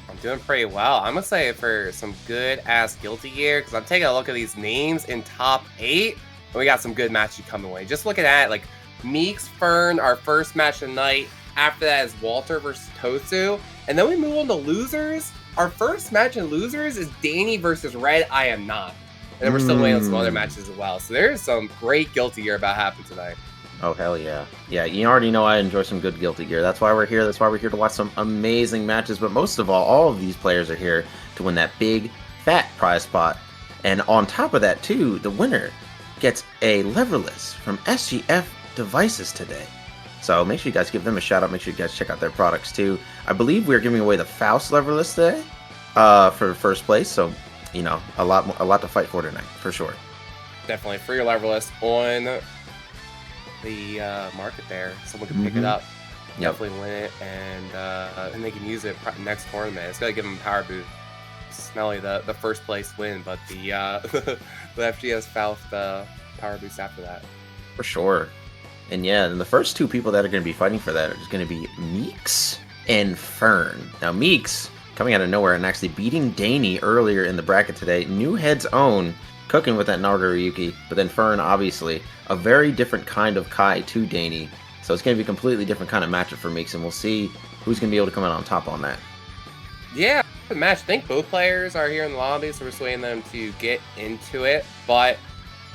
I'm doing pretty well. I'm gonna say for some good ass Guilty Gear, because I'm taking a look at these names in top 8, and we got some good matches coming away. Just looking at it, like Meeks, Fern, our first match of the night. After that is Walter versus Tosu. And then we move on to losers. Our first match in losers is Danny versus Red I Am Not. And then we're still waiting on some other matches as well. So there's some great Guilty Gear about to happen tonight. Oh, hell yeah. Yeah, you already know I enjoy some good Guilty Gear. That's why we're here. That's why we're here to watch some amazing matches. But most of all of these players are here to win that big, fat prize spot. And on top of that, too, the winner gets a leverless from SGF Devices today. So make sure you guys give them a shout out. Make sure you guys check out their products too. I believe we're giving away the Faust leverless today for first place. So, you know, a lot to fight for tonight, for sure. Definitely free your leverless on the market there. Someone can pick it up. Yep. Definitely win it, and they can use it next tournament. It's gonna give them a power boost. It's not only the first place win, but the the FGS Faust power boost after that. For sure. And yeah, and the first two people that are going to be fighting for that are just going to be Meeks and Fern. Now, Meeks coming out of nowhere and actually beating Daney earlier in the bracket today. New Head's own, cooking with that Nagoriyuki. But then Fern, obviously, a very different kind of Kai to Daney. So it's going to be a completely different kind of matchup for Meeks, and we'll see who's going to be able to come out on top on that. Yeah, the match. I think both players are here in the lobby, so we're just waiting them to get into it. But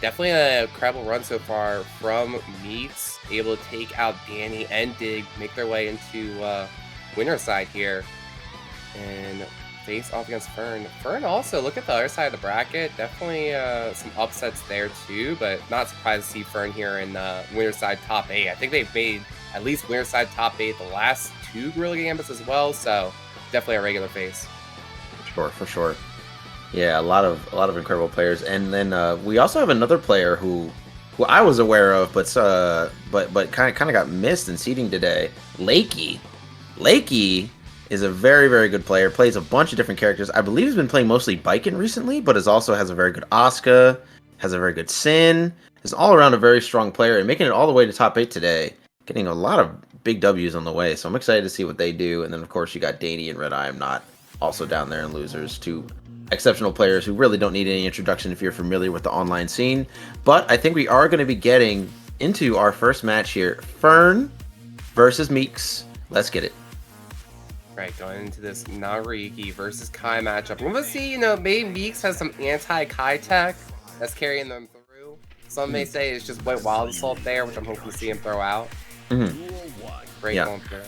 definitely a incredible run so far from Meeks, able to take out Danny and Dig, make their way into winner side here, and face off against Fern. Fern also, look at the other side of the bracket, definitely some upsets there too, but not surprised to see Fern here in winner side top 8. I think they've made at least winner side top 8 the last 2 Gorilla Gambits as well, so definitely a regular face. For sure. Yeah, a lot of incredible players, and then we also have another player who I was aware of, but kind of got missed in seeding today. Lakey is a very, very good player. Plays a bunch of different characters. I believe he's been playing mostly Biken recently, but also has a very good Asuka, has a very good Sin. Is all around a very strong player and making it all the way to top 8 today. Getting a lot of big W's on the way, so I'm excited to see what they do. And then of course you got Daney and Red Eye. I'm not also down there in losers too. Exceptional players who really don't need any introduction if you're familiar with the online scene. But I think we are going to be getting into our first match here. Fern versus Meeks. Let's get it. Right, going into this Nagoriyuki versus Kai matchup. We're going to see, you know, maybe Meeks has some anti-Kai tech that's carrying them through. Some may say it's just White Wild Assault there, which I'm hoping to see him throw out. Great going through.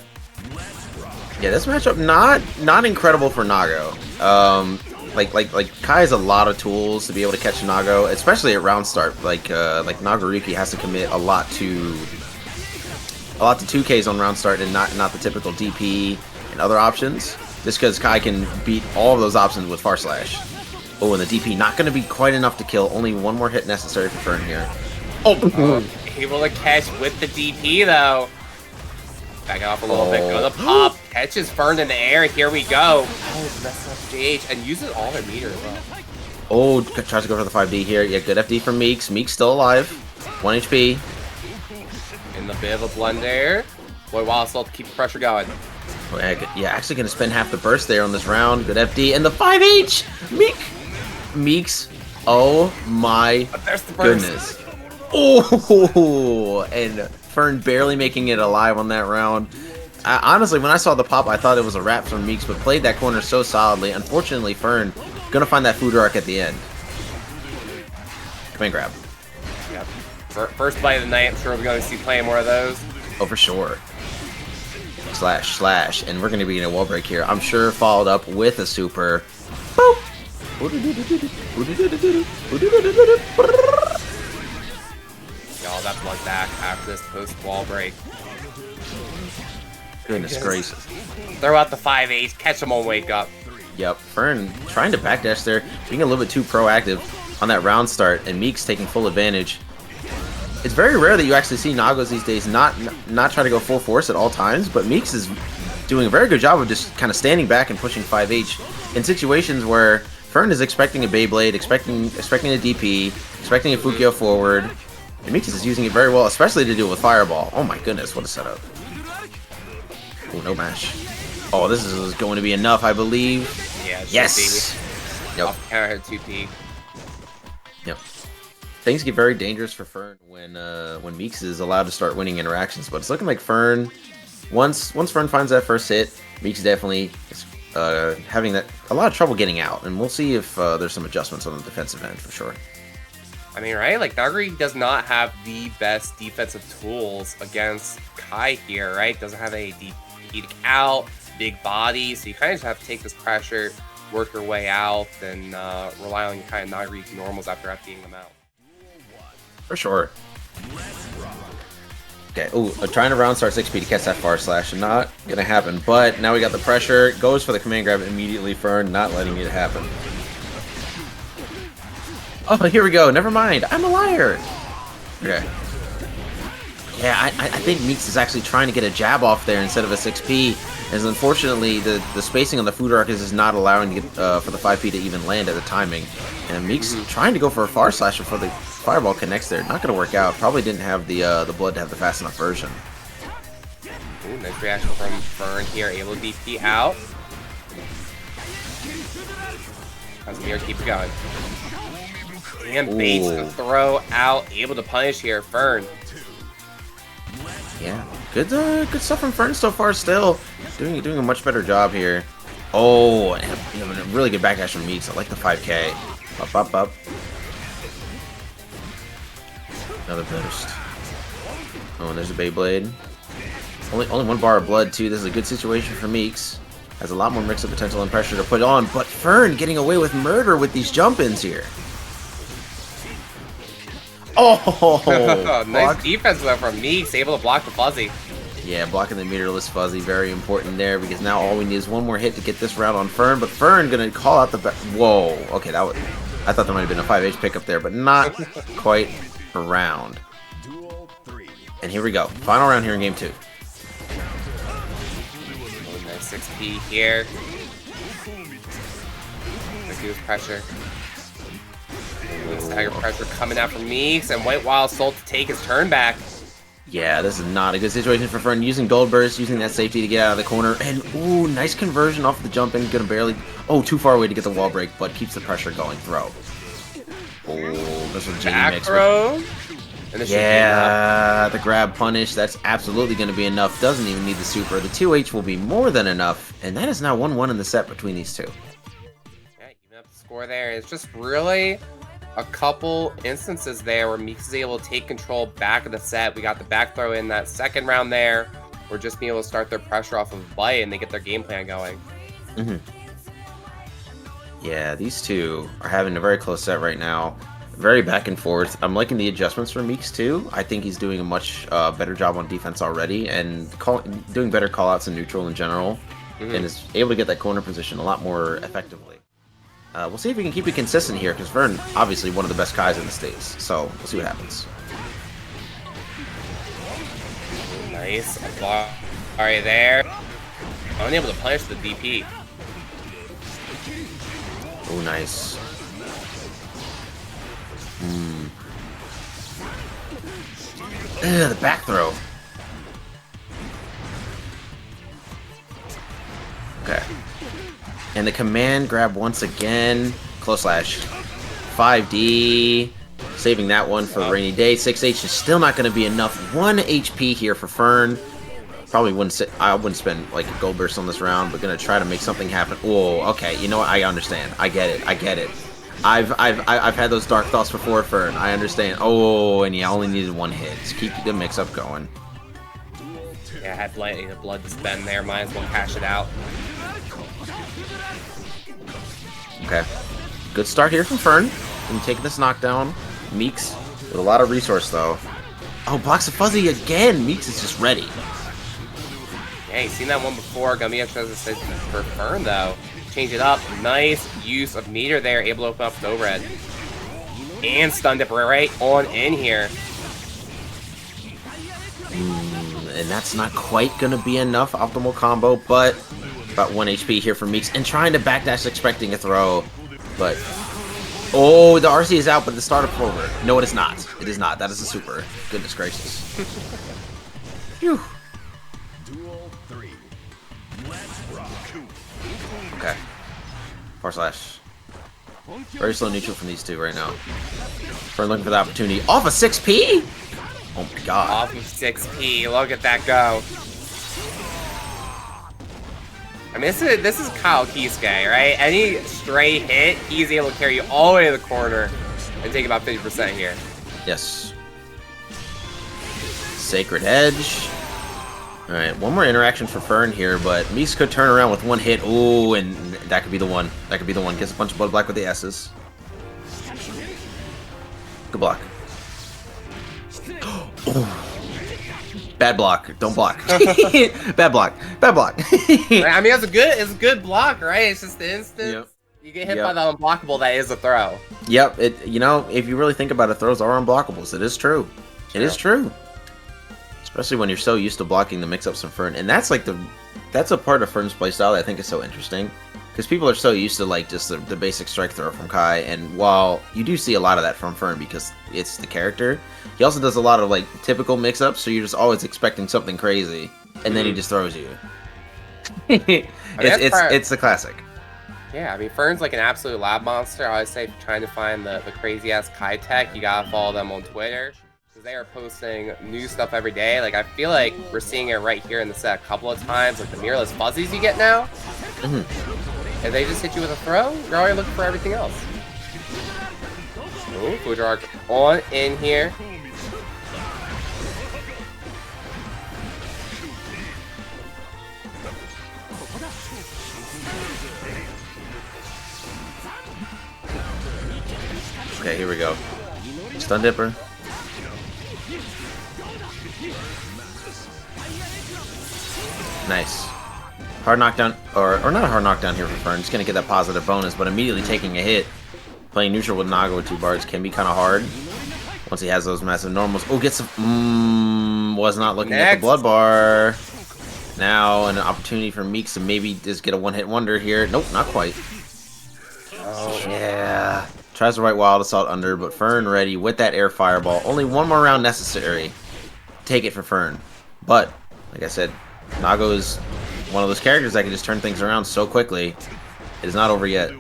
Yeah, this matchup not incredible for Nago. Like Kai has a lot of tools to be able to catch Nago, especially at round start. Like Nagoriyuki has to commit a lot to 2Ks on round start and not the typical DP and other options. Just because Kai can beat all of those options with Far Slash. Oh, and the DP not going to be quite enough to kill. Only one more hit necessary for Fern here. Able to catch with the DP though. Back off a little bit, go to pop, catches Fern in the air, here we go. Oh, messed up JH, and uses all their meter as well. Oh, tries to go for the 5D here. Yeah, good FD from Meeks. Meeks still alive. 1 HP. In the bit of a blunder. Boy, Wild Assault to keep the pressure going. Oh, yeah, actually going to spend half the burst there on this round. Good FD, and the 5H! Meeks. Oh my goodness. Oh, and Fern barely making it alive on that round. Honestly, when I saw the pop, I thought it was a wrap from Meeks, but played that corner so solidly. Unfortunately, Fern gonna find that food arc at the end. Come and grab. Yep. First play of the night. I'm sure we're going to see plenty more of those. Oh, for sure. Slash, and we're gonna be in a wall break here. I'm sure followed up with a super. Boop. Y'all, that blood back after this post wall break. Goodness gracious. Throw out the 5-8, catch them on wake up. Yep, Fern trying to backdash there, being a little bit too proactive on that round start, and Meeks taking full advantage. It's very rare that you actually see Nagos these days not try to go full force at all times, but Meeks is doing a very good job of just kind of standing back and pushing 5H in situations where Fern is expecting a Beyblade, expecting a DP, expecting a Fukio forward, and Meeks is using it very well, especially to deal with Fireball. Oh my goodness, what a setup. Oh, no mash. Oh, this is going to be enough, I believe. Yeah, yes! Yep. Off counter hit 2P. Yep. Things get very dangerous for Fern when Meeks is allowed to start winning interactions, but it's looking like Fern, once Fern finds that first hit, Meeks definitely is having a lot of trouble getting out, and we'll see if there's some adjustments on the defensive end for sure. I mean, right? Like, Nagori does not have the best defensive tools against Kai here, right? Doesn't have a DP to out, big body, so you kind of just have to take this pressure, work your way out, and rely on your kind of Nagori normals after FDing them out. For sure. Okay, ooh, trying to round start 6P to catch that far slash. Not gonna happen, but now we got the pressure. Goes for the command grab immediately. Fern not letting it happen. Oh, here we go. Never mind. I'm a liar. Okay. Yeah, I think Meeks is actually trying to get a jab off there instead of a 6P, as unfortunately the spacing on the food arc is not allowing to get, for the 5P to even land at the timing. And Meeks trying to go for a far slash before the fireball connects there. Not going to work out. Probably didn't have the blood to have the fast enough version. Ooh, nice reaction from Fern here, able to DP out. How's Mirror keep going? And baits the throw out, able to punish here, Fern. Yeah, good stuff from Fern so far. Still doing a much better job here. Oh, and a really good backdash from Meeks. I like the 5K. Up. Another burst. Oh, and there's a Beyblade. Only 1 bar of blood too. This is a good situation for Meeks. Has a lot more mix of potential and pressure to put on, but Fern getting away with murder with these jump-ins here. Oh, nice defense though from Meeks, able to block the fuzzy. Yeah, blocking the meterless fuzzy, very important there, because now all we need is 1 more hit to get this round on Fern, but Fern gonna call out the whoa, okay, that was, I thought there might have been a 5H pickup there, but not quite a round. And here we go, final round here in game 2. Oh, nice 6P here. Reduce pressure. Stagger pressure coming out from Meeks, and White Wild Soul to take his turn back. Yeah, this is not a good situation for Fern. Using Gold Burst, using that safety to get out of the corner, and ooh, nice conversion off the jump in. Gonna barely, too far away to get the wall break, but keeps the pressure going. Throw. Oh, this was Genie mix. Throw. Yeah, the grab punish. That's absolutely going to be enough. Doesn't even need the super. The 2H will be more than enough, and that is now 1-1 in the set between these two. Yeah, even up the score there. It's just really a couple instances there where Meeks is able to take control back of the set. We got the back throw in that second round there. We're just being able to start their pressure off of bite, and they get their game plan going. Yeah, these two are having a very close set right now. Very back and forth. I'm liking the adjustments for Meeks too. I think he's doing a much better job on defense already, and doing better callouts in neutral in general, and is able to get that corner position a lot more effectively. We'll see if we can keep it consistent here, because Vern, obviously one of the best Kais in the States, so we'll see what happens. Nice. Alright there. Unable to punish the DP. Oh, nice. The back throw. Okay. And the command grab once again. Close slash. 5D. Saving that one for a rainy day. 6H is still not going to be enough. 1 HP here for Fern. Probably wouldn't I wouldn't spend like a gold burst on this round, but gonna try to make something happen. Oh, okay. You know what? I understand. I get it. I get it. I've had those dark thoughts before, Fern. I understand. Oh, and yeah, only needed 1 hit. Just keep the mix-up going. Yeah, I had plenty of blood to spend there. Might as well cash it out. Okay. Good start here from Fern. And taking this knockdown. Meeks with a lot of resource, though. Oh, blocks the fuzzy again. Meeks is just ready. Yeah, you've seen that one before. Gonna be interested for Fern, though. Change it up. Nice use of meter there. Able to open up the overhead. And stun dip right on in here. And that's not quite going to be enough optimal combo, but about 1 HP here for Meeks. And trying to backdash expecting a throw. But, oh, the RC is out, but the startup forward. No, it is not. It is not. That is a super. Goodness gracious. Phew. Okay. Far slash. Very slow neutral from these two right now. Fern looking for the opportunity. Off a 6P? Oh my god. Off of 6P. Look at that go. I mean, this is Kyle Kisuke, right? Any stray hit, he's able to carry you all the way to the corner and take about 50% here. Yes. Sacred Edge. Alright, one more interaction for Fern here, but Meeks could turn around with 1 hit. Ooh, and that could be the one. That could be the one. Gets a bunch of blood black with the S's. Good block. Bad block. Don't block. Bad block. Bad block. I mean, it's a good block, right? It's just the instant. Yep. You get hit by the unblockable, that is a throw. Yep. You know, if you really think about it, throws are unblockables. It is true. It is true. Especially when you're so used to blocking the mix-ups from Fern. And that's like that's a part of Fern's playstyle that I think is so interesting. Because people are so used to like just the basic strike throw from Kai, and while you do see a lot of that from Fern because it's the character, he also does a lot of like typical mix-ups, so you're just always expecting something crazy, and then he just throws you. It's the classic. Yeah, I mean, Fern's like an absolute lab monster. I always say if you're trying to find the crazy-ass Kai tech, you gotta follow them on Twitter. Because they are posting new stuff every day. Like, I feel like we're seeing it right here in the set a couple of times. Like, the mirrorless fuzzies you get now. And they just hit you with a throw, you're already looking for everything else. Oh, Fujark on in here. Okay, here we go. Stun Dipper. Nice. Hard knockdown, or not a hard knockdown here for Fern. Just gonna get that positive bonus, but immediately taking a hit. Playing neutral with Naga with 2 bars can be kind of hard once he has those massive normals. Oh, gets some. Was not looking at the blood bar. Now an opportunity for Meeks to maybe just get a one-hit wonder here. Nope, not quite. Oh yeah. Tries the right wild assault under, but Fern ready with that air fireball. Only one more round necessary. Take it for Fern. But like I said, Nago is one of those characters that can just turn things around so quickly. It is not over yet.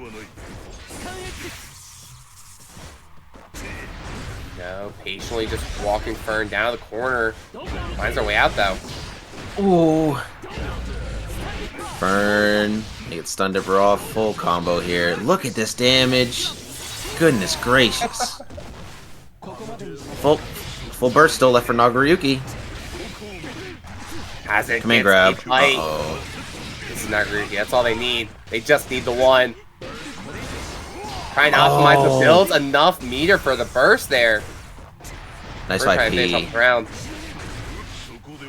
No, patiently just walking Fern down the corner. Finds her way out though. Ooh. Fern. They get Stun Dipper off. Full combo here. Look at this damage. Goodness gracious. Full burst still left for Nagoriyuki. Has it. Come in, grab. Uh-oh. This is Nagoriyuki. That's all they need. They just need the one. Trying to optimize the builds. Enough meter for the burst there. Nice We're trying to finish off the round.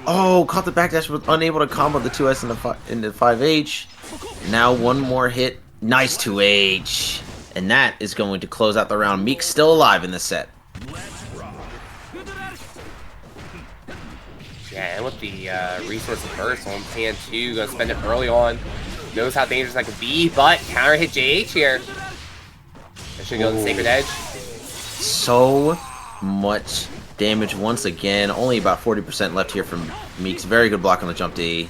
Oh, caught the backdash, was unable to combo the 2S into 5H. Now one more hit. Nice 2H. And that is going to close out the round. Meek's still alive in this set. Yeah, and with the resource of burst on pan 2, gonna spend it early on. Knows how dangerous that could be, but counter hit JH here. That should go to the Sacred Edge. So much damage once again. Only about 40% left here from Meeks. Very good block on the jump D.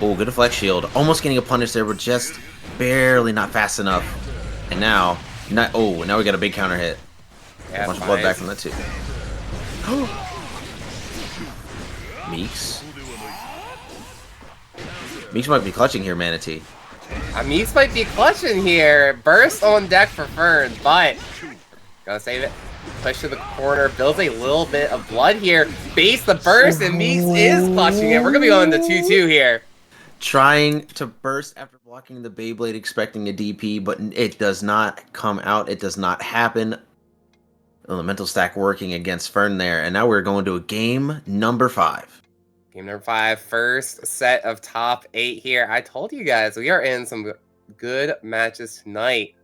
Oh, good deflect shield. Almost getting a punish there, but just barely not fast enough. And now we got a big counter hit. Yeah, a bunch of blood back from that too. Meeks. Meeks might be clutching here, Manatee. Meeks might be clutching here. Burst on deck for Fern, but gonna save it. Push to the corner, builds a little bit of blood here. Base the burst, and Meeks is clutching it. We're gonna be going to 2-2 here. Trying to burst after blocking the Beyblade, expecting a DP, but it does not come out. It does not happen. Elemental stack working against Fern there, and now we're going to a game number 5. Game number 5, first set of top 8 here. I told you guys, we are in some good matches tonight.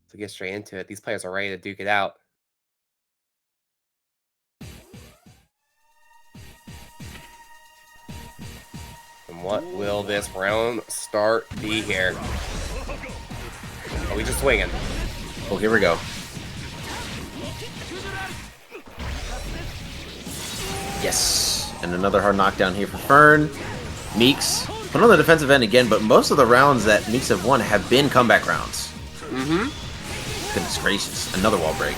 So get straight into it. These players are ready to duke it out. And what will this round start be here? Are we just swinging? Oh, here we go. Yes. And another hard knockdown here for Fern. Meeks put on the defensive end again, but most of the rounds that Meeks have won have been comeback rounds. Goodness gracious. Another wall break.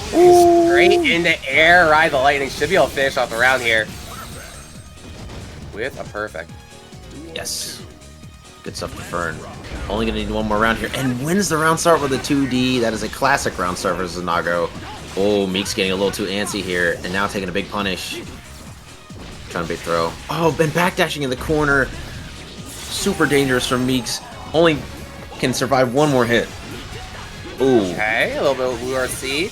Straight into air, ride the lightning. Should be able to finish off the round here with a perfect. Yes. Good stuff to Fern. Only gonna need one more round here. And wins the round start with a 2D. That is a classic round start versus Nago. Oh, Meek's getting a little too antsy here. And now taking a big punish. Trying a big throw. Oh, been backdashing in the corner. Super dangerous from Meeks. only can survive one more hit. Ooh. Okay, a little bit of URC.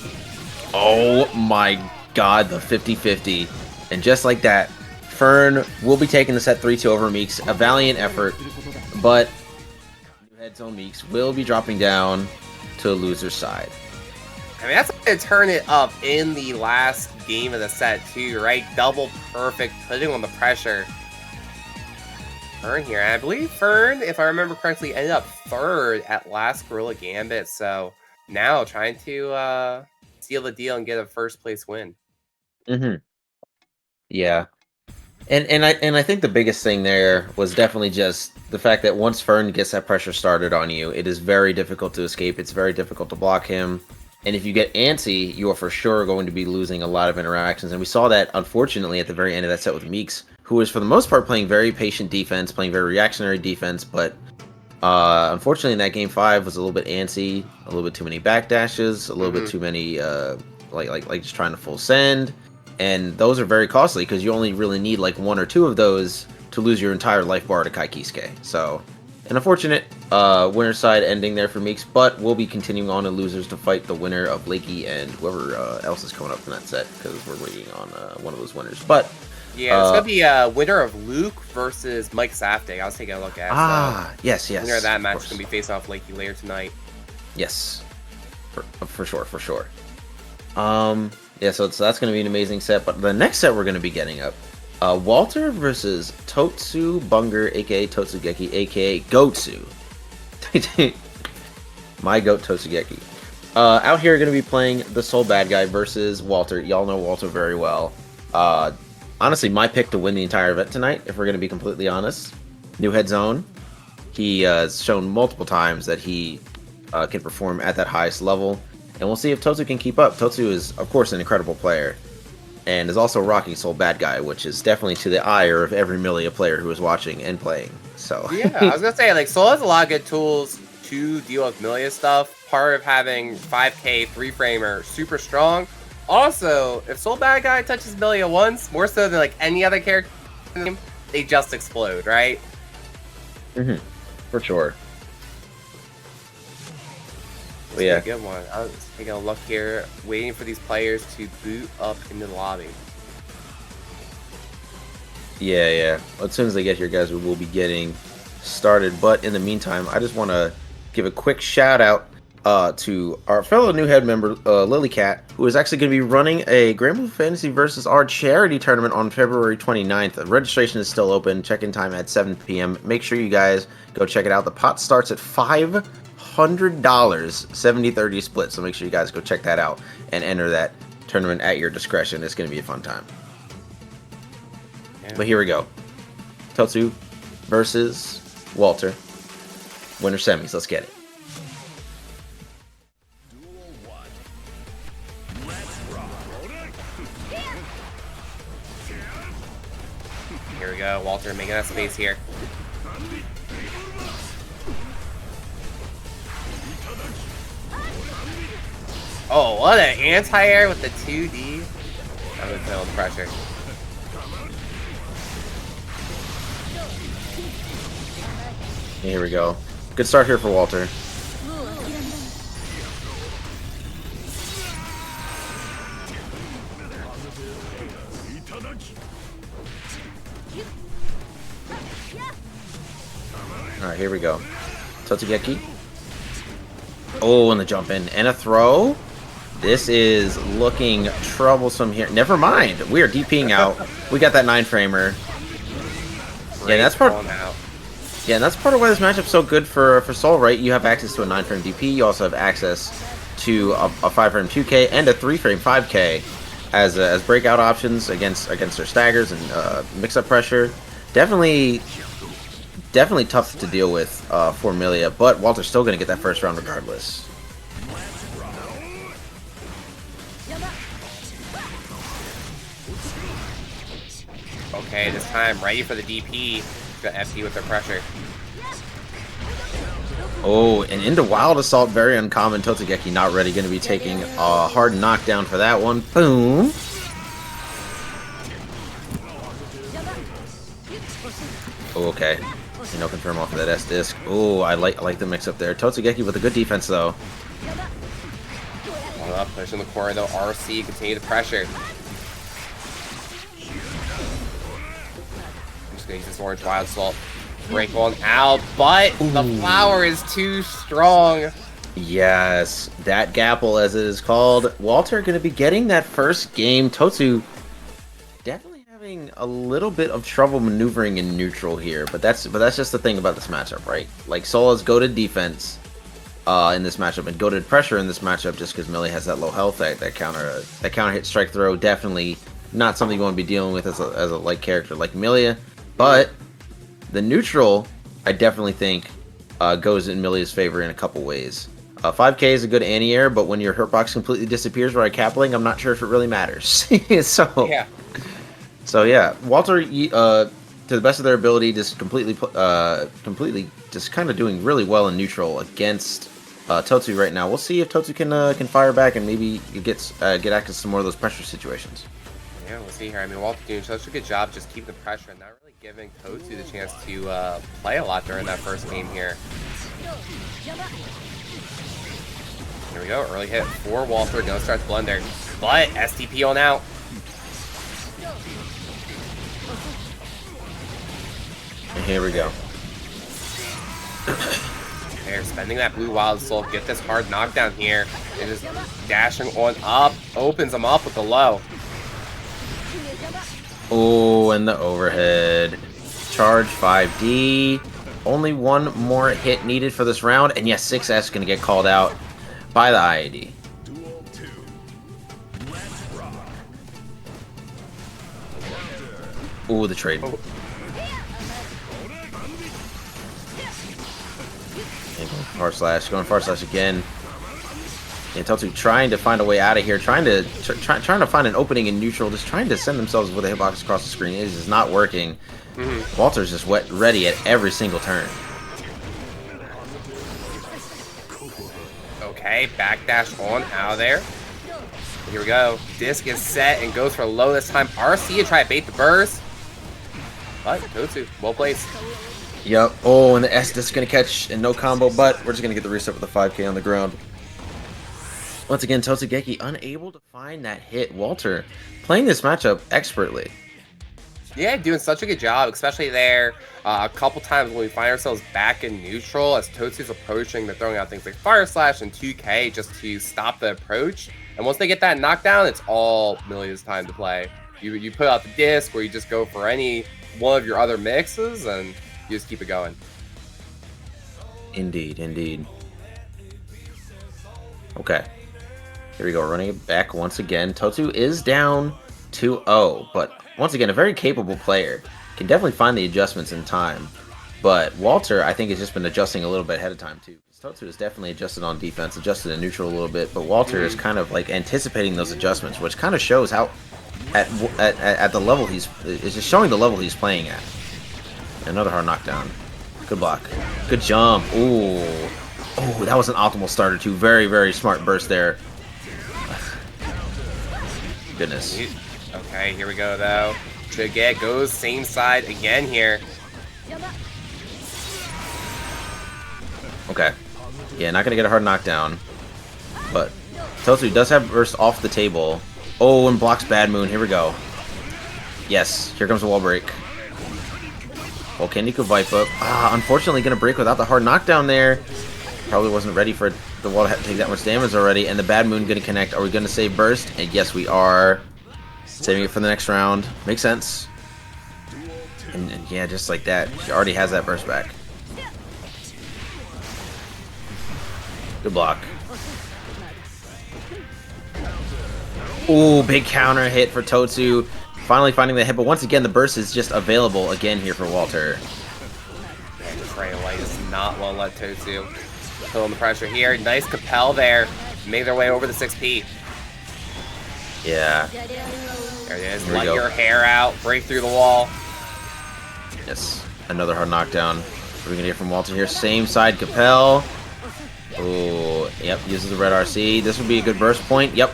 Oh my god, the 50-50. And just like that, Fern will be taking the set 3-2 over Meeks. A valiant effort, but Head's own Meeks will be dropping down to a loser's side. I mean, that's going to turn it up in the last game of the set, too, right? Double perfect, putting on the pressure. Fern here. And I believe Fern, if I remember correctly, ended up third at last Gorilla Gambit. So now trying to seal the deal and get a first place win. Mm-hmm. Yeah. And I think the biggest thing there was definitely just the fact that once Fern gets that pressure started on you, it is very difficult to escape. It's very difficult to block him. And if you get antsy, you are for sure going to be losing a lot of interactions. And we saw that, unfortunately, at the very end of that set with Meeks, who was, for the most part, playing very patient defense, playing very reactionary defense. But unfortunately, in that game 5, was a little bit antsy, a little bit too many backdashes, a little bit too many, like just trying to full send. And those are very costly because you only really need like 1 or 2 of those to lose your entire life bar to Kaikisuke. So, an unfortunate winner side ending there for Meeks, but we'll be continuing on in losers to fight the winner of Lakey and whoever else is coming up in that set because we're waiting on one of those winners. But yeah, it's gonna be a winner of Luke versus Mike Safdie. I was taking a look at. Yes. Winner of that match is gonna be facing off Lakey later tonight. Yes, for sure. Yeah, so that's going to be an amazing set. But the next set we're going to be getting up, Walter versus Totsu Bunger, aka Totsugeki, aka Gotsu. My goat Totsugeki. Out here going to be playing the Soul Bad Guy versus Walter. Y'all know Walter very well. Honestly, my pick to win the entire event tonight, if we're going to be completely honest. New Head Zone. He has shown multiple times that he can perform at that highest level. And we'll see if Totsu can keep up. Totsu is, of course, an incredible player. And is also rocking Soul Bad Guy, which is definitely to the ire of every Millia player who is watching and playing. So yeah, I was going to say, like, Soul has a lot of good tools to deal with Millia stuff. Part of having 5k 3-framer super strong. Also, if Soul Bad Guy touches Millia once, more so than, like, any other character in the game, they just explode, right? Mm-hmm. For sure. That's a good one. I was taking a look here, waiting for these players to boot up into the lobby. Yeah. As soon as they get here, guys, we will be getting started. But in the meantime, I just want to give a quick shout out to our fellow new head member, Lily Cat, who is actually going to be running a Grand Blue Fantasy versus our charity tournament on February 29th. The registration is still open. Check-in time at 7 p.m. Make sure you guys go check it out. The pot starts at $500, 70-30 split. So make sure you guys go check that out and enter that tournament at your discretion. It's going to be a fun time. Yeah. But here we go. Totsu versus Walter. Winner semis. Let's get it. Here we go. Walter making that space here. Oh, what an anti-air with the 2D. I'm gonna feel the pressure. Here we go. Good start here for Walter. Alright, here we go. Totsugeki. Oh, and the jump in. And a throw. This is looking troublesome here. Never mind. We are DPing out. We got that 9-framer. Yeah, that's part. Yeah, and that's part of why this matchup's so good for Soul, right? You have access to a 9-frame DP. You also have access to a 5-frame 2K and a 3-frame 5K as breakout options against their staggers and mix-up pressure. Definitely tough to deal with for Millia, but Walter's still going to get that first round regardless. Okay, this time ready for the DP. Got FP with their pressure. Oh, and into Wild Assault, very uncommon. Totsugeki not ready, going to be taking a hard knockdown for that one. Boom. Oh, okay. You know, confirm off of that S-disc. Oh, I like the mix up there. Totsugeki with a good defense, though. One up, push in the corner, though. RC, continue the pressure. I'm just going to use this orange Wild Salt. Break on out, but the flower is too strong. Yes, that Gapple, as it is called. Walter going to be getting that first game. Totsu definitely having a little bit of trouble maneuvering in neutral here, but that's just the thing about this matchup, right? Like, Sola's goated defense in this matchup and goated pressure in this matchup, just because Millie has that low health, that counter hit strike throw, definitely not something you want to be dealing with as a light character like Millie. But the neutral, I definitely think, goes in Millie's favor in a couple ways. 5k is a good anti-air, but when your hurt box completely disappears while cappling, I'm not sure if it really matters. So yeah, Walter, to the best of their ability, just completely just kind of doing really well in neutral against Totsu right now. We'll see if Totsu can fire back and maybe get access to more of those pressure situations. Yeah, we'll see here. I mean, Walter doing such a good job just keeping the pressure and not really giving Totsu the chance to play a lot during that first game here. Here we go, early hit for Walter, gonna start the blunder, but STP on out. And here we go. They're spending that blue Wild Soul, get this hard knockdown here. It is dashing on up, opens them up with the low. Oh, and the overhead. Charge 5D. Only one more hit needed for this round, and yes, 6S is gonna get called out by the IAD. Ooh, the trade. And going far slash again. And Totsu trying to find a way out of here, trying to find an opening in neutral, just trying to send themselves with a hitbox across the screen. It is just not working. Walter's just ready at every single turn. Okay, backdash on out of there. Here we go. Disc is set and goes for low this time. RC to try to bait the burst. But Totsu, well placed. Yep. Oh, and the S disc is going to catch and no combo, but we're just going to get the reset with the 5k on the ground. Once again, Totsugeki unable to find that hit. Walter playing this matchup expertly. Yeah, doing such a good job, especially there. A couple times when we find ourselves back in neutral, as Totsu's approaching, they're throwing out things like Fire Slash and 2K just to stop the approach. And once they get that knockdown, it's all Millie's time to play. You put out the disc, or you just go for any one of your other mixes, and you just keep it going. Indeed, indeed. Okay. Here we go, running it back once again. Totsu is down 2-0, but once again, a very capable player. Can definitely find the adjustments in time. But Walter, I think, has just been adjusting a little bit ahead of time, too. Totsu has definitely adjusted on defense, adjusted in neutral a little bit, but Walter is kind of like anticipating those adjustments, which kind of shows how, at the level it's just showing the level he's playing at. Another hard knockdown. Good block. Good jump. Ooh. Oh, that was an optimal starter, too. Very, very smart burst there. Goodness. Okay, here we go, though. Triget goes same side again here. Okay. Yeah, not going to get a hard knockdown. But Totsu does have burst off the table. Oh, and blocks Bad Moon. Here we go. Yes, here comes the wall break. Okay, Nico Vipe up. Unfortunately going to break without the hard knockdown there. Probably wasn't ready for the wall to take that much damage already. And the Bad Moon going to connect. Are we going to save burst? And yes, we are. Saving it for the next round. Makes sense. And yeah, just like that. She already has that burst back. Good block. Ooh, big counter hit for Totsu. Finally finding the hit, but once again, the burst is just available again here for Walter. And Trey White does not want to let Totsu fill in the pressure here. Nice Capel there. Made their way over the 6P. Yeah. There it is. Let your hair out. Break through the wall. Yes. Another hard knockdown. What are we going to get from Walter here? Same side, Capel. Oh, yep. Uses the red RC. This would be a good burst point. Yep.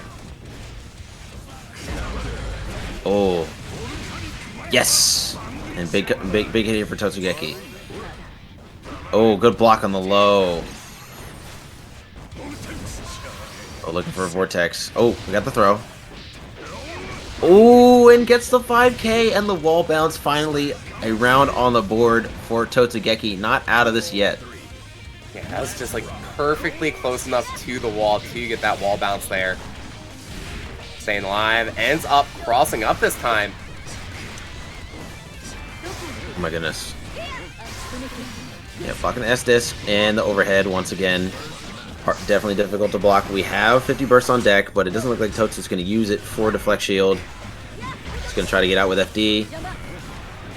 Oh. Yes. And big hit here for Totsugeki. Oh, good block on the low. Oh, looking for a vortex. Oh, we got the throw. Oh, and gets the 5K and the wall bounce. Finally, a round on the board for Totsugeki. Not out of this yet. Yeah, that was just like perfectly close enough to the wall to get that wall bounce there. Staying alive, ends up crossing up this time. Oh my goodness. Yeah, blocking the S-disc and the overhead once again. Definitely difficult to block. We have 50 bursts on deck, but it doesn't look like Totsu's going to use it for deflect shield. He's going to try to get out with FD.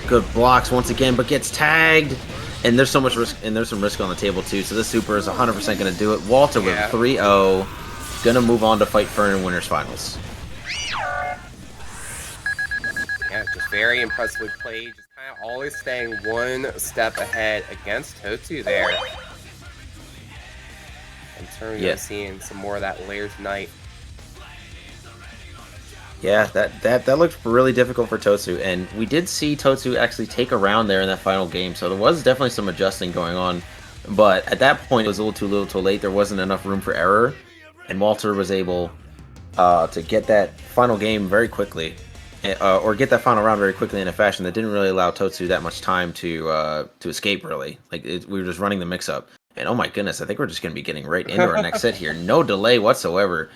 Good blocks once again, but gets tagged. And there's so much risk, and there's some risk on the table too. So this super is 100% going to do it. Walter with 3-0. Going to move on to fight Fern in Winners Finals. Yeah, just very impressively played. Just kind of always staying one step ahead against Totsu there. In terms of seeing some more of that layer tonight. Yeah, that looked really difficult for Totsu, and we did see Totsu actually take a round there in that final game, so there was definitely some adjusting going on. But at that point, it was a little too late. There wasn't enough room for error, and Walter was able to get that final game very quickly, or get that final round very quickly in a fashion that didn't really allow Totsu that much time to escape. Really, we were just running the mix-up. And oh my goodness, I think we're just going to be getting right into our next set here. No delay whatsoever.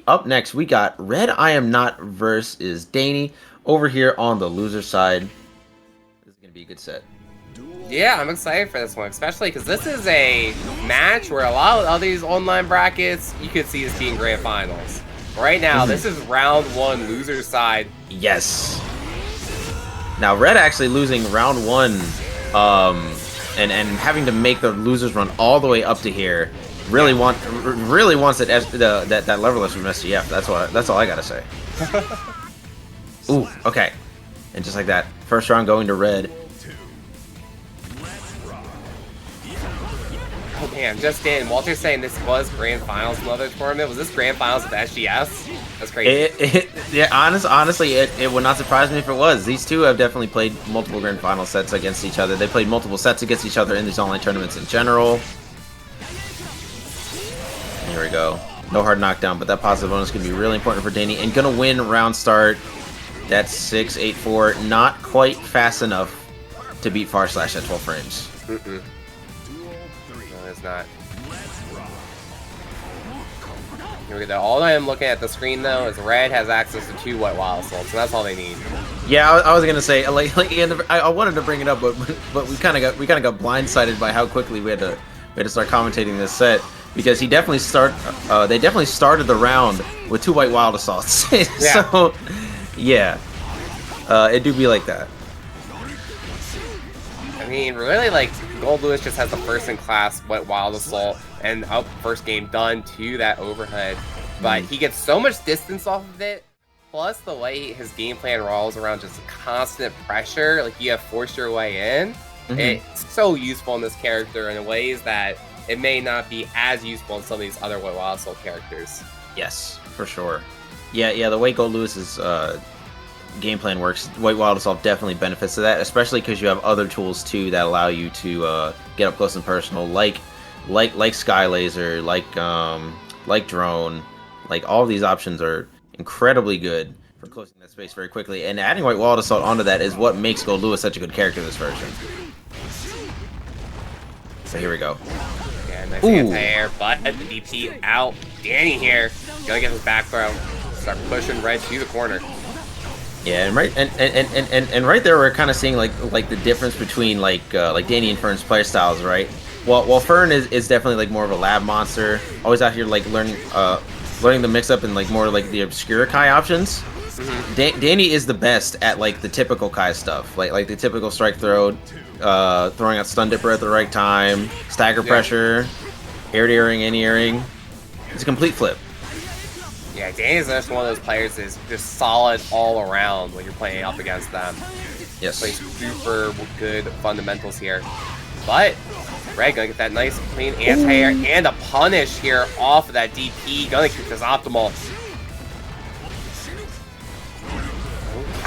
Up next, we got Red I Am Not versus Danny over here on the loser side. This is going to be a good set. Yeah, I'm excited for this one, especially because this is a match where a lot of these online brackets, you could see this being grand finals. Right now, this is round one, loser side. Yes. Now, Red actually losing round one, and having to make the losers run all the way up to here, really wants that leverless from SGF. That's all I gotta say. Ooh, okay, and just like that, first round going to Red. Oh man, just in. Walter's saying this was grand finals in another tournament. Was this grand finals with SGS? That's crazy. Yeah, honestly, it would not surprise me if it was. These two have definitely played multiple grand final sets against each other. They played multiple sets against each other in these online tournaments in general. Here we go. No hard knockdown, but that positive bonus can be really important for Danny. And gonna win round start. That's 6-8-4. Not quite fast enough to beat Farslash at 12 frames. No, it's not. Here we go. All I am looking at the screen though is Red has access to 2 White Wild Assaults, so that's all they need. Yeah, I was gonna say I wanted to bring it up, but we kind of got blindsided by how quickly we had to start commentating this set, because they definitely started the round with 2 White Wild Assaults. Yeah. So yeah, it do be like that. I mean, really, like, Gold Lewis just has the first-in-class White Wild Assault, and first game done to that overhead. But he gets so much distance off of it, plus the way his game plan rolls around just constant pressure, like you have forced your way in. It's so useful in this character in ways that it may not be as useful in some of these other White Wild Assault characters. Yes, for sure. Yeah, the way Gold Lewis's game plan works, White Wild Assault definitely benefits to that, especially because you have other tools too that allow you to get up close and personal, like Sky Laser, like Drone. Like, all of these options are incredibly good for closing that space very quickly, and adding White Wild Assault onto that is what makes Gold Lewis such a good character this version. So here we go. Yeah, nice anti-air, but the DP out. Danny here, gonna get his back throw. Start pushing Red to the corner. Yeah, and right there we're kind of seeing like the difference between like Danny and Fern's play styles, right? While Fern is definitely like more of a lab monster, always out here like learning the mix up and like more like the obscure Kai options. Danny is the best at like the typical Kai stuff, like the typical strike throw, throwing out stun dipper at the right time, stagger pressure, air-to-airing, anti-airing. It's a complete flip. Yeah, Danny's just one of those players that's just solid all around when you're playing up against them. Yes. Plays super good fundamentals here. But Red gonna get that nice clean anti-air and a punish here off of that DP. Gonna keep this optimal.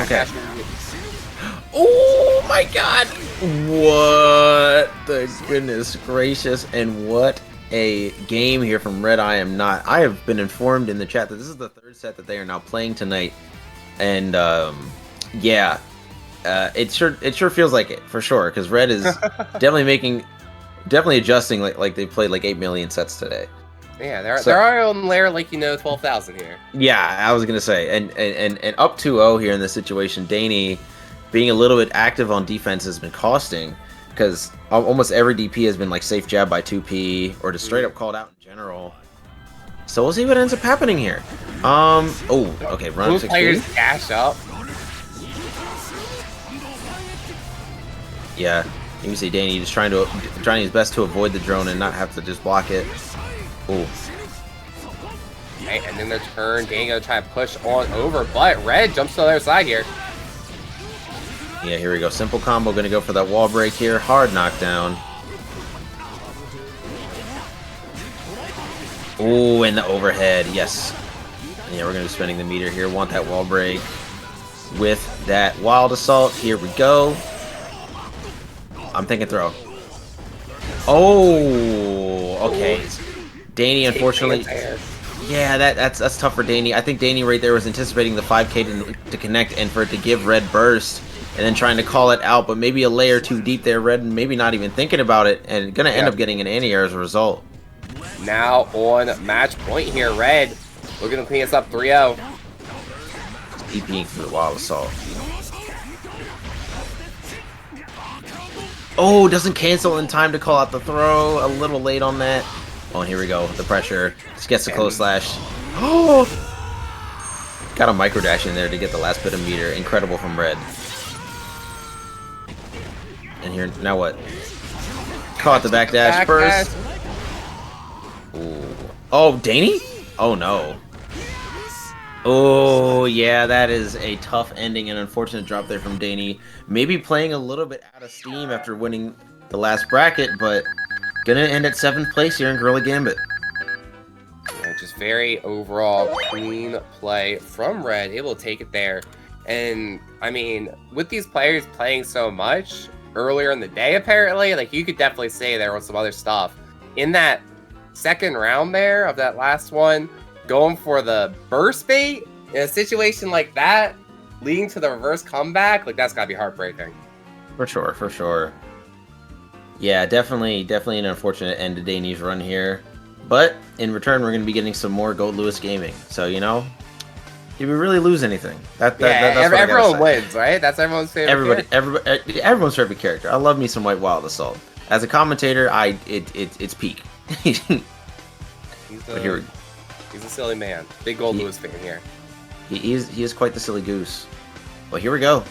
Okay. Oh my god! What? What the goodness gracious, and what a game here from Red. I have been informed in the chat that this is the third set that they are now playing tonight, and yeah, it sure feels like it for sure, because Red is definitely adjusting like they played like 8 million sets today. Yeah, there are on layer 12,000 here. Yeah, I was gonna say, and up 2-0 here in this situation. Danny being a little bit active on defense has been costing, because almost every DP has been like safe jab by 2P or just straight up called out in general. So we'll see what ends up happening here. Oh, okay, run 6 players dash up. Yeah, you can see Danny just trying his best to avoid the drone and not have to just block it. Ooh. Okay, and then their turn, Danny gonna try to push on over, but Red jumps to the other side here. Yeah, here we go. Simple combo, gonna go for that wall break here. Hard knockdown. Ooh, and the overhead, yes. Yeah, we're gonna be spending the meter here. Want that wall break with that wild assault. Here we go. I'm thinking throw. Oh, okay. Danny, unfortunately. Yeah, that's tough for Danny. I think Danny right there was anticipating the 5K to connect and for it to give Red burst, and then trying to call it out, but maybe a layer too deep there, Red, and maybe not even thinking about it, and gonna end up getting an anti-air as a result. Now on match point here, Red looking to clean us up 3-0. DPing for the wild assault. Oh, doesn't cancel in time to call out the throw. A little late on that. Oh, and here we go. The pressure. Just gets the close slash. Oh! Got a micro dash in there to get the last bit of meter. Incredible from Red. And here, now what? Caught the back dash first. Ooh. Oh, Danny? Oh, no. Oh, yeah, that is a tough ending and unfortunate drop there from Danny. Maybe playing a little bit out of steam after winning the last bracket, but gonna end at 7th place here in Gorilla Gambit. Yeah, just very overall clean play from Red, able to take it there. And, I mean, with these players playing so much earlier in the day, apparently, like, you could definitely say there was some other stuff. In that second round there of that last one, going for the burst bait in a situation like that, leading to the reverse comeback, like, that's gotta be heartbreaking. For sure, for sure. Yeah, definitely an unfortunate end to Danny's run here. But in return, we're going to be getting some more Goat Lewis gaming. So, you know, did we really lose anything? That's everyone wins, right? That's everyone's favorite. Everyone's favorite character. I love me some White Wild Assault. As a commentator, it's peak. He's a silly man. Big Gold Lewis fan here. He is quite the silly goose. Well, here we go.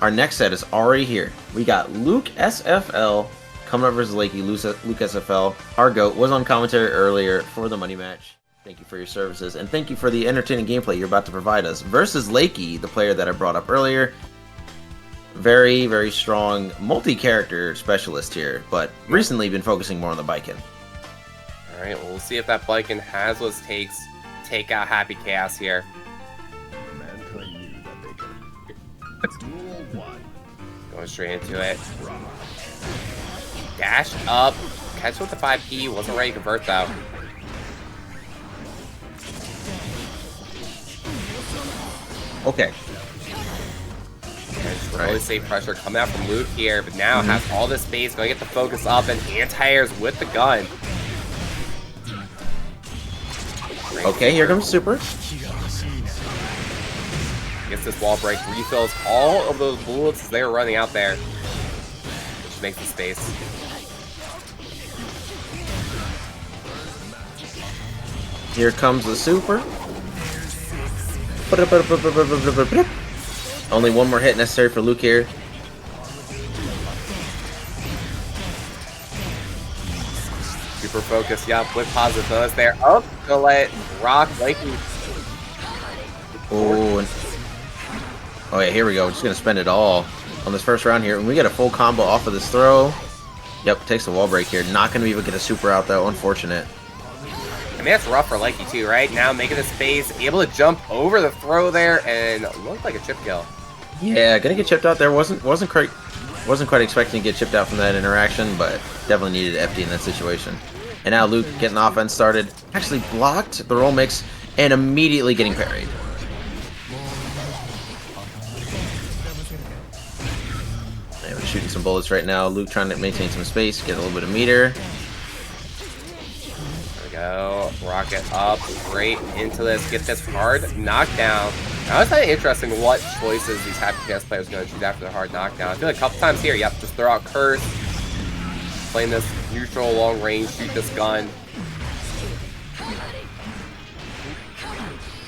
Our next set is already here. We got Luke SFL coming up versus Lakey. Luke SFL, our GOAT, was on commentary earlier for the money match. Thank you for your services, and thank you for the entertaining gameplay you're about to provide us. Versus Lakey, the player that I brought up earlier. Very, very strong multi-character specialist here, but recently been focusing more on the Biken. Alright, well, we'll see if that Biken has what it takes to take out Happy Chaos here. Going straight into it. Dash up. Catch with the 5P. Wasn't ready to convert though. Okay. Really safe pressure coming out from Luke here, but now has all this space. Going to get the focus up and anti-airs with the gun. Okay, here comes Super. Gets this wall break, refills all of those bullets as they were running out there. Which makes the space. Here comes the Super. Only one more hit necessary for Luke here. Super focused, yup, with positive bonus there. Oh, gonna let rock Lakey. Oh yeah, here we go. We're just gonna spend it all on this first round here, and we get a full combo off of this throw. Yep, takes the wall break here. Not gonna be able to get a super out though. Unfortunate. I mean, that's rough for Lakey too, right? Now making the space, able to jump over the throw there, and looked like a chip kill. Yeah, gonna get chipped out there. Wasn't Wasn't quite expecting to get chipped out from that interaction, but definitely needed FD in that situation. And now Luke getting offense started. Actually blocked the roll mix and immediately getting parried. And we're shooting some bullets right now. Luke trying to maintain some space, get a little bit of meter. There we go. Rocket up, straight into this. Get this hard knockdown. Now it's kind of interesting what choices these Happy Chaos players are going to choose after the hard knockdown. I feel like a couple times here, yep, just throw out Curse. Playing this neutral, long range, shoot this gun.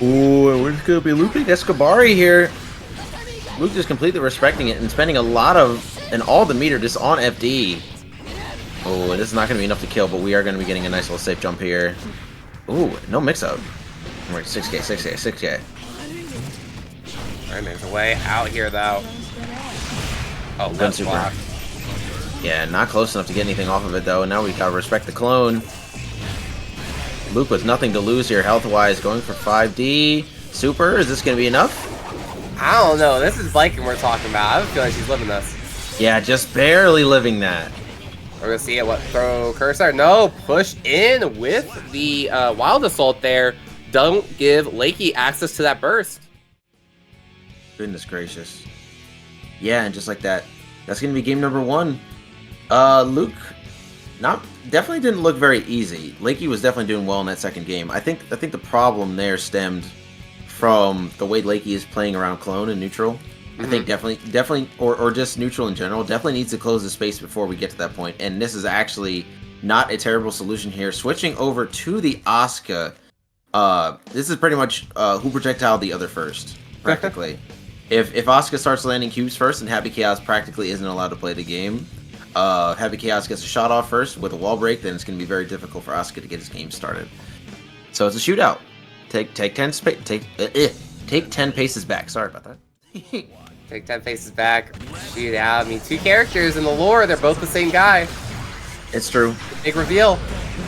Ooh, we're just going to be looping Escobari here. Luke just completely respecting it and spending a lot of, and all the meter just on FD. Oh, this is not going to be enough to kill, but we are going to be getting a nice little safe jump here. Ooh, no mix-up. We're at 6k, 6k, 6k. Alright, there's a way out here, though. Oh, Gun that's super. blocked. Yeah, not close enough to get anything off of it, though. And now we gotta respect the clone. Luke with nothing to lose here, health-wise. Going for 5D. Super, is this gonna be enough? I don't know. This is Viking we're talking about. I have a feeling she's living this. Yeah, just barely living that. We're gonna see it. What? Throw cursor? No. Push in with the Wild Assault there. Don't give Lakey access to that burst. Goodness gracious. Yeah, and just like that. That's gonna be game number 1. Luke, definitely didn't look very easy. Lakey was definitely doing well in that second game. I think the problem there stemmed from the way Lakey is playing around clone and neutral. I think definitely, or just neutral in general, definitely needs to close the space before we get to that point. And this is actually not a terrible solution here. Switching over to the Asuka, this is pretty much who projectile the other first, practically. If Asuka starts landing cubes first, and Happy Chaos practically isn't allowed to play the game, Happy Chaos gets a shot off first with a wall break, then it's going to be very difficult for Asuka to get his game started. So it's a shootout. Take 10 paces back. Sorry about that. Take 10 paces back. Shoot out. I mean, 2 characters in the lore. They're both the same guy. It's true. Big reveal.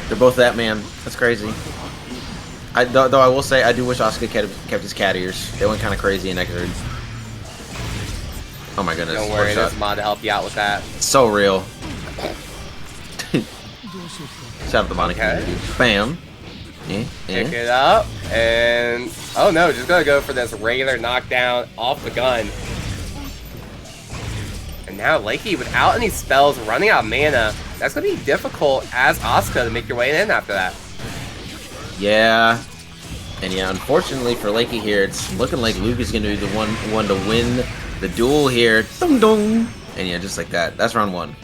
They're both that man. That's crazy. Though I will say, I do wish Asuka kept his cat ears. They went kind of crazy in Eckerd. Oh my goodness. Don't worry, there's a mod to help you out with that. So real. Shout out the modding community. Bam. Pick it up, and oh no, just gonna go for this regular knockdown off the gun. And now Lakey, without any spells, running out of mana, that's gonna be difficult as Asuka to make your way in after that. Yeah. And yeah, unfortunately for Lakey here, it's looking like Luke is gonna be the one to win the duel here. Dum dum. And yeah, just like that. That's round 1.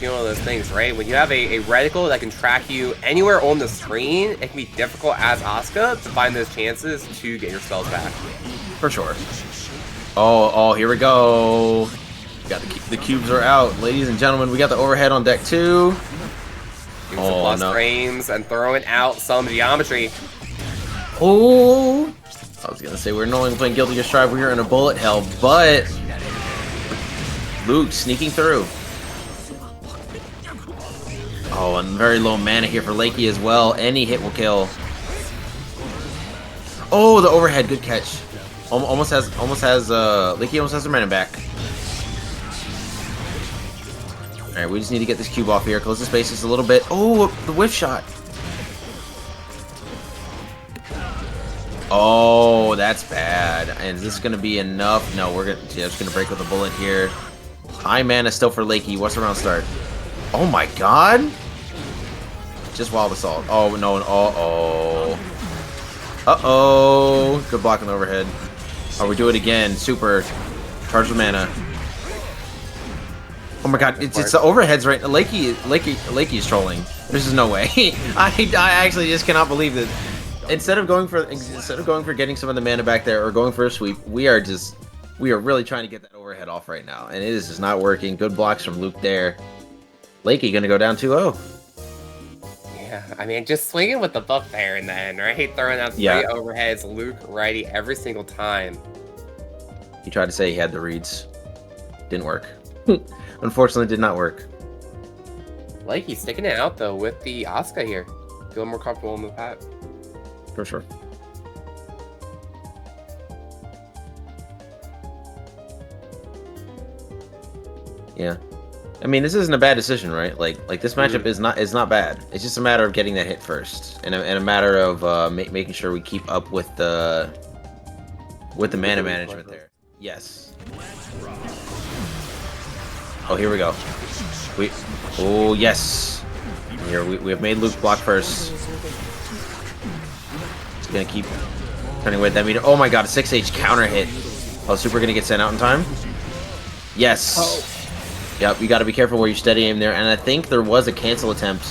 One of those things, right? When you have a reticle that can track you anywhere on the screen, it can be difficult as Asuka to find those chances to get your spells back. For sure. Oh, here we go. Got the cubes are out, ladies and gentlemen. We got the overhead on deck 2. Some plus frames and throwing out some geometry. Oh, I was gonna say we're no longer playing Guilty Gear Strive. We are in a bullet hell, but Luke sneaking through. Oh, and very low mana here for Lakey as well. Any hit will kill. Oh, the overhead, good catch. Lakey almost has her mana back. All right, we just need to get this cube off here. Close the space just a little bit. Oh, the whiff shot. Oh, that's bad. And is this gonna be enough? No, we're just gonna break with a bullet here. High mana still for Lakey. What's the round start? Oh my god! Just Wild Assault. Oh no, uh-oh. Good block on the overhead. Oh, we do it again. Super. Charge the mana. Oh my god, it's the overheads right. Lakey is trolling. There's just no way. I actually just cannot believe that. Instead of going for getting some of the mana back there or going for a sweep, we are really trying to get that overhead off right now, and it is just not working. Good blocks from Luke there. Lakey gonna go down 2-0. Yeah, I mean, just swinging with the buff there in the end, right? Throwing out three overheads, Luke righty every single time. He tried to say he had the reads. Didn't work. Unfortunately, did not work. Lakey sticking it out, though, with the Asuka here. Feel more comfortable in the pack. For sure. Yeah. I mean, this isn't a bad decision, right? Like this matchup is not bad. It's just a matter of getting that hit first, and a matter of making sure we keep up with the mana management there. Yes. Oh, here we go. Oh yes. Here we have made Luke block first. It's gonna keep turning away that meter. Oh my god, a 6H counter hit. Oh, Super gonna get sent out in time. Yes. Oh. Yep, you got to be careful where you steady aim there, and I think there was a cancel attempt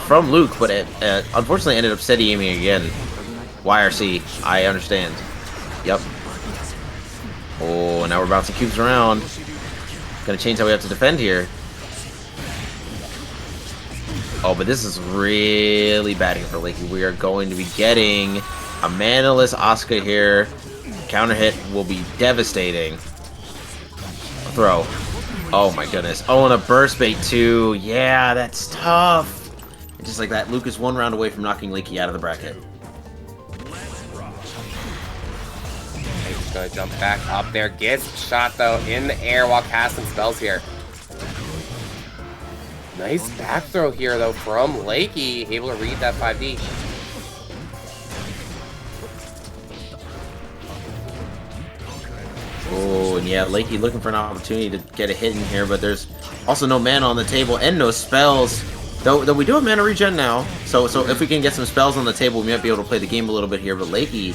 from Luke, but it unfortunately ended up steady aiming again. YRC, I understand. Yep. Oh, now we're bouncing cubes around. Gonna change how we have to defend here. Oh, but this is really bad here for Lakey. We are going to be getting a manaless Asuka here. Counter hit will be devastating. Throw. Oh my goodness. Oh, and a burst bait too. Yeah, that's tough. And just like that, Luke is one round away from knocking Lakey out of the bracket. He's gonna jump back up there. Gets shot though in the air while casting spells here. Nice back throw here though from Lakey. Able to read that 5D. Oh, and yeah, Lakey looking for an opportunity to get a hit in here, but there's also no mana on the table and no spells. Though we do have mana regen now, so if we can get some spells on the table, we might be able to play the game a little bit here. But Lakey,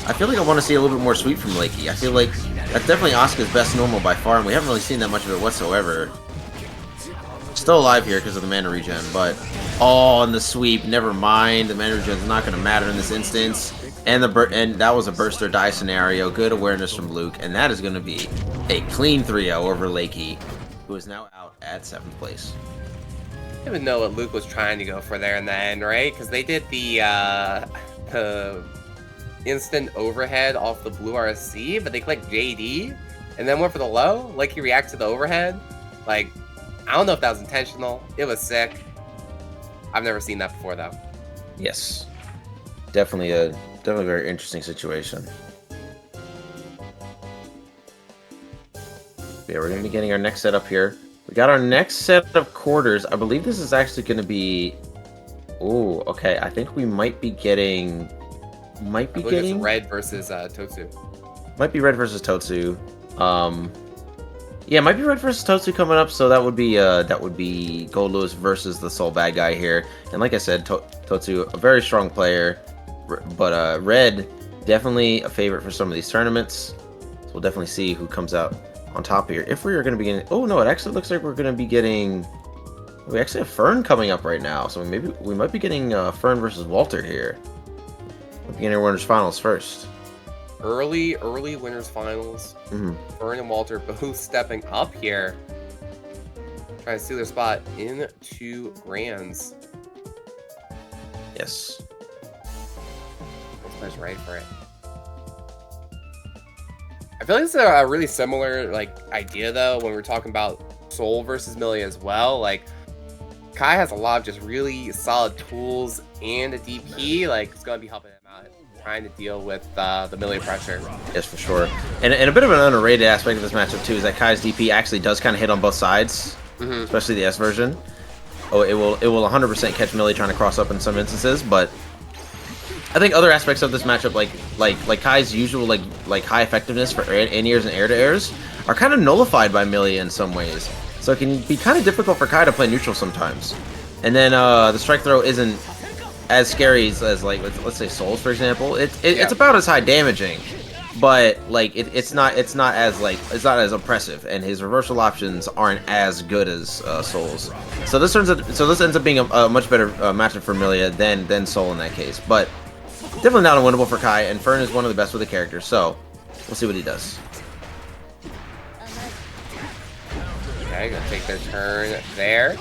I feel like I want to see a little bit more sweep from Lakey. I feel like that's definitely Asuka's best normal by far, and we haven't really seen that much of it whatsoever. Still alive here because of the mana regen, but oh, and the sweep, never mind. The mana regen is not going to matter in this instance. And that was a burst or die scenario. Good awareness from Luke, and that is going to be a clean 3-0 over Lakey, who is now out at 7th place. I didn't even know what Luke was trying to go for there in the end, right? Because they did the instant overhead off the blue RSC, but they clicked JD and then went for the low. Like he reacted to the overhead. Like, I don't know if that was intentional. It was sick. I've never seen that before though. Yes, definitely a very interesting situation. Yeah, we're going to be getting our next setup here. We got our next set of quarters. I believe this is actually going to be... Oh, okay. I think we might be getting... It's red versus Totsu. Might be red versus Totsu. Yeah, might be red versus Totsu coming up. So that would be Gold Lewis versus the sole bad guy here. And like I said, Totsu, a very strong player. But red, definitely a favorite for some of these tournaments. So we'll definitely see who comes out on top here. If we are going to be getting... Oh, no, it actually looks like we're going to be getting... We actually have Fern coming up right now. So maybe we might be getting Fern versus Walter here. We're beginning winners finals first. Early winners finals. Fern and Walter both stepping up here. Trying to steal their spot into Grands. Yes. That's right for it. I feel like it's a really similar idea though when we're talking about Soul versus Millie as well. Like Kai has a lot of just really solid tools and a DP. Like it's gonna be helping him out trying to deal with the Millie pressure. Yes, for sure. And a bit of an underrated aspect of this matchup too is that Kai's DP actually does kind of hit on both sides, especially the S version. Oh, it will 100% catch Millie trying to cross up in some instances, but I think other aspects of this matchup, like Kai's usual like high effectiveness for in-airs and air-to-airs, are kind of nullified by Millie in some ways. So it can be kind of difficult for Kai to play neutral sometimes. And then the strike throw isn't as scary as like let's say Souls for example. It's about as high damaging, but like it's not as oppressive, and his reversal options aren't as good as Souls. So this ends up being a much better matchup for Millie than Soul in that case, but. Definitely not unwinnable for Kai, and Fern is one of the best with the characters, so we'll see what he does. Okay, gonna take their turn there.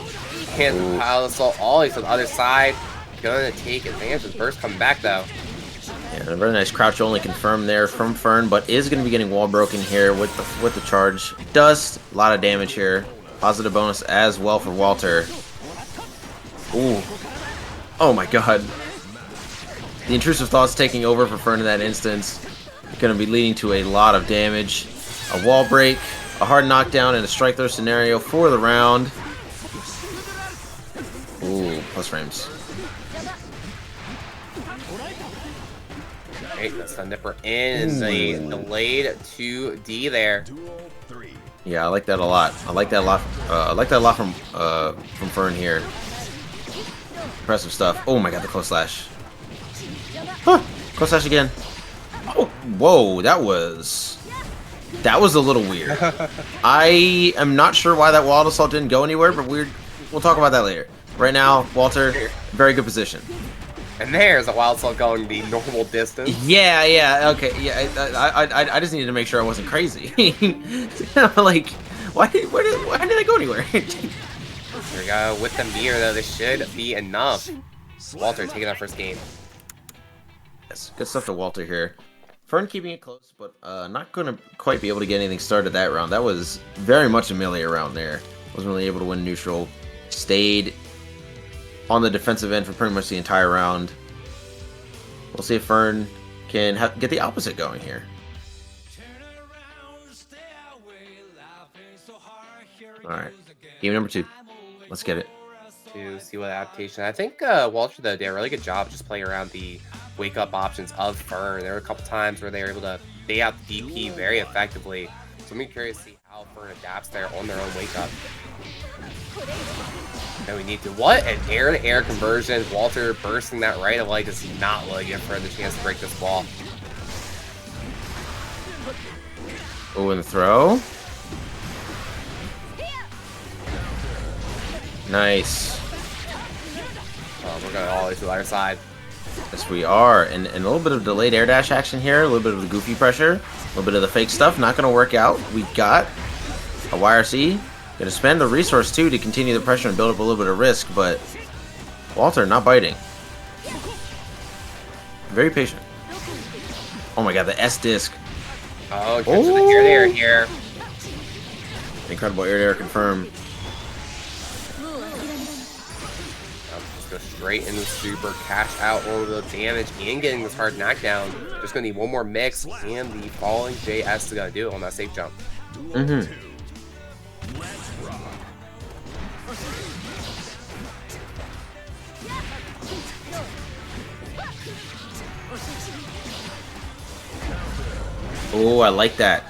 Can't pile assault all he's on the other side. Gonna take advantage of the burst coming back though. Yeah, a very nice crouch only confirmed there from Fern, but is gonna be getting wall broken here with the charge. Dust, a lot of damage here. Positive bonus as well for Walter. Ooh. Oh my god. The intrusive thoughts taking over for Fern in that instance. Going to be leading to a lot of damage. A wall break. a hard knockdown and a strike throw scenario for the round. Ooh, plus frames. Alright, the Sun Dipper in the delayed 2D there. Yeah, I like that a lot. I like that a lot. I like that a lot from Fern here. Impressive stuff. Oh my god, the close slash. Huh, close slash again. Oh, whoa, that was a little weird. I am not sure why that wild assault didn't go anywhere, but we'll talk about that later. Right now, Walter, very good position. And there's a wild assault going the normal distance. Yeah, okay, yeah. I just needed to make sure I wasn't crazy. Like, why did I go anywhere? Here we go with the mirror though. This should be enough. Walter taking that first game. Yes, good stuff to Walter here. Fern keeping it close, but not going to quite be able to get anything started that round. That was very much a melee around there. Wasn't really able to win neutral. Stayed on the defensive end for pretty much the entire round. We'll see if Fern can get the opposite going here. Alright, game number 2. Let's get it. To see what adaptation. I think Walter though did a really good job just playing around the wake up options of Fern. There were a couple times where they were able to bait out the DP very effectively. So I'm curious to see how Fern adapts there on their own wake up. And we need to what an air-to-air conversion. Walter bursting that right away does not really give Fern the chance to break this wall. Oh, and the throw. Nice. We're going all the way to the other side. Yes, we are. And a little bit of delayed air dash action here. A little bit of the goofy pressure. A little bit of the fake stuff. Not going to work out. We got a YRC. Going to spend the resource, too, to continue the pressure and build up a little bit of risk. But Walter not biting. Very patient. Oh, my God. The S-disc. Oh, gets to the air here. Incredible air confirm. Just go straight into the super, cash out all of the damage and getting this hard knockdown. Just gonna need one more mix and the falling JS to go do it on that safe jump. Oh, I like that.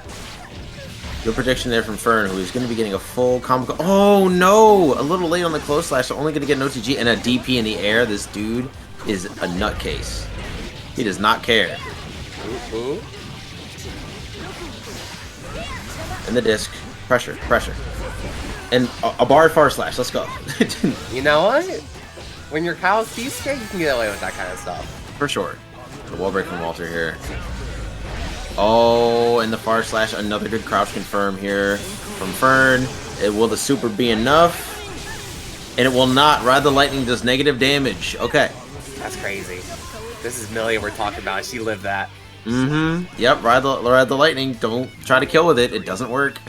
Good prediction there from Fern, who is going to be getting a full combo. Oh no! A little late on the close slash, so only going to get an OTG and a DP in the air. This dude is a nutcase. He does not care. And the disc. Pressure. And a bar far slash. Let's go. You know what? When you're Kyle's cheesecake, you can get away with that kind of stuff. For sure. The wall break from Walter here. Oh, and the far slash, another good crouch confirm here from Fern. Will the super be enough? And it will not. Ride the Lightning does negative damage. Okay. That's crazy. This is Millie we're talking about. She lived that. Yep, ride the Lightning. Don't try to kill with it. It doesn't work.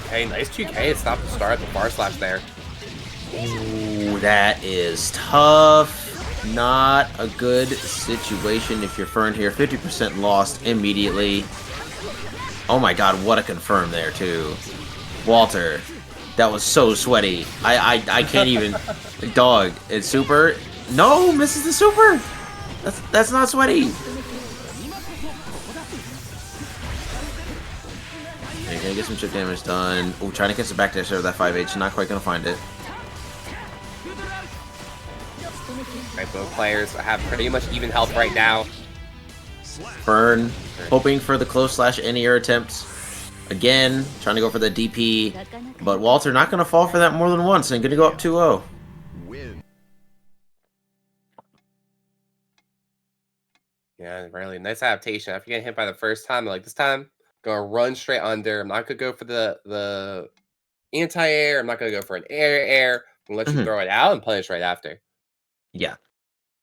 Okay, nice 2K. It's not the start at the far slash there. Ooh, that is tough. Not a good situation if you're Fern here. 50% lost immediately. Oh my god, what a confirm there too. Walter, that was so sweaty. I can't even. Dog, it's super. No, misses the super. That's not sweaty. You're gonna get some chip damage done. Oh, trying to catch the back dash there with that 5H. Not quite gonna find it. Right, both players have pretty much even health right now. Fern hoping for the close slash anti-air attempts. Again, trying to go for the DP. But Walter not going to fall for that more than once and going to go up 2-0. Yeah, really nice adaptation. After getting hit by the first time, like this time, gonna run straight under. I'm not gonna go for the anti-air. I'm not gonna go for an air. I'm gonna let you throw it out and punish right after.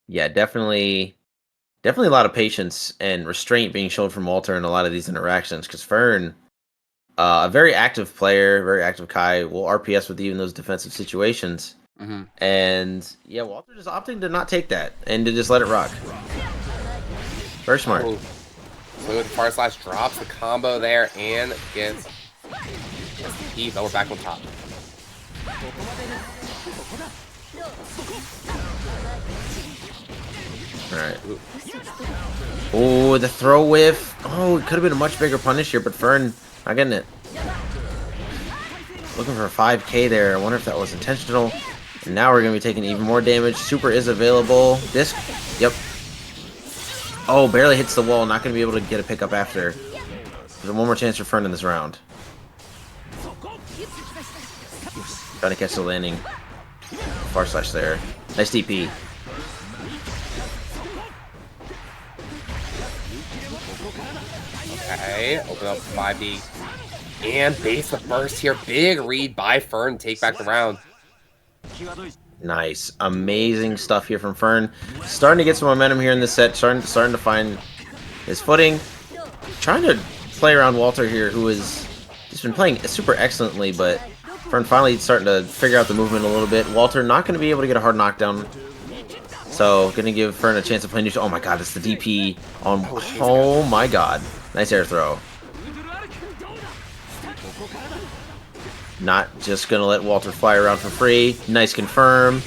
Yeah, definitely a lot of patience and restraint being shown from Walter in a lot of these interactions, because Fern, a very active player, very active Kai, will RPS with you in those defensive situations. And yeah, Walter just opting to not take that and to just let it rock. Very smart. So the far slash drops the combo there and gets STP, but we're back on top. Alright. Oh, the throw whiff. Oh, it could have been a much bigger punish here, but Fern not getting it. Looking for a 5k there. I wonder if that was intentional. And now we're going to be taking even more damage. Super is available. Disc. Yep. Oh, barely hits the wall. Not going to be able to get a pickup after. There's one more chance for Fern in this round. Trying to catch the landing. Far slash there. Nice DP. Okay, open up 5D. And base the burst here. Big read by Fern. Take back the round. Nice. Amazing stuff here from Fern. Starting to get some momentum here in this set. Starting to find his footing. Trying to play around Walter here, who has just been playing super excellently, but Fern finally starting to figure out the movement a little bit. Walter not going to be able to get a hard knockdown. So, going to give Fern a chance to play neutral. Oh my god, it's the DP on... Oh my god. Nice air throw. Not just going to let Walter fly around for free. Nice confirm.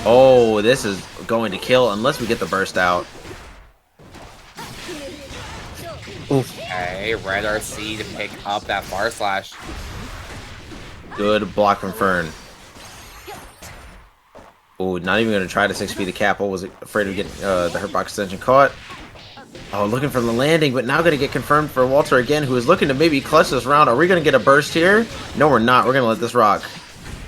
Oh, this is going to kill unless we get the burst out. Oof. Okay, Red RC to pick up that far slash. Good block from Fern. Oh, not even going to try to 6p the cap. I was afraid of getting the hurtbox extension caught. Oh, looking for the landing, but now going to get confirmed for Walter again, who is looking to maybe clutch this round. Are we going to get a burst here? No, we're not. We're going to let this rock.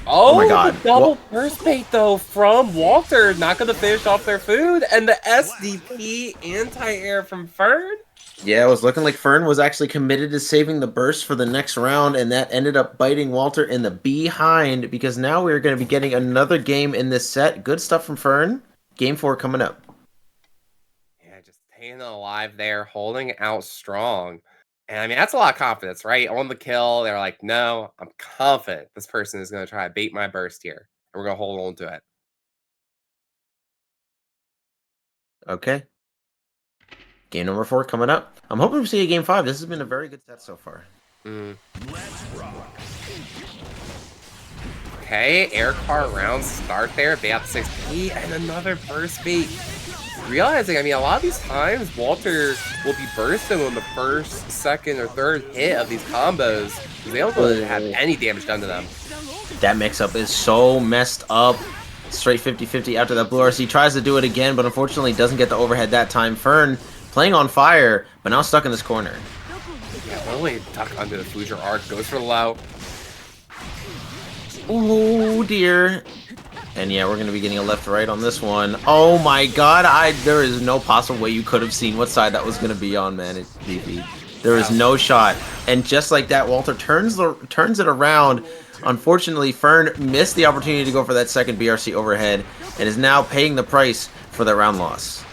Oh, my god. Double burst bait, though, from Walter. Not going to finish off their food. And the SDP anti-air from Fern. Yeah, it was looking like Fern was actually committed to saving the burst for the next round, and that ended up biting Walter in the behind, because now we're going to be getting another game in this set. Good stuff from Fern. Game 4 coming up. Yeah, just staying alive there, holding out strong. And I mean, that's a lot of confidence, right? On the kill, they're like, no, I'm confident this person is going to try to bait my burst here, and we're going to hold on to it. Okay. Game number 4 coming up. I'm hoping we see a game 5. This has been a very good set so far. Okay, air car rounds start there. Bait out 6P and another burst bait. Realizing, I mean, a lot of these times, Walter will be bursting on the first, second, or third hit of these combos. They don't really have any damage done to them. That mix-up is so messed up. Straight 50-50 after that blue RC. Tries to do it again, but unfortunately doesn't get the overhead that time. Fern playing on fire, but now stuck in this corner. Yeah, really duck under the Future arc. Goes for the low. Oh dear. And yeah, we're going to be getting a left-right on this one. Oh my god, there is no possible way you could have seen what side that was going to be on, man. It's DP. There is no shot. And just like that, Walter turns it around. Unfortunately, Fern missed the opportunity to go for that second BRC overhead and is now paying the price for that round loss.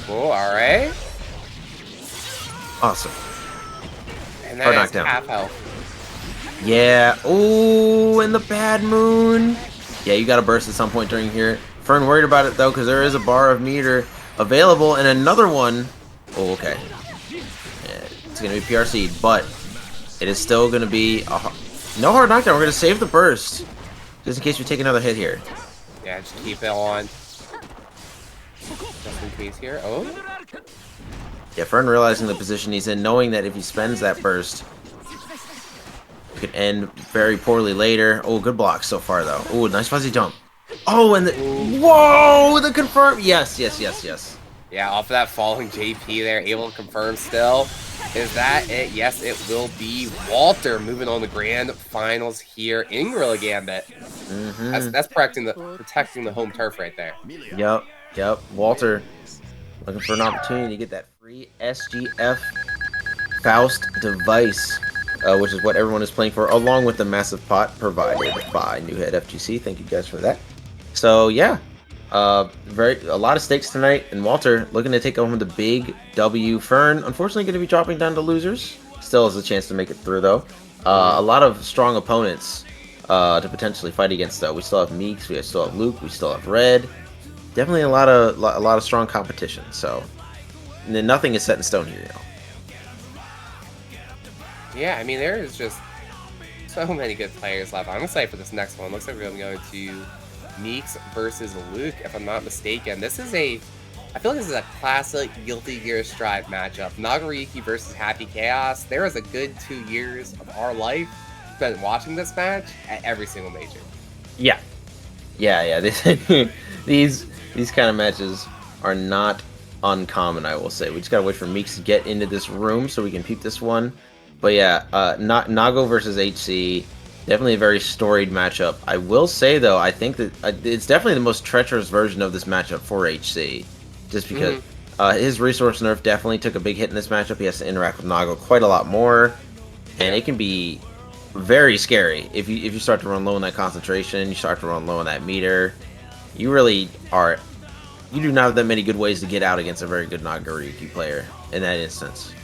Cool, alright. Awesome. And that is half health. Yeah. Oh, and the bad moon. Yeah, you got to burst at some point during here. Fern worried about it, though, because there is a bar of meter available. And another one. Oh, okay. Yeah, it's going to be PRC'd, but it is still going to be no hard knockdown. We're going to save the burst just in case we take another hit here. Yeah, just keep it on. Just in case here. Oh. Yeah, Fern realizing the position he's in, knowing that if he spends that burst, it could end very poorly later. Oh, good block so far, though. Oh, nice fuzzy jump. Oh, and the... Whoa! The confirm... Yes. Yeah, off of that falling JP there, able to confirm still. Is that it? Yes, it will be Walter moving on the grand finals here in Gorilla Gambit. That's protecting the home turf right there. Yep. Walter looking for an opportunity to get that free SGF Faust device, which is what everyone is playing for, along with the massive pot provided by New Head FGC. Thank you guys for that. So yeah, a lot of stakes tonight, and Walter looking to take home the big W. Fern unfortunately going to be dropping down to losers. Still has a chance to make it through though. A lot of strong opponents to potentially fight against though. We still have Meeks, we still have Luke, we still have Red. definitely a lot of strong competition. So nothing is set in stone here. Yeah, I mean, there is just so many good players left. I'm excited for this next one. Looks like we're going to Meeks versus Luke, if I'm not mistaken. I feel like this is a classic Guilty Gear Strive matchup. Nagariki versus Happy Chaos. There was a good 2 years of our life spent watching this match at every single major. Yeah. These kind of matches are not uncommon, I will say. We just gotta wait for Meeks to get into this room so we can peep this one. But yeah, Nago versus HC, definitely a very storied matchup. I will say though, I think that it's definitely the most treacherous version of this matchup for HC, just because his resource nerf definitely took a big hit in this matchup. He has to interact with Nago quite a lot more, and it can be very scary if you start to run low on that concentration. You start to run low on that meter. You really are. You do not have that many good ways to get out against a very good Nagariki player in that instance.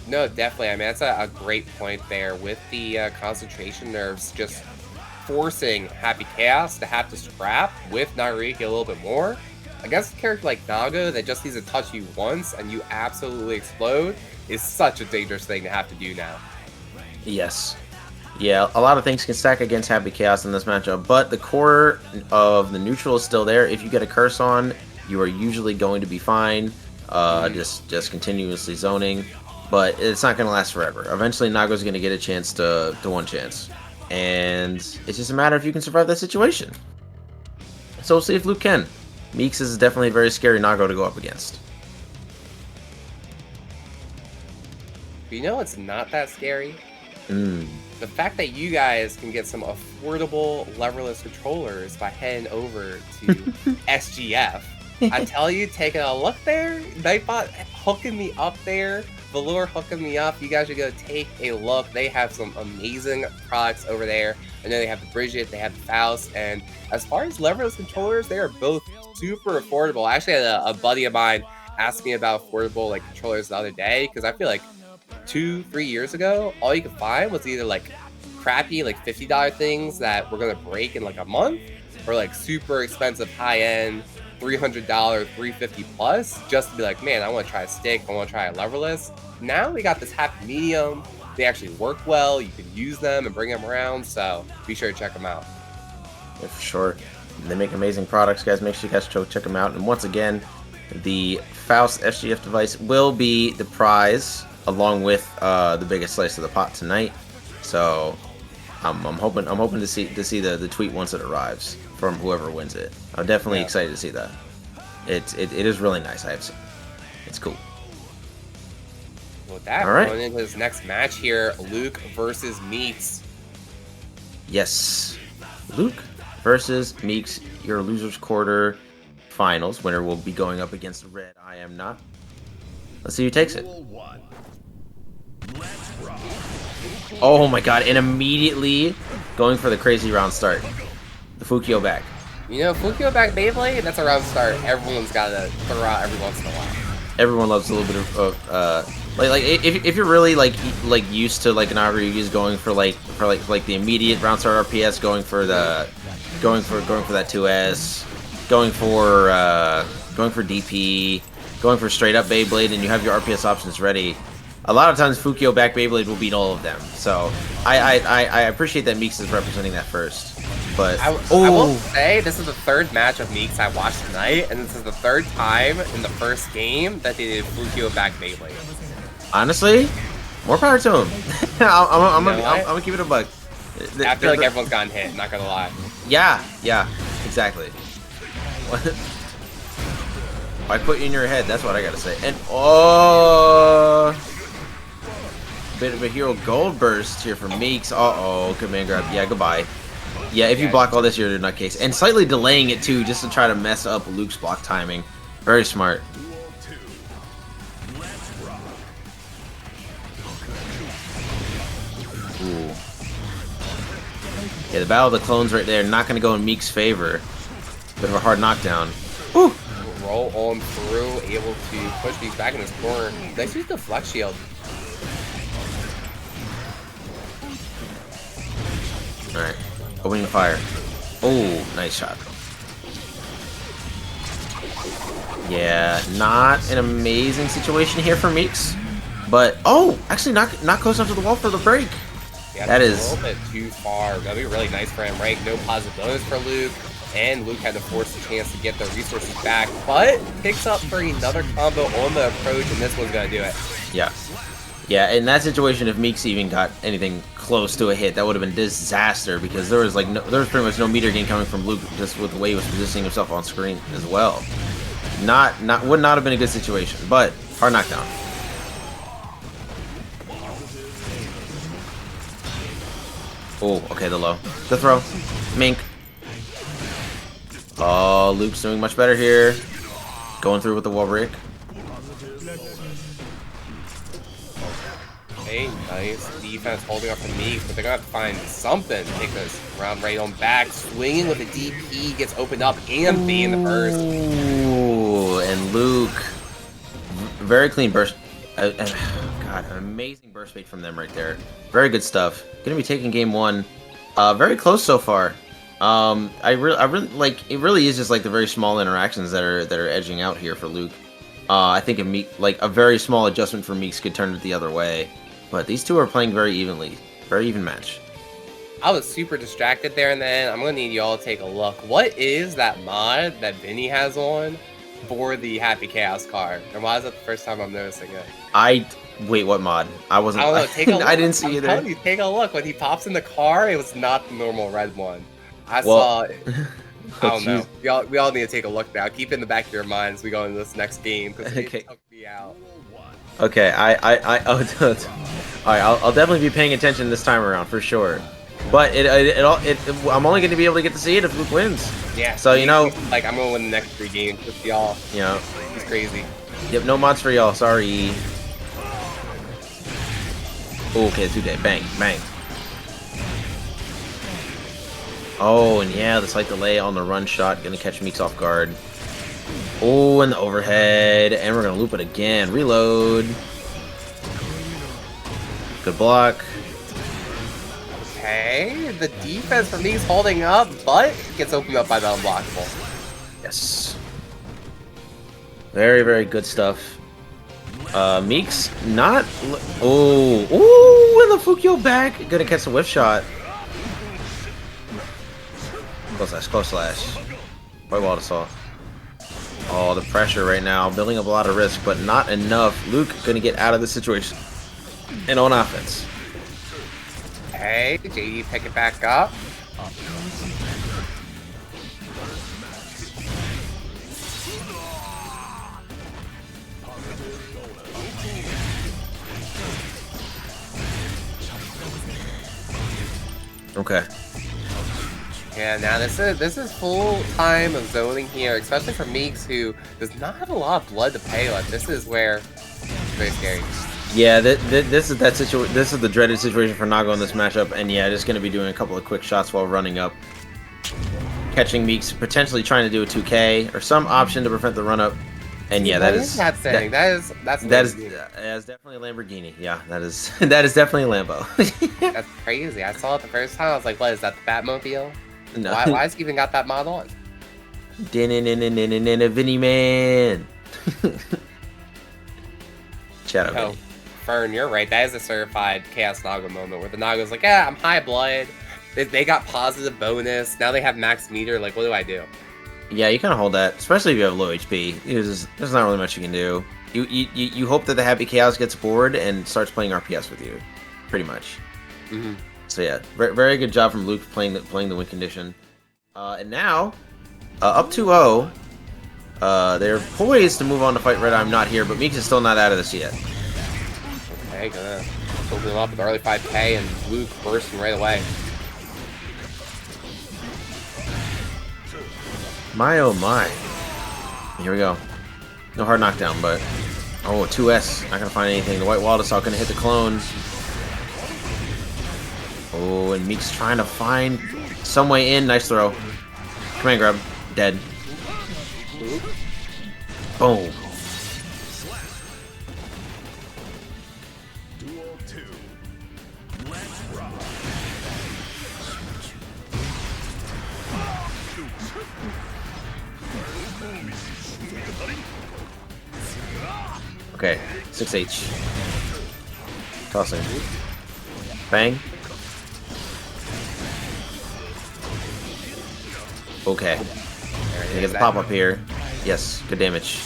No, definitely. I mean, that's a great point there with the concentration nerves just forcing Happy Chaos to have to scrap with Nagariki a little bit more. Against a character like Nago that just needs to touch you once and you absolutely explode is such a dangerous thing to have to do now. Yes. Yeah, a lot of things can stack against Happy Chaos in this matchup, but the core of the neutral is still there. If you get a curse on, you are usually going to be fine, just continuously zoning. But it's not going to last forever. Eventually, Nago's going to get a chance to one chance. And it's just a matter if you can survive that situation. So we'll see if Luke can. Meeks is definitely a very scary Nago to go up against. But you know what's not that scary? The fact that you guys can get some affordable leverless controllers by heading over to SGF. I tell you, taking a look there, Nightbot hooking me up there, Velour hooking me up. You guys should go take a look. They have some amazing products over there. I know they have the Bridget, they have the Faust, and as far as leverless controllers, they are both super affordable. I actually had a buddy of mine ask me about affordable like controllers the other day, because I feel like 2-3 years ago, all you could find was either like crappy like $50 things that were gonna break in like a month, or like super expensive high-end $300, $350 plus, just to be like, man, I want to try a stick, I want to try a leverless. Now we got this happy medium. They actually work well. You can use them and bring them around, so be sure to check them out. Yeah, for sure. They make amazing products, guys. Make sure you guys check them out. And once again, the Faust SGF device will be the prize, along with the biggest slice of the pot tonight. So I'm hoping to see the tweet once it arrives from whoever wins it. I'm definitely excited to see that. It is really nice. I have seen. It's cool. With that, all right, going into this next match here, Luke versus Meeks. Yes, Luke versus Meeks, your losers quarter finals. Winner will be going up against Red. I am not. Let's see who takes it. Oh my god, and immediately going for the crazy round start. The Fukio back. You know, Fukio back Beyblade, that's a round start everyone's got to throw out every once in a while. Everyone loves a little bit of like if you're really like used to like an Nagariki going for the immediate round start RPS, going for that 2S, going for DP, going for straight up Beyblade, and you have your RPS options ready. A lot of times Fukio back Beyblade will beat all of them. So I appreciate that Meeks is representing that first. But I will say this is the third match of Meeks I watched tonight, and this is the third time in the first game that they did Fukio back Beyblade. Honestly, more power to him. I'm gonna keep it a buck. I feel like everyone's gotten hit, not gonna lie. Yeah, exactly. I put you in your head, that's what I gotta say. And bit of a hero gold burst here from Meeks. Command grab. Yeah, goodbye. Yeah, if you block all this, you're a nutcase. And slightly delaying it too, just to try to mess up Luke's block timing. Very smart. Ooh. Yeah, the Battle of the Clones right there, not going to go in Meek's favor. Bit of a hard knockdown. Woo! Roll on through, able to push Meeks back in this corner. Let's use the flex shield. Alright, opening the fire. Oh, nice shot. Yeah, not an amazing situation here for Meeks. But, oh, actually not close enough to the wall for the break. Yeah, that is is a little bit too far. That'd be really nice for him, right? No positive bonus for Luke. And Luke had to force the chance to get the resources back, but picks up for another combo on the approach, and this one's gonna do it. Yeah. Yeah, in that situation, if Meeks even got anything close to a hit, that would have been disaster because there was like there was pretty much no meter gain coming from Luke just with the way he was positioning himself on screen as well. Would not have been a good situation, but hard knockdown. Oh, okay, the low. The throw. Mink. Oh, Luke's doing much better here. Going through with the wall break. Hey, nice defense holding up from Meeks, but they're gonna have to find something to take this round right on back. Swinging with the DP, gets opened up and being the first. Ooh, and Luke. Very clean burst. God, an amazing burst bait from them right there. Very good stuff. Gonna be taking game one. Very close so far. I really like. It really is just like the very small interactions that are edging out here for Luke. I think a very small adjustment for Meeks could turn it the other way. But these two are playing very evenly. Very even match. I was super distracted there, and then I'm gonna need y'all to take a look. What is that mod that Vinny has on for the Happy Chaos card? And why is that the first time I'm noticing it? Wait, what mod? I wasn't. I don't know. Take a look. I didn't see I'm either. telling you, take a look. When he pops in the car, it was not the normal red one. I saw it. I don't know. We all need to take a look now. Keep it in the back of your minds as we go into this next game because it took me out. Okay, all right, I'll definitely be paying attention this time around for sure. But I'm only going to be able to get to see it if Luke wins. Yeah. So you know, like I'm going to win the next 3 games with y'all. You know, he's crazy. Yep, no mods for y'all. Sorry. Okay, 2K. Bang, bang. Oh, and yeah, the slight delay on the run shot. Gonna catch Meeks off guard. Oh, and the overhead. And we're gonna loop it again. Reload. Good block. Okay, the defense for Meeks holding up, but gets opened up by the unblockable. Yes. Very, very good stuff. Meeks not... Oh, ooh, and the Fukyo back. Gonna catch the whiff shot. Close slash, close slash. White wall assault. Oh, the pressure right now. Building up a lot of risk, but not enough. Luke gonna get out of the situation. And on offense. Hey, JD pick it back up. Okay. Yeah, now this is full time of zoning here, especially for Meeks, who does not have a lot of blood to pay left. This is where it's very scary. Yeah, this is that situation. This is the dreaded situation for Nago in this matchup, and yeah, just gonna be doing a couple of quick shots while running up, catching Meeks, potentially trying to do a 2K or some option to prevent the run up. And yeah, that's definitely a Lamborghini. Yeah, that is definitely a Lambo. That's crazy. I saw it the first time. I was like, "What is that? The Batmobile? No. Why has he even got that mod on?" Vinny man. Shadow Vinny. Fern, you're right. That is a certified Chaos Naga moment where the Naga's like, "Yeah, I'm high blood. They got positive bonus. Now they have max meter. Like, what do I do?" Yeah, you kind of hold that, especially if you have low HP. There's not really much you can do. You hope that the Happy Chaos gets bored and starts playing RPS with you, pretty much. Mm-hmm. So yeah, very good job from Luke playing the win condition. And now, up 2-0. They're poised to move on to fight Red I'm Not Here, but Meeks is still not out of this yet. Okay, gonna open him up with early 5K and Luke bursting right away. My oh my. Here we go. No hard knockdown, but... Oh, 2S. Not gonna find anything. The White Wall Assault gonna hit the clone. Oh, and Meeks trying to find some way in. Nice throw. Command grab. Dead. Boom. Okay, 6H. Tossing. Bang. Okay. He gets a pop up here. Yes, good damage.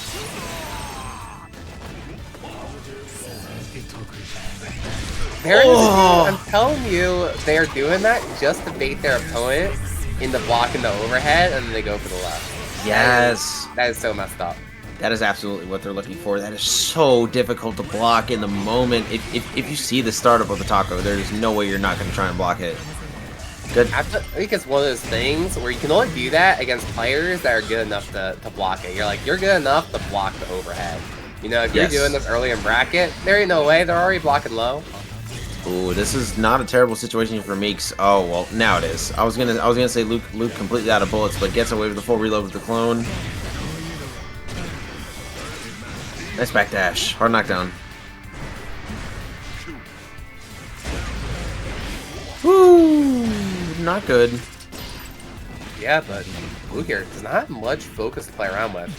I'm telling you, they're doing that just to bait their opponent into blocking the overhead, and then they go for the left. Yes. That is so messed up. That is absolutely what they're looking for. That is so difficult to block in the moment. If you see the startup of the taco, there's no way you're not going to try and block it. Good. I think it's one of those things where you can only do that against players that are good enough to block it. You're good enough to block the overhead. You know, if you're doing this early in bracket, there ain't no way. They're already blocking low. Ooh, this is not a terrible situation for Meeks. Oh well, now it is. I was gonna say Luke completely out of bullets, but gets away with the full reload with the clone. Nice backdash. Hard knockdown. Woo! Not good. Yeah, but Luke here does not have much focus to play around with.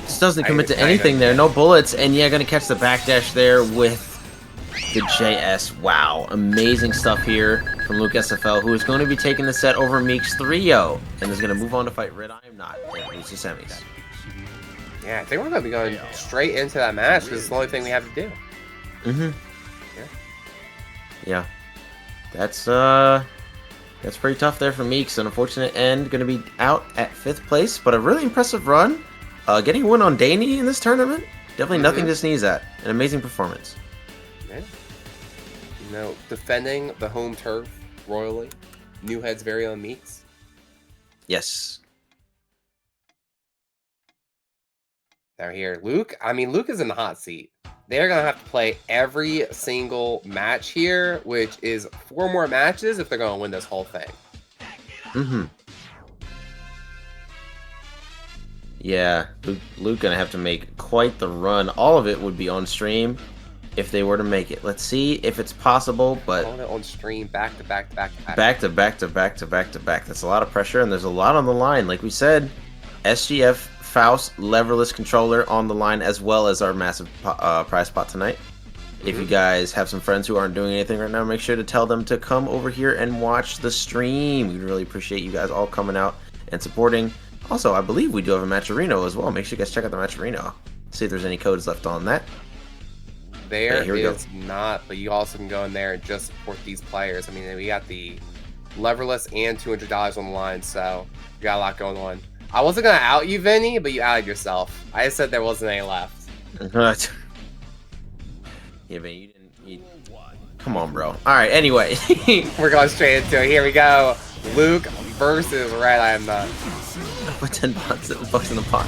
Just doesn't commit to anything there. No bullets, and yeah, gonna catch the backdash there with the JS. Wow, amazing stuff here from Luke SFL, who is going to be taking the set over Meeks 3-0, and is going to move on to fight Red. I am not. And lose the semis. Yeah, I think we're going to be going straight into that match because it's the only thing we have to do. Yeah. That's pretty tough there for Meeks. An unfortunate end, going to be out at 5th place, but a really impressive run. Getting a win on Danny in this tournament, definitely nothing to sneeze at. An amazing performance. Yeah. You know, defending the home turf royally. New Head's very own Meeks. Yes. Now here, Luke. I mean, Luke is in the hot seat. They're going to have to play every single match here, which is 4 more matches if they're going to win this whole thing. Yeah, Luke going to have to make quite the run. All of it would be on stream if they were to make it. Let's see if it's possible, but on stream, back to back to back to back. Back to back to back to back to back. That's a lot of pressure, and there's a lot on the line. Like we said, SGF Faust leverless controller on the line, as well as our massive prize pot tonight. If you guys have some friends who aren't doing anything right now, make sure to tell them to come over here and watch the stream. We'd really appreciate you guys all coming out and supporting. Also, I believe we do have a Matcherino as well. Make sure you guys check out the Matcherino. See if there's any codes left on that. There is not, but you also can go in there and just support these players. I mean, we got the leverless and $200 on the line, so we got a lot going on. I wasn't going to out you, Vinny, but you outed yourself. I said there wasn't any left. Yeah, Vinny, you didn't... Come on, bro. All right, anyway. We're going straight into it. Here we go. Luke versus Red. I am not. Put 10 bucks in the pot.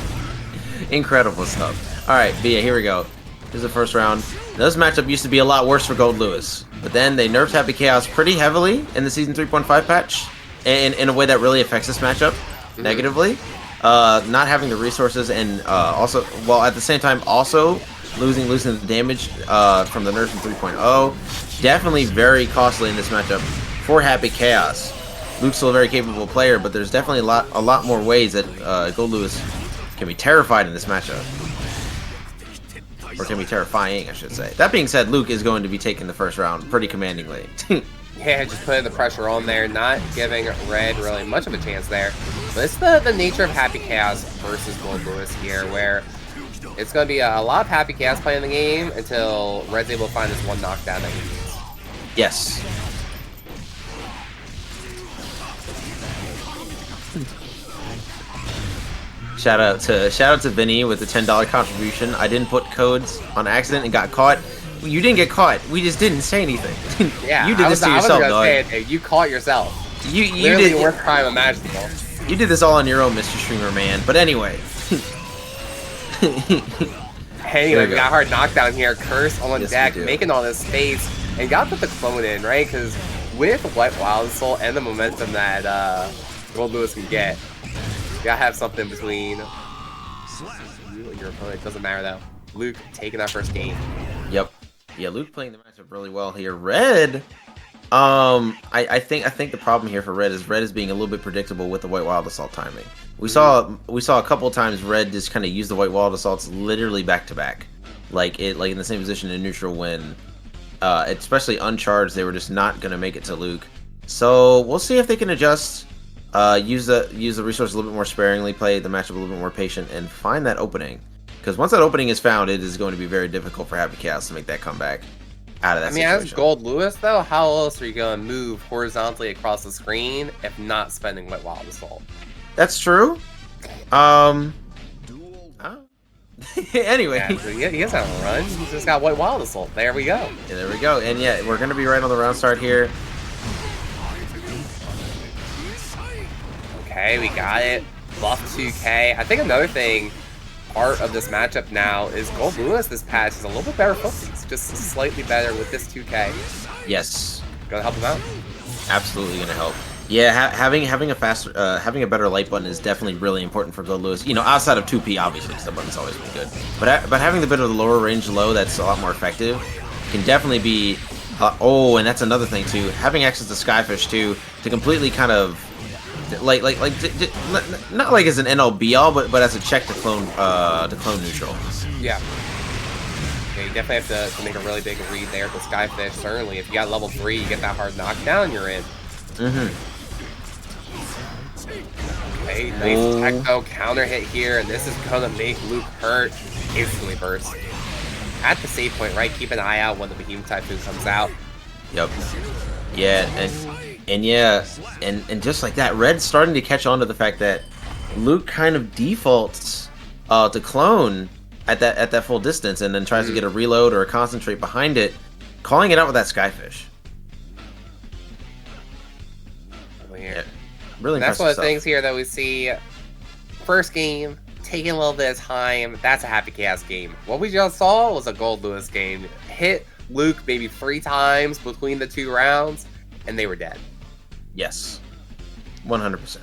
Incredible stuff. All right, but yeah, here we go. Here's the first round. Now, this matchup used to be a lot worse for Gold Lewis, but then they nerfed Happy Chaos pretty heavily in the Season 3.5 patch, and in a way that really affects this matchup negatively. Not having the resources, and also, well, at the same time, also losing the damage from the nerfs in 3.0. Definitely very costly in this matchup for Happy Chaos. Luke's still a very capable player, but there's definitely a lot more ways that Gold Lewis can be terrified in this matchup. Or can be terrifying, I should say. That being said, Luke is going to be taking the first round pretty commandingly. Yeah, just putting the pressure on there, not giving Red really much of a chance there. But it's the nature of Happy Chaos versus Gold Lewis here, where it's going to be a lot of Happy Chaos playing the game until Red's able to find this one knockdown that he needs. Yes. Shout out to Vinny with the $10 contribution. I didn't put codes on accident and got caught. You didn't get caught. We just didn't say anything. Yeah, you did this to yourself, dog. You caught yourself. You literally did the worst crime imaginable. You did this all on your own, Mr. Streamer Man. But anyway. Anyway, we got a hard knockdown here. Curse on Yes, deck, we do. making all this space, and got to put the clone in, right? Because with White Wild Soul and the momentum that Gold Lewis can get, you gotta have something between you and your opponent. Doesn't matter though. Luke taking that first game. Yep. Yeah, Luke playing the matchup really well here. Red, I think the problem here for Red is being a little bit predictable with the White Wild Assault timing. We saw a couple times Red just kind of use the White Wild Assaults literally back to back, like in the same position in neutral when, especially uncharged, they were just not gonna make it to Luke. So we'll see if they can adjust, use the resource a little bit more sparingly, play the matchup a little bit more patient, and find that opening. Because once that opening is found, it is going to be very difficult for Happy Chaos to make that comeback out of that situation. As Gold Lewis, though, how else are you going to move horizontally across the screen if not spending Wet Wild Assault? That's true. Anyway. Yeah, he doesn't have a run. He's just got Wet Wild Assault. There we go. Yeah, there we go. And yeah, we're going to be right on the round start here. Okay, we got it. Buff 2K. I think another thing, part of this matchup now, is Gold Lewis this patch is a little bit better footsies. Just slightly better with this 2K. Yes. Gonna help him out? Absolutely gonna help. Yeah, having a faster, having a better light button is definitely really important for Gold Lewis. You know, outside of 2P, obviously, because that button's always been good. But having the bit of the lower range low that's a lot more effective can definitely be. Oh, and that's another thing too. Having access to Skyfish too to completely kind of like not like as an NL be all, but as a check to clone neutral. Yeah. Yeah, you definitely have to make a really big read there with Skyfish. Certainly, if you got level 3, you get that hard knockdown, you're in. Okay, nice techno counter hit here, and this is gonna make Luke hurt. Instantly burst. At the save point, right? Keep an eye out when the Behemoth Typhoon comes out. Yep. Yeah, and just like that, Red's starting to catch on to the fact that Luke kind of defaults to clone at that full distance, and then tries to get a reload or a concentrate behind it, calling it out with that Skyfish. Yeah, really. That's one of the things here that we see. First game, taking a little bit of time. That's a Happy Chaos game. What we just saw was a Gold Lewis game. Hit Luke maybe 3 times between the 2 rounds, and they were dead. Yes, 100%.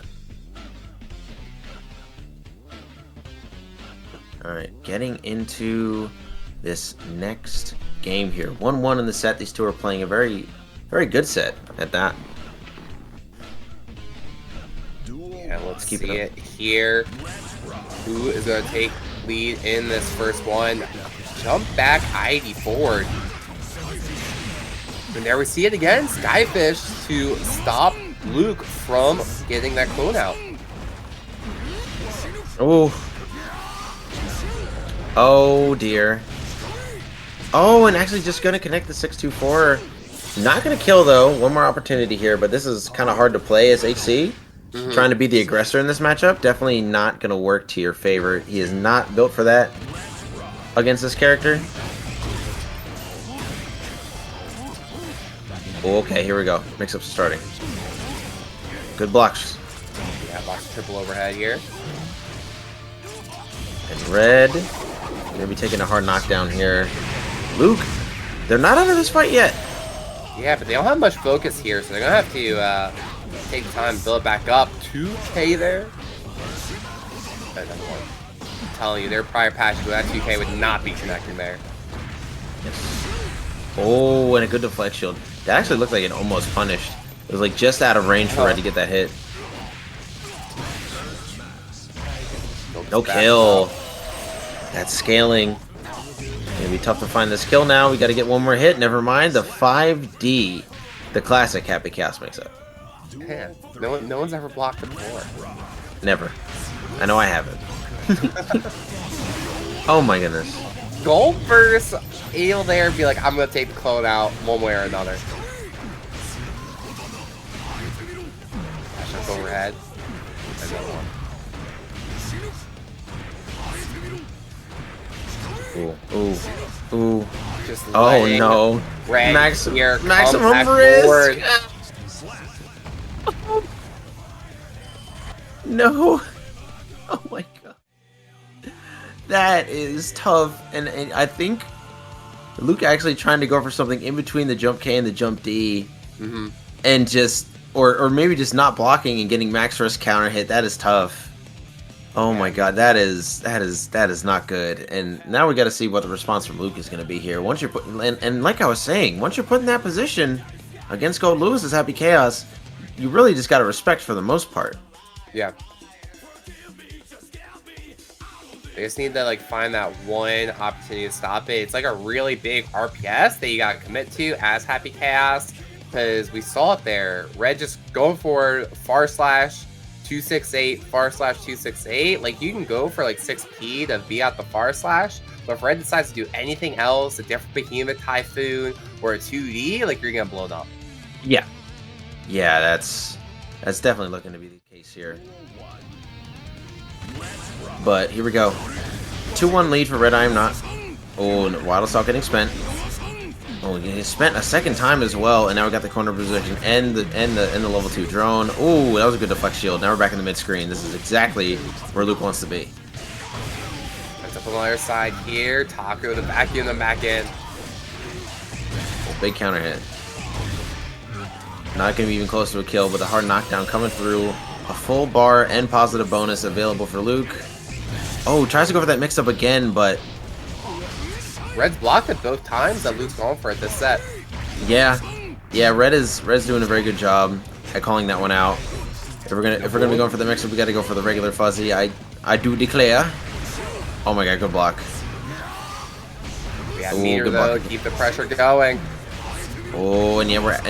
All right, getting into this next game here. 1-1 in the set. These two are playing a very, very good set at that. Yeah, let's see it here. Who is going to take lead in this first one? Jump back ID forward. And there we see it again. Skyfish to stop Luke from getting that clone out. Oh dear. Oh, and actually just going to connect the 624. Not going to kill though. One more opportunity here, but this is kind of hard to play as HC. Trying to be the aggressor in this matchup. Definitely not going to work to your favor. He is not built for that against this character. Okay, here we go. Mix-up's starting. Good blocks. Yeah, blocks triple overhead here. And Red going to be taking a hard knockdown here. Luke, they're not out of this fight yet. Yeah, but they don't have much focus here, so they're going to have to take time to build it back up. 2K there. I'm telling you, their prior patch with that 2K would not be connecting there. Yes. Oh, and a good deflect shield. That actually looked like it almost punished. It was like just out of range for Red to get that hit. No kill. That's scaling. Gonna be tough to find this kill now. We got to get one more hit. Never mind. The 5D, the classic Happy Chaos mix-up. Man, no one's ever blocked it before. Never. I know I haven't. Oh my goodness. Gold versus able there be like, I'm gonna take the clone out one way or another. Dash overhead. Another one. Ooh. Ooh. Just oh no. Maximum risk. No. Oh my god. That is tough. And I think Luke actually trying to go for something in between the jump K and the jump D. And just or maybe just not blocking and getting max risk counter hit. That is tough. Oh my god, that is not good. And now we got to see what the response from Luke is going to be here. Once you're putting and like I was saying, once you're put in that position against Gold Lewis's Happy Chaos, you really just got to respect for the most part. Yeah. They just need to like find that one opportunity to stop it. It's like a really big RPS that you got to commit to as Happy Chaos, because we saw it there. Red just going for /268, /268. Like you can go for like 6p to be out the /, but if Red decides to do anything else, a different Behemoth Typhoon or a 2D, like you're gonna blow it up. Yeah, that's definitely looking to be the case here. But here we go. 2-1 lead for Red I Am Not. Oh, and Wild Assault getting spent. Oh, he spent a second time as well, and now we got the corner position and the level 2 drone. Oh, that was a good deflect shield. Now we're back in the mid screen. This is exactly where Luke wants to be. That's up on the other side here. Taco the back in the back end. Oh, big counter hit. Not going to be even close to a kill, but the hard knockdown coming through. A full bar and positive bonus available for Luke. Oh, tries to go for that mix-up again, but... Red's blocked it both times that Luke's going for it this set. Yeah, Red's doing a very good job at calling that one out. If we're gonna be going for the mix-up, we got to go for the regular fuzzy. I do declare. Oh my god, good block. We have meter though, keep the pressure going. Oh, and yeah,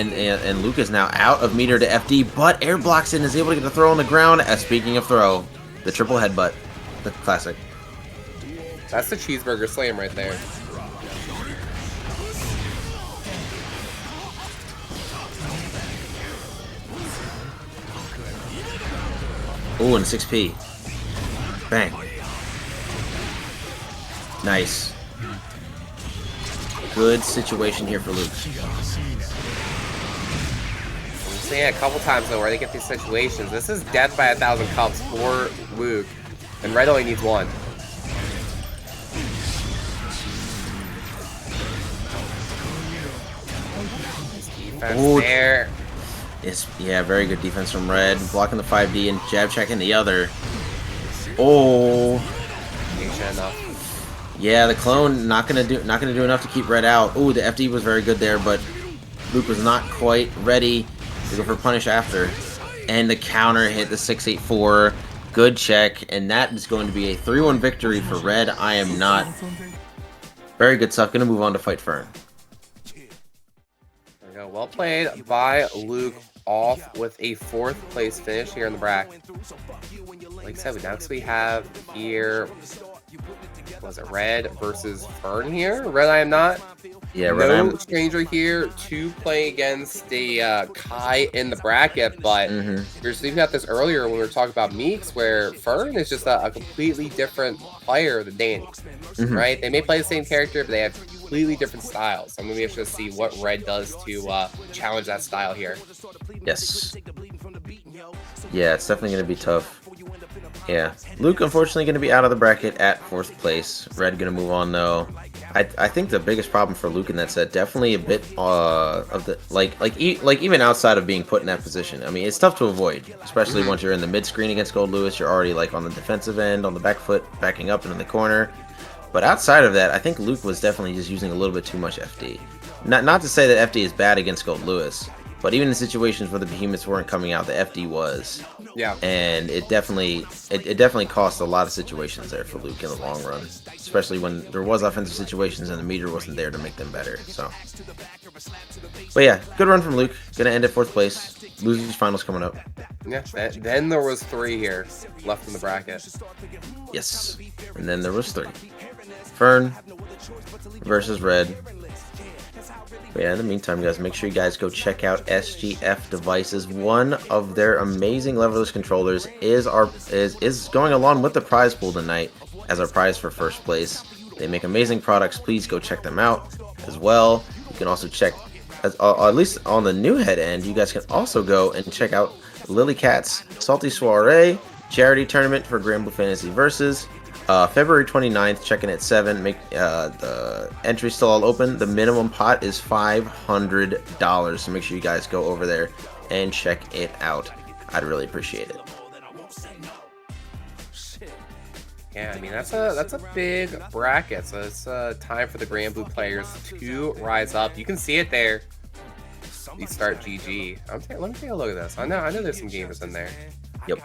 and Luke is now out of meter to FD, but air blocks in, is able to get the throw on the ground. Speaking of throw, the triple headbutt, the classic. That's the cheeseburger slam right there. Oh, and 6p. Bang. Nice. Good situation here for Luke. We've seen it a couple times though where they get these situations. This is death by 1,000 cups for Luke, and Red only needs one. Defense there. Yeah, very good defense from Red. Blocking the 5D and jab checking the other. Oh. Enough. Yeah, the clone not gonna do enough to keep Red out. Oh, the FD was very good there, but Luke was not quite ready to go for punish after. And the counter hit the 684. Good check, and that is going to be a 3-1 victory for Red I Am Not. Very good stuff. Gonna move on to fight Fern. There we go. Well played by Luke, off with a 4th place finish here in the bracket. Like I said, next we have here, was it Red versus Fern here? Red I Am Not. Yeah, Red I Am. No stranger here to play against the Kai in the bracket, but we were speaking about this earlier when we were talking about Meeks, where Fern is just a completely different player than Danny, right? They may play the same character, but they have completely different styles. So I'm going to be interested to see what Red does to challenge that style here. Yes. Yeah, it's definitely going to be tough. Yeah. Luke, unfortunately, going to be out of the bracket at 4th place. Red going to move on, though. I think the biggest problem for Luke in that set, definitely a bit of the like even outside of being put in that position. I mean, it's tough to avoid, especially once you're in the mid screen against Gold Lewis. You're already like on the defensive end, on the back foot, backing up into the corner. But outside of that, I think Luke was definitely just using a little bit too much FD. Not to say that FD is bad against Gold Lewis, but even in situations where the behemoths weren't coming out, the FD was. Yeah. And it definitely cost a lot of situations there for Luke in the long run, especially when there was offensive situations and the meter wasn't there to make them better. So, but yeah, good run from Luke. Gonna end at 4th place. Losers finals coming up. Yeah. Then there was 3 here left in the bracket. Yes. And then there was 3. Fern versus Red. But yeah, in the meantime, guys, make sure you guys go check out SGF Devices. One of their amazing leverless controllers is going along with the prize pool tonight as our prize for 1st place. They make amazing products. Please go check them out as well. You can also check, at least on the new head end, you guys can also go and check out Lily Cat's Salty Soiree charity tournament for Grand Blue Fantasy Versus. February 29th, check in at 7. Make the entry's still all open. The minimum pot is $500, so make sure you guys go over there and check it out. I'd really appreciate it. Yeah, I mean that's a big bracket, so it's time for the Grand Blue players to rise up. You can see it there. You start GG. Let me take a look at this. I know there's some gamers in there. Yep.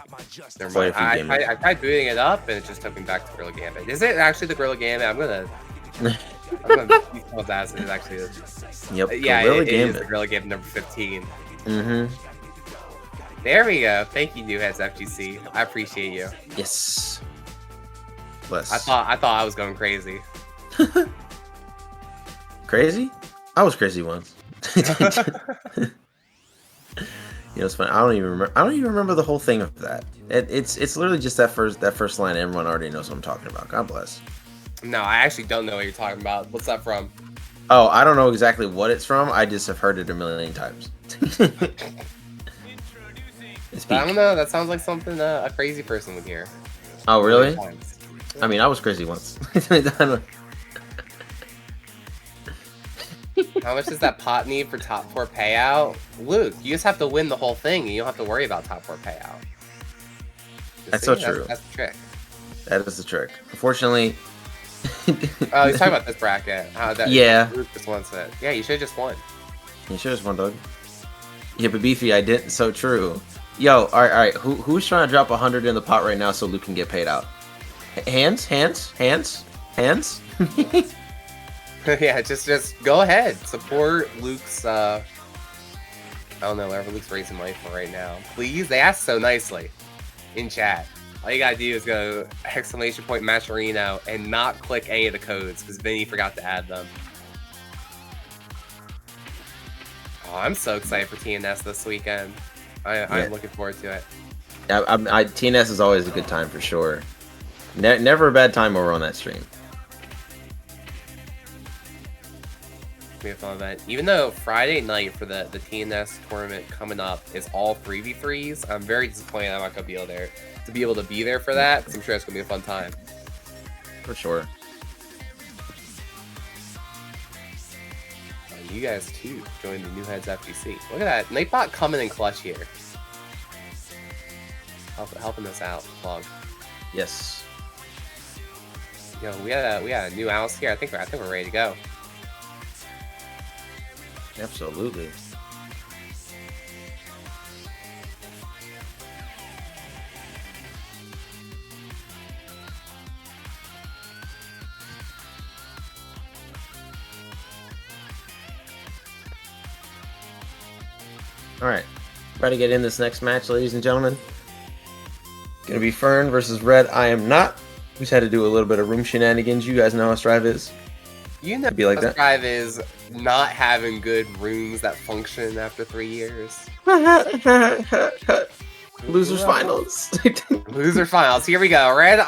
Never Play a mind. few gamers. I tried booting it up and it just took me back to Gorilla Gambit. Is it actually the Gorilla Gambit? I'm gonna be told that it actually is. Yep. Yeah, Gorilla it is Gambit. the Gorilla Gambit number 15. Mm-hmm. There we go. Thank you, New Heads FGC. I appreciate you. Yes. Bless. I thought I was going crazy. Crazy? I was crazy once. You know, it's funny. I don't even remember the whole thing of that. It's literally just that first line. Everyone already knows what I'm talking about. God bless. No, I actually don't know what you're talking about. What's that from? Oh, I don't know exactly what it's from. I just have heard it a million times. I don't know. That sounds like something a crazy person would hear. Oh, really? I mean, I was crazy once. How much does that pot need for top 4 payout? Luke, you just have to win the whole thing and you don't have to worry about top 4 payout. That's so true. That's the trick. That is the trick. Unfortunately. Oh, he's talking about this bracket. Yeah. Luke just wants it. Yeah, you should have just won. You should have just won, dog. Yeah, but Beefy, I didn't. So true. Yo, all right. Who's trying to drop 100 in the pot right now so Luke can get paid out? Hands. Yeah, just go ahead. Support Luke's. I don't know, whatever Luke's raising money for right now. Please, they asked so nicely in chat. All you gotta do is go !Matcherino and not click any of the codes because Vinny forgot to add them. Oh, I'm so excited for TNS this weekend. I'm looking forward to it. TNS is always a good time for sure. Never a bad time over on that stream. Be a fun event. Even though Friday night for the TNS tournament coming up is all 3v3s, I'm very disappointed I'm not gonna be able to be there for that because I'm sure it's gonna be a fun time. For sure. You guys too join the New Heads FGC. Look at that, Nightbot coming in clutch here, helping us out. Plug. Yes. Yo, we had a new house here. I think we're ready to go. Absolutely. All right, ready to get in this next match, ladies and gentlemen. Gonna be Fern versus Red. I am not. We just had to do a little bit of room shenanigans. You guys know how Strive is. You know, be like that. Strive is not having good rooms that function after 3 years. Losers finals. Loser finals. Here we go. Red.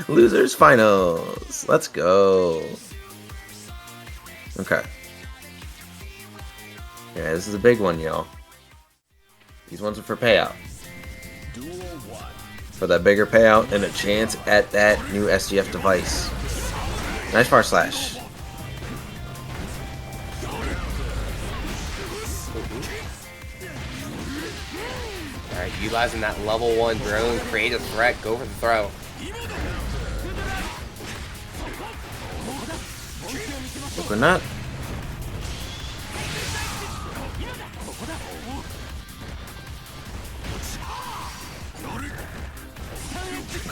Losers finals. Let's go. Okay. Yeah, this is a big one, y'all. These ones are for payout. For that bigger payout and a chance at that new SGF device. Nice far slash. Alright, utilizing that level 1 drone, create a threat, go for the throw. Coconut.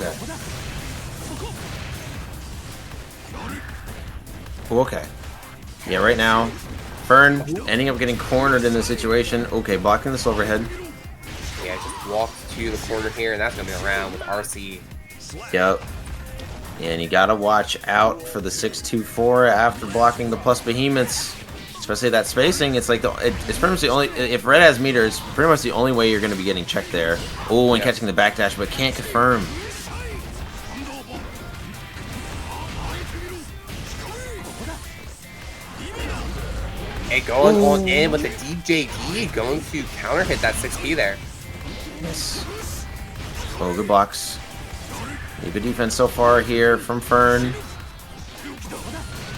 Okay. Ooh, okay. Yeah, right now, Fern ending up getting cornered in this situation. Okay, blocking this overhead. Yeah, just walked to the corner here, and that's gonna be around with RC. Yep. And you gotta watch out for the 624 after blocking the plus behemoths. Especially that spacing, it's like it's pretty much the only. If Red has meter, it's pretty much the only way you're gonna be getting checked there. Oh, and catching the backdash, but can't confirm. Hey, going on in with the DJD, going to counter hit that 6P there. Yes. Oh, good blocks. Good defense so far here from Fern.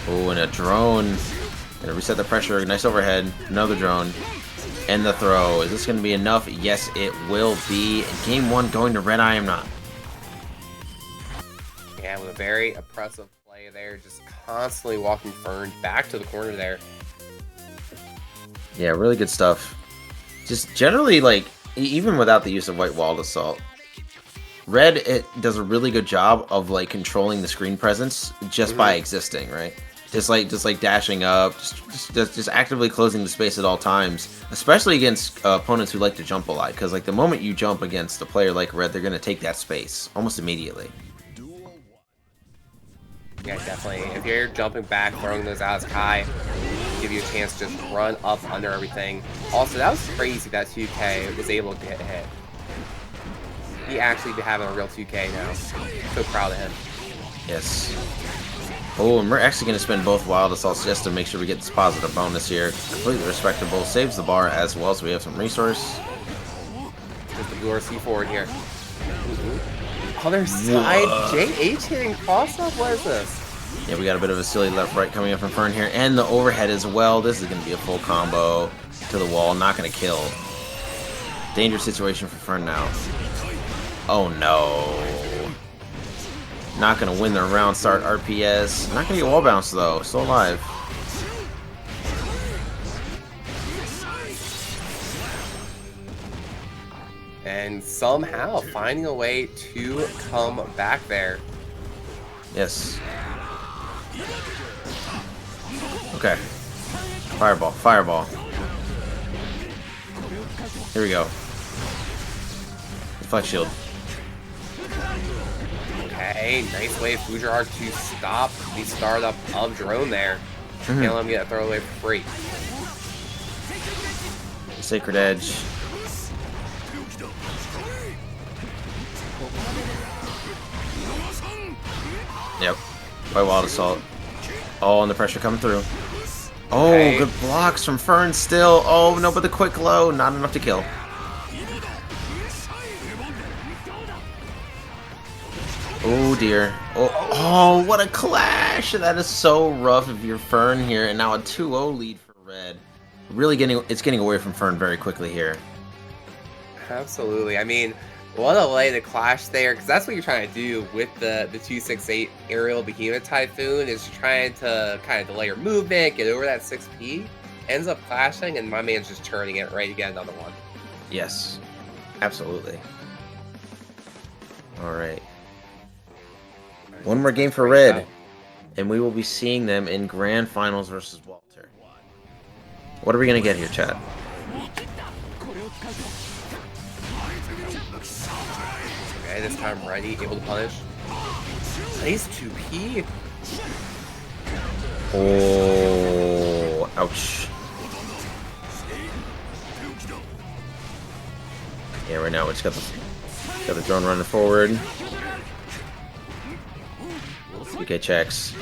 Oh, and a drone. Gonna reset the pressure. Nice overhead. Another drone. And the throw. Is this gonna be enough? Yes, it will be. Game 1 going to Red. I am not. Yeah, with a very oppressive play there, just constantly walking Fern back to the corner there. Yeah, really good stuff. Just generally, like, even without the use of White Walled Assault, Red it does a really good job of like controlling the screen presence just by existing, right? Just like dashing up, just actively closing the space at all times, especially against opponents who like to jump a lot. Because like the moment you jump against a player like Red, they're gonna take that space almost immediately. Yeah, definitely. If you're jumping back, throwing those out as high, give you a chance to just run up under everything. Also, that was crazy that 2K was able to get hit. He actually be having a real 2K now. So proud of him. Yes. Oh, and we're actually going to spend both Wild Assaults just to make sure we get this positive bonus here. Completely respectable. Saves the bar as well, so we have some resource. Just the blue RC forward here. Other side, JH hitting cross-up? What is this? Yeah, we got a bit of a silly left-right coming up from Fern here. And the overhead as well. This is going to be a full combo to the wall. Not going to kill. Dangerous situation for Fern now. Oh, no. Not going to win the round start RPS. Not going to get wall bounce, though. Still alive. And somehow finding a way to come back there. Yes. Okay. Fireball. Fireball. Here we go. Flex shield. Okay, nice way Fujirar to stop the startup of Drone there. Can't let him get a throw away for free. Sacred Edge. Yep. By Wild Assault. Oh, and the pressure coming through. Oh, Okay. good blocks from Fern still. Oh, no, but the quick low. Not enough to kill. Oh, dear. Oh, what a clash. That is so rough if you're Fern here. And now a 2-0 lead for Red. Really getting away from Fern very quickly here. Absolutely. I mean, what a way to clash there, because that's what you're trying to do with the 268 aerial behemoth typhoon, is trying to kind of delay your movement, get over that 6p, ends up clashing, and my man's just turning it right to get another one. Yes, absolutely. All right. One more game for Red, and we will be seeing them in Grand Finals versus Walter. What are we going to get here, chat? Okay, this time ready, able to punish. Nice 2p. Oh, ouch. Yeah, right now we just got the drone running forward. Okay, checks.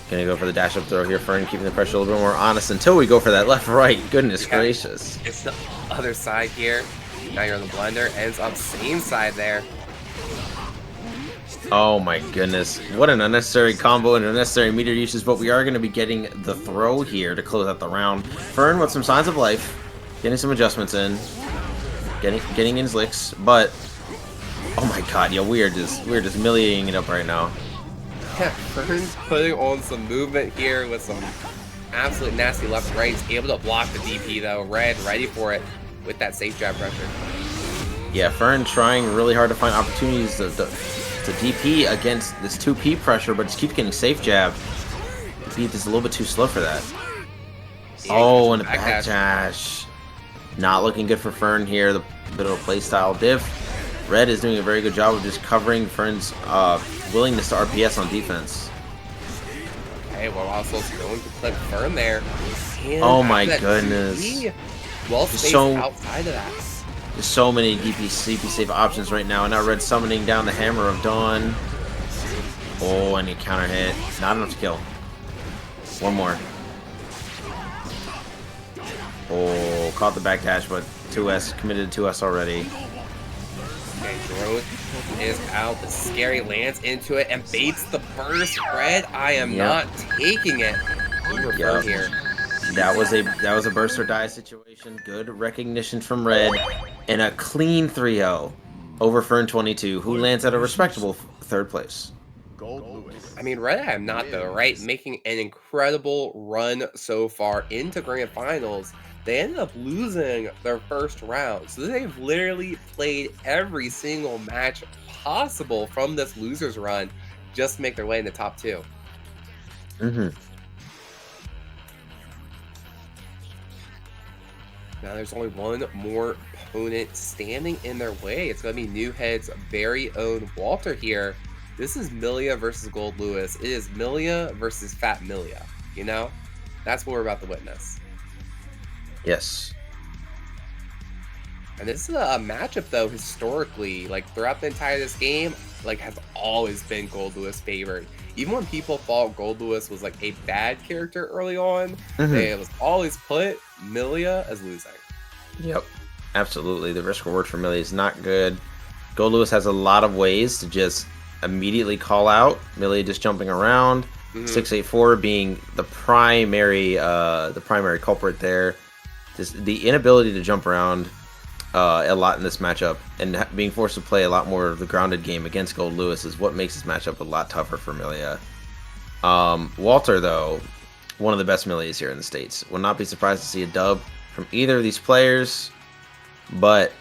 Gonna go for the dash up throw here, Fern, keeping the pressure a little bit more honest until we go for that left-right. Goodness gracious. It's the other side here. Now you're on the blender. Ends up same side there. Oh my goodness. What an unnecessary combo and unnecessary meter uses, but we are going to be getting the throw here to close out the round. Fern with some signs of life, getting some adjustments in, getting in his licks, but oh my god, yeah, we're just milliing it up right now. Yeah, Fern's putting on some movement here with some absolute nasty left right. He's able to block the DP though. Red ready for it with that safe jab pressure. Yeah, Fern trying really hard to find opportunities to DP against this 2P pressure, but just keeps getting safe jab. The beat is a little bit too slow for that. Oh, and a back dash. Not looking good for Fern here. The bit of a playstyle diff. Red is doing a very good job of just covering Fern's willingness to RPS on defense. Okay, well, also going to clip Fern there. And oh my that goodness. DP, well spaced outside of that. There's so many DP CP safe options right now, and now Red summoning down the Hammer of Dawn. Oh, and a counter hit. Not enough to kill. One more. Oh, caught the backdash, but 2S committed to us already. Okay, Drone is out. The scary lands into it and baits the burst. Red, I am not taking it. Fern here. That was a burst or die situation. Good recognition from Red, and a clean 3-0 over Fern 22, who lands at a respectable third place. I mean, Red I am not though, right? Making an incredible run so far into Grand Finals. they ended up losing their first round. So they've literally played every single match possible from this losers run just to make their way in the top 2. Mm-hmm. Now there's only one more opponent standing in their way. It's going to be Newhead's very own Walter here. This is Milia versus Gold Lewis. It is Milia versus Fat Milia. You know? That's what we're about to witness. Yes. And this is a matchup, though, historically, like, throughout the entire this game, like, has always been Gold Lewis favored. Even when people thought Gold Lewis was, like, a bad character early on, they was always put Milia as losing. Yep. Absolutely. The risk reward for Milia is not good. Gold Lewis has a lot of ways to just immediately call out. Milia just jumping around. 684 being the primary culprit there. Just the inability to jump around a lot in this matchup, and being forced to play a lot more of the grounded game against Gold Lewis is what makes this matchup a lot tougher for Milia. Walter, though, one of the best Milias here in the States. Will not be surprised to see a dub from either of these players, but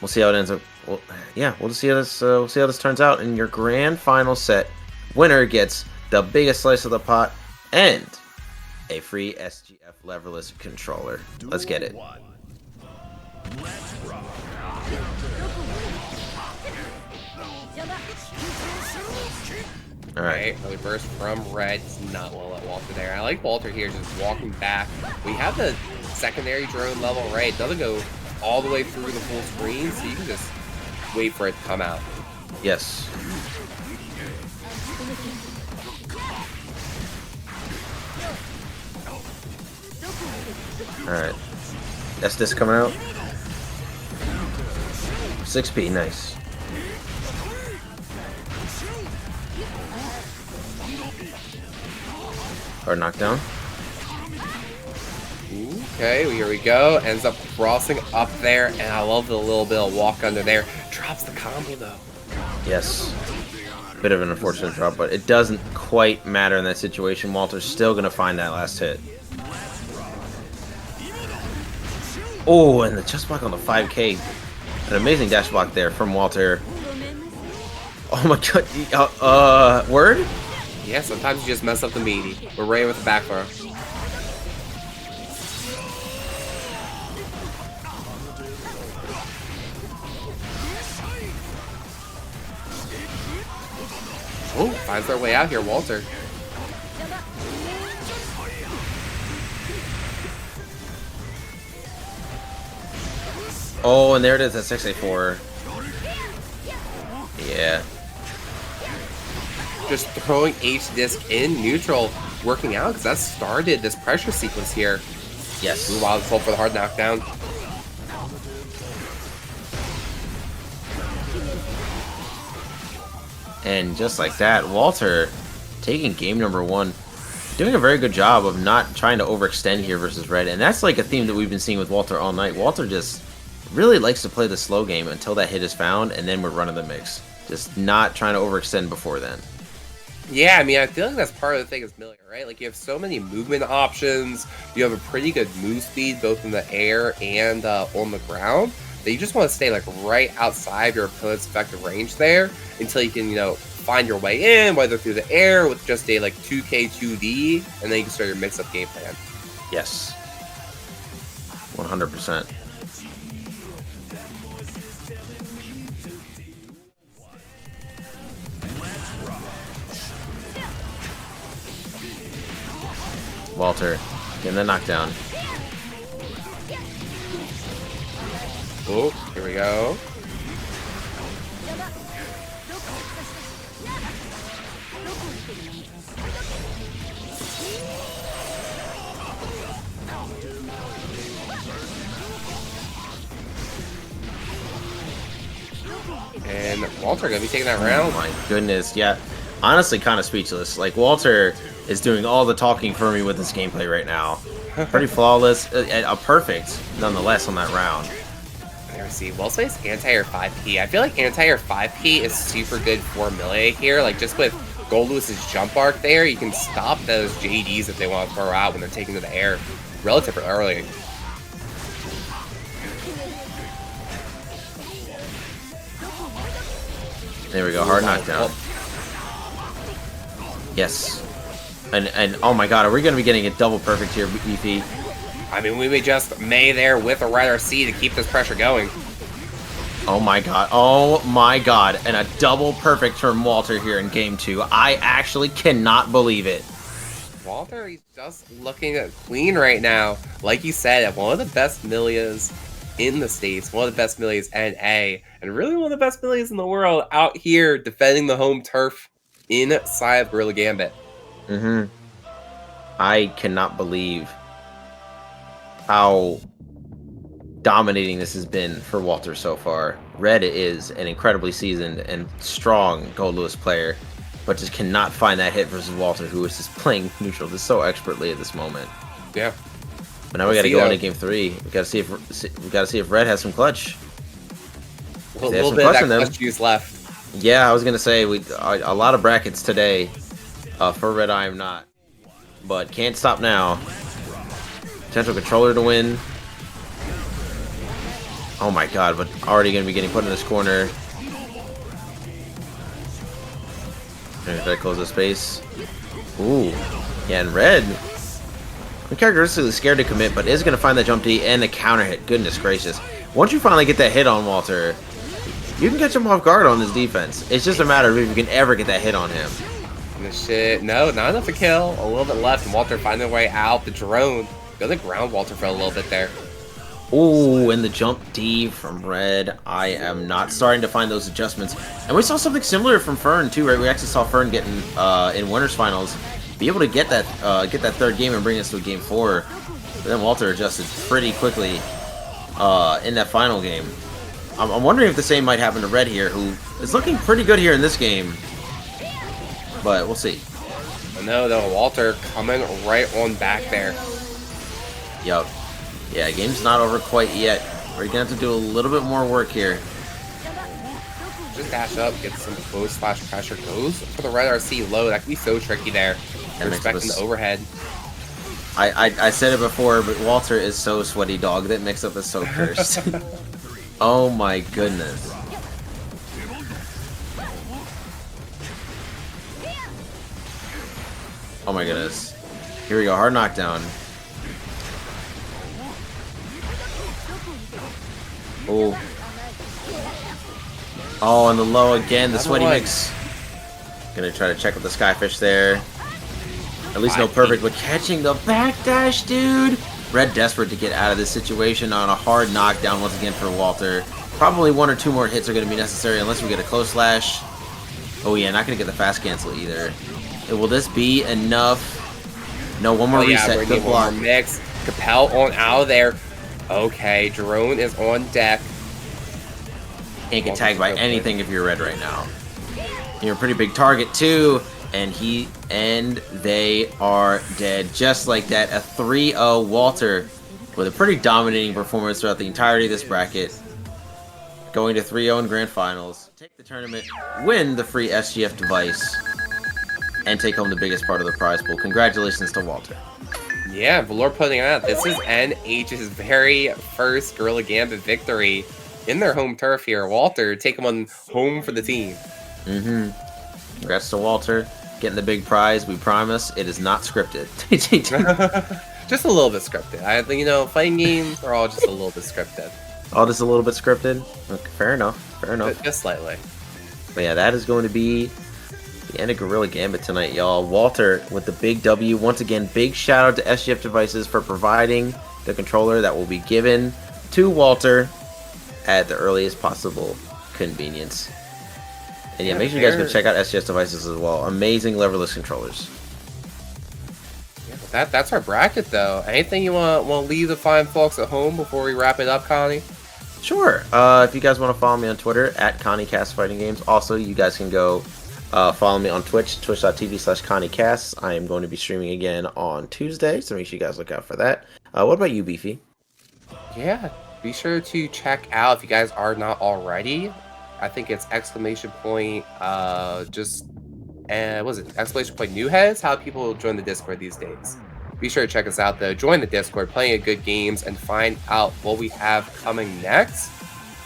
we'll see how it ends up. Well, yeah, we'll just see how this. We'll see how this turns out in your grand final set. Winner gets the biggest slice of the pot and a free SGF leverless controller. Let's get it. All right. Early burst from Red. It's not well at Walter there. I like Walter here just walking back. We have the secondary drone level, right? It doesn't go all the way through the full screen, so you can just wait for it to come out. Yes. All right. That's this coming out. 6P, nice. Hard knockdown. Okay, here we go. Ends up crossing up there, and I love the little bit of walk under there. Drops the combo though. Yes. Bit of an unfortunate drop, but it doesn't quite matter in that situation. Walter's still going to find that last hit. Oh, and the chest block on the 5K. An amazing dash block there from Walter. Oh my god. Word? Yeah, sometimes you just mess up the meaty. We're ready with the back throw. Oh, finds their way out here, Walter. Oh, and there it is at 684. Yeah. Just throwing H-disc in neutral, working out, because that started this pressure sequence here. Yes. Blue Wild Soul for the hard knockdown. And just like that, Walter taking game number 1, doing a very good job of not trying to overextend here versus Red. And that's like a theme that we've been seeing with Walter all night. Walter just really likes to play the slow game until that hit is found, and then we're running the mix. Just not trying to overextend before then. Yeah, I mean, I feel like that's part of the thing is Milia, right? Like, you have so many movement options. You have a pretty good move speed, both in the air and on the ground, that you just want to stay, like, right outside your opponent's effective range there until you can, you know, find your way in, whether through the air with just a, like, 2K, 2D, and then you can start your mix-up game plan. Yes. 100%. Walter getting the knockdown. Oh, here we go. And Walter gonna be taking that round. Oh my goodness, yeah. Honestly, kind of speechless. Like, Walter is doing all the talking for me with this gameplay right now. Pretty flawless. A perfect, nonetheless, on that round. There we see. Well, space anti-air 5P. I feel like anti-air 5P is super good for Milia here. Like, just with Gold Lewis's jump arc there, you can stop those JDs that they want to throw out when they're taking to the air relatively early. There we go, hard knockdown. Yes. And oh my god, are we going to be getting a double perfect here, Beefy? I mean, we just may there with a red RC to keep this pressure going. Oh my god, and a double perfect from Walter here in game 2. I actually cannot believe it. Walter, he's just looking clean right now. Like you said, one of the best Millias in the States, one of the best Millias NA, and really one of the best Millias in the world out here defending the home turf inside of Gorilla Gambit. I cannot believe how dominating this has been for Walter so far. Red is an incredibly seasoned and strong Gold Lewis player, but just cannot find that hit versus Walter, who is just playing neutral just so expertly at this moment. Yeah. But now we got to go into game 3. We got to see if Red has some clutch. A little bit of that clutch juice left. Yeah, I was gonna say a lot of brackets today. For Red, I am not, but can't stop now. Potential controller to win. Oh my god, but already gonna be getting put in this corner. Try to close the space. Ooh, yeah, and Red, uncharacteristically scared to commit, but is gonna find the jump D and the counter hit. Goodness gracious! Once you finally get that hit on Walter, you can catch him off guard on his defense. It's just a matter of if you can ever get that hit on him. Shit, no, not enough to kill. A little bit left, and Walter finding a way out. The drone, go to the ground. Walter for a little bit there. Ooh, and the jump D from Red. I am not starting to find those adjustments. And we saw something similar from Fern too, right? We actually saw Fern getting in winners finals, be able to get that third game and bring us to a game 4. But then Walter adjusted pretty quickly in that final game. I'm wondering if the same might happen to Red here, who is looking pretty good here in this game. But we'll see. No, though, Walter coming right on back there. Yup. Yeah, game's not over quite yet. We're gonna have to do a little bit more work here. Just dash up, get some close slash pressure. Goes for the red RC low. That can be so tricky there. Respecting the overhead. I said it before, but Walter is so sweaty dog. That mix-up is so cursed. Oh my goodness. Oh my goodness. Here we go, hard knockdown. Oh. Oh, and the low again, the sweaty mix. Gonna try to check with the Skyfish there. At least no perfect, but catching the backdash, dude. Red desperate to get out of this situation on a hard knockdown once again for Walter. Probably 1 or 2 more hits are gonna be necessary unless we get a close slash. Oh yeah, not gonna get the fast cancel either. Will this be enough? No, one more reset. Good block. Mix. Capel on out of there. Okay, drone is on deck. Can't get tagged by anything if you're Red right now. You're a pretty big target too, and they are dead. Just like that, a 3-0 Walter with a pretty dominating performance throughout the entirety of this bracket. Going to 3-0 in grand finals. Take the tournament, win the free SGF device, and take home the biggest part of the prize pool. Congratulations to Walter. Yeah, Valor putting out. This is NH's very first Gorilla Gambit victory in their home turf here. Walter, take them on home for the team. Congrats to Walter. Getting the big prize. We promise it is not scripted. Just a little bit scripted. I think, you know, fighting games are all just a little bit scripted. All just a little bit scripted? Okay, fair enough. Fair enough. Just slightly. But yeah, that is going to be the end of Gorilla Gambit tonight, y'all. Walter with the big W. Once again, big shout out to SGF Devices for providing the controller that will be given to Walter at the earliest possible convenience. And yeah, make sure you guys go check out SGF Devices as well. Amazing leverless controllers. Yeah, that's our bracket, though. Anything you want to leave the fine folks at home before we wrap it up, Connie? Sure. If you guys want to follow me on Twitter at ConnieCastFightingGames. Also, you guys can go follow me on Twitch, twitch.tv/ConnieCasts. I am going to be streaming again on Tuesday, so make sure you guys look out for that. What about you, Beefy? Yeah, be sure to check out, if you guys are not already, I think it's exclamation point, exclamation point new heads, how people join the Discord these days. Be sure to check us out, though. Join the Discord, playing good games, and find out what we have coming next.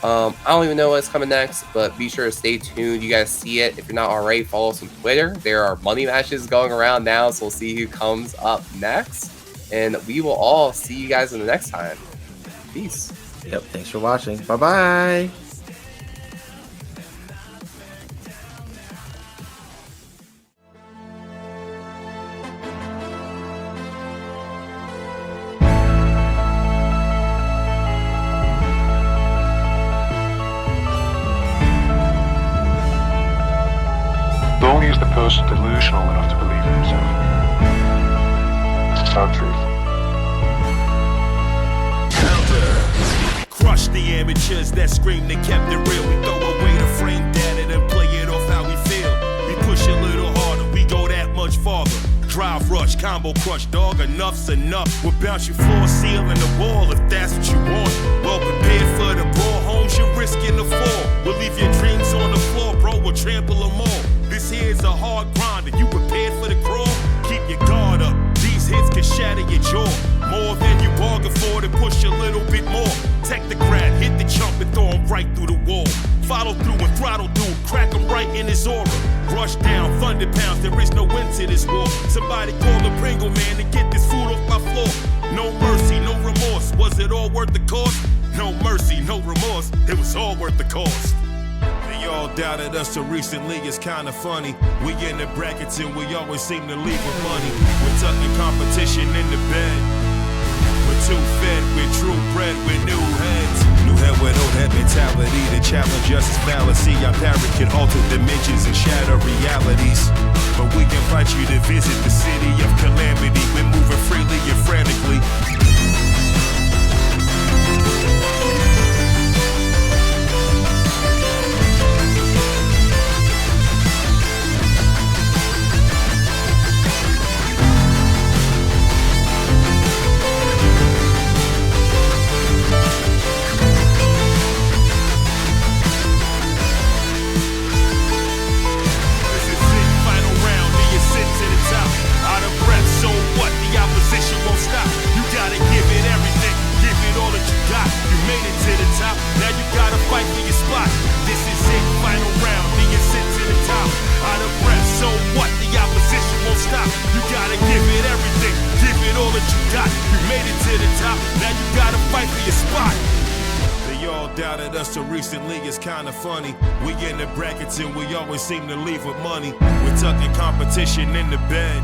I don't even know what's coming next, but be sure to stay tuned. You guys see it. If you're not already, follow us on Twitter. There are money matches going around now, so we'll see who comes up next. And we will all see you guys in the next time. Peace. Yep, thanks for watching. Bye-bye. Only is the person delusional enough to believe in himself. This is our truth. Crush the amateurs that scream they kept it real. We throw away the frame data and play it off how we feel. We push a little harder, we go that much farther. Drive rush, combo crush, dog, enough's enough. We'll bounce you floor, ceiling the wall if that's what you want. Well prepared for the brawl, homes you're risking the fall. We'll leave your dreams on the floor, bro, we'll trample them all. This here's a hard grind, are you prepared for the crawl? Keep your guard up, these hits can shatter your jaw. More than you bargained for, to push a little bit more. Take the grab, hit the jump and throw him right through the wall. Follow through and throttle dude, crack him right in his aura. Rush down, thunder pounds, there is no end to this war. Somebody call the Pringle man to get this food off my floor. No mercy, no remorse, was it all worth the cost? No mercy, no remorse, it was all worth the cost. They all doubted us till recently, it's kinda funny. We in the brackets and we always seem to leave with money. We're tucking competition in the bed. We're too fed, we're true bred, we're new heads. New head with old head mentality to challenge us is fallacy. Our parrot can alter dimensions and shatter realities. But we invite you to visit the city of calamity. We're moving freely and frantically. Recently, it's kinda funny. We in the brackets and we always seem to leave with money. We're tucking competition in the bed.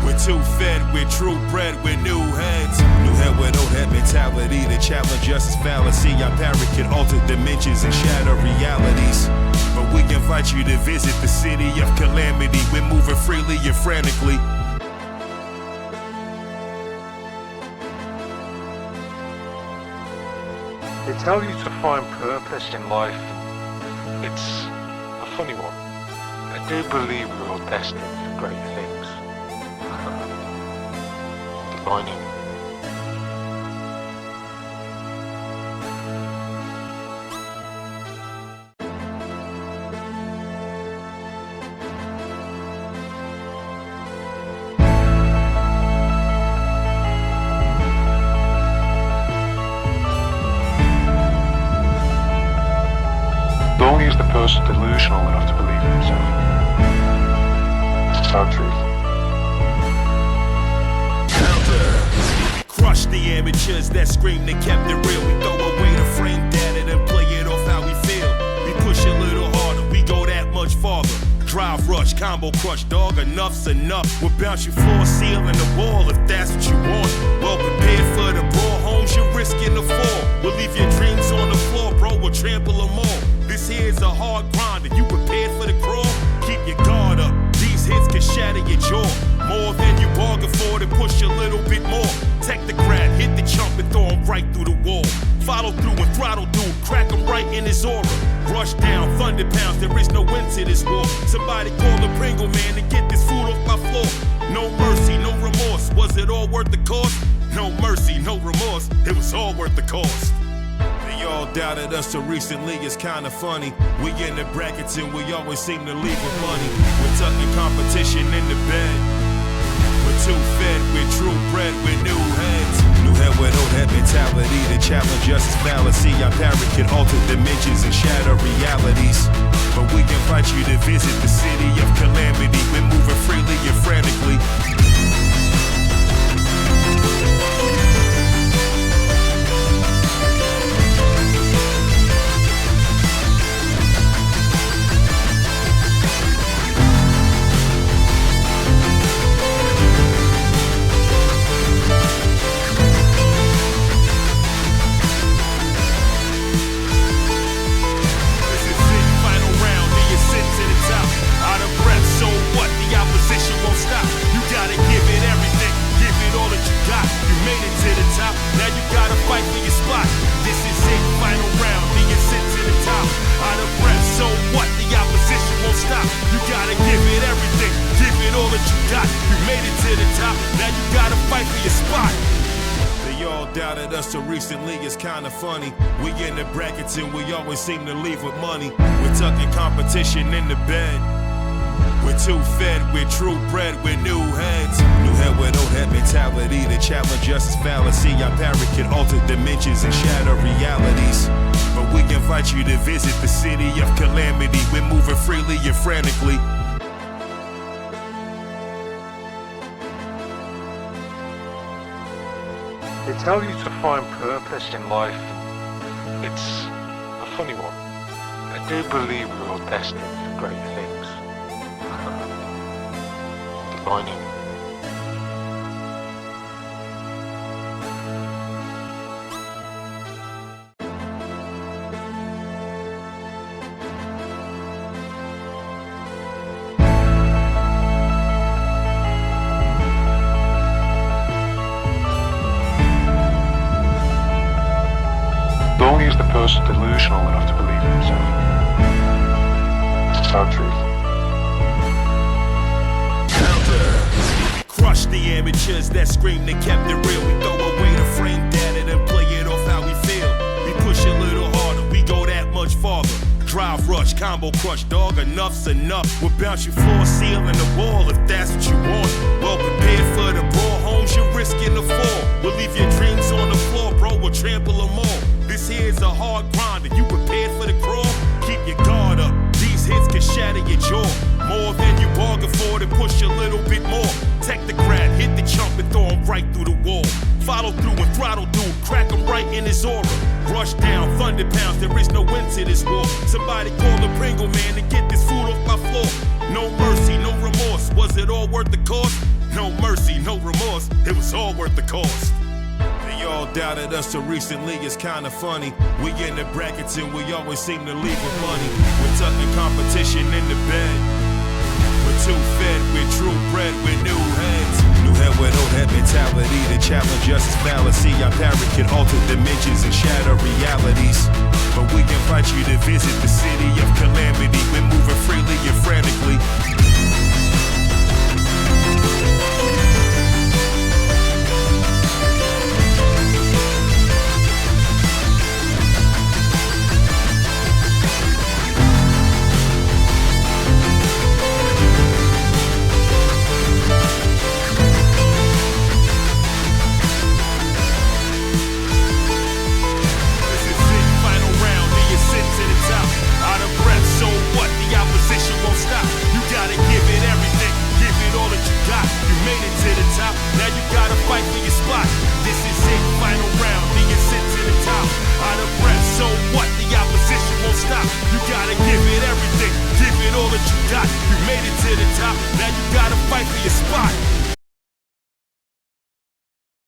We're too fed, we're true bred, we're new heads. New head with old head mentality to challenge us is fallacy. Our parrot can alter dimensions and shatter realities. But we invite you to visit the city of calamity. We're moving freely and frantically. They tell you to find purpose in life. It's a funny one. I do believe we're all destined for great things. Defining. Only is the person delusional enough to believe in himself. This is our truth. Crush the amateurs that scream they kept it real. We throw away the frame data and play it off how we feel. We push a little harder, we go that much farther. Drive rush, combo crush, dog, enough's enough. We'll bounce you floor, ceiling the wall if that's what you want. Well prepared for the brawl, homes you're risking the fall. We'll leave your dreams on the floor, bro, we'll trample them all. This here's a hard grind, are you prepared for the crawl? Keep your guard up, these hits can shatter your jaw. More than you bargained for, to push a little bit more. Take the grab, hit the jump and throw him right through the wall. Follow through and throttle dude, crack him right in his aura. Rush down, thunder pounds, there is no end to this war. Somebody call the Pringle man to get this food off my floor. No mercy, no remorse, was it all worth the cost? No mercy, no remorse, it was all worth the cost. They all doubted us till recently, it's kinda funny. We in the brackets and we always seem to leave with money. We're tucking competition in the bed. We're too fed, we're true bred, we're new heads. New head with old head mentality to challenge justice fallacy. Our parrot can alter dimensions and shatter realities. But we invite you to visit the city of calamity. We're moving freely and frantically. Doubted us so recently, it's kinda funny. We in the brackets and we always seem to leave with money. We're tucking competition in the bed. We're too fed, we're true bred, we're new heads. New head with old head mentality to challenge justice fallacy. Our parrot can alter dimensions and shatter realities. But we invite you to visit the city of calamity. We're moving freely and frantically. They tell you to find purpose in life. It's a funny one. I do believe we're all destined for great things. Defining. Only is the person delusional enough to believe in himself. It's a sad truth. Crush the amateurs that scream they kept it real. We throw away the frame data and play it off how we feel. We push a little harder, we go that much farther. Drive rush, combo crush, dog, enough's enough. We'll bounce you floor, ceiling the wall if that's what you want. Well prepared for the brawl, homes you're risking the fall. We'll leave your dreams on the floor, bro, we'll trample them all. This here's a hard grind, are you prepared for the crawl? Keep your guard up, these hits can shatter your jaw. More than you bargained for, then push a little bit more. Take the grab, hit the jump and throw him right through the wall. Follow through and throttle dude, crack him right in his aura. Rush down, thunder pounds, there is no end to this war. Somebody call the Pringle man to get this food off my floor. No mercy, no remorse, was it all worth the cost? No mercy, no remorse, it was all worth the cost. They all doubted us so recently, it's kinda funny. We in the brackets and we always seem to leave with money. We're tucking competition in the bed. We're too fed, we're true bred, we're new heads. New head with old head mentality to challenge justice fallacy. Our parrot can alter dimensions and shatter realities. But we invite you to visit the city of calamity. We're moving freely and frantically. You made it to the top, now you gotta fight for your spot.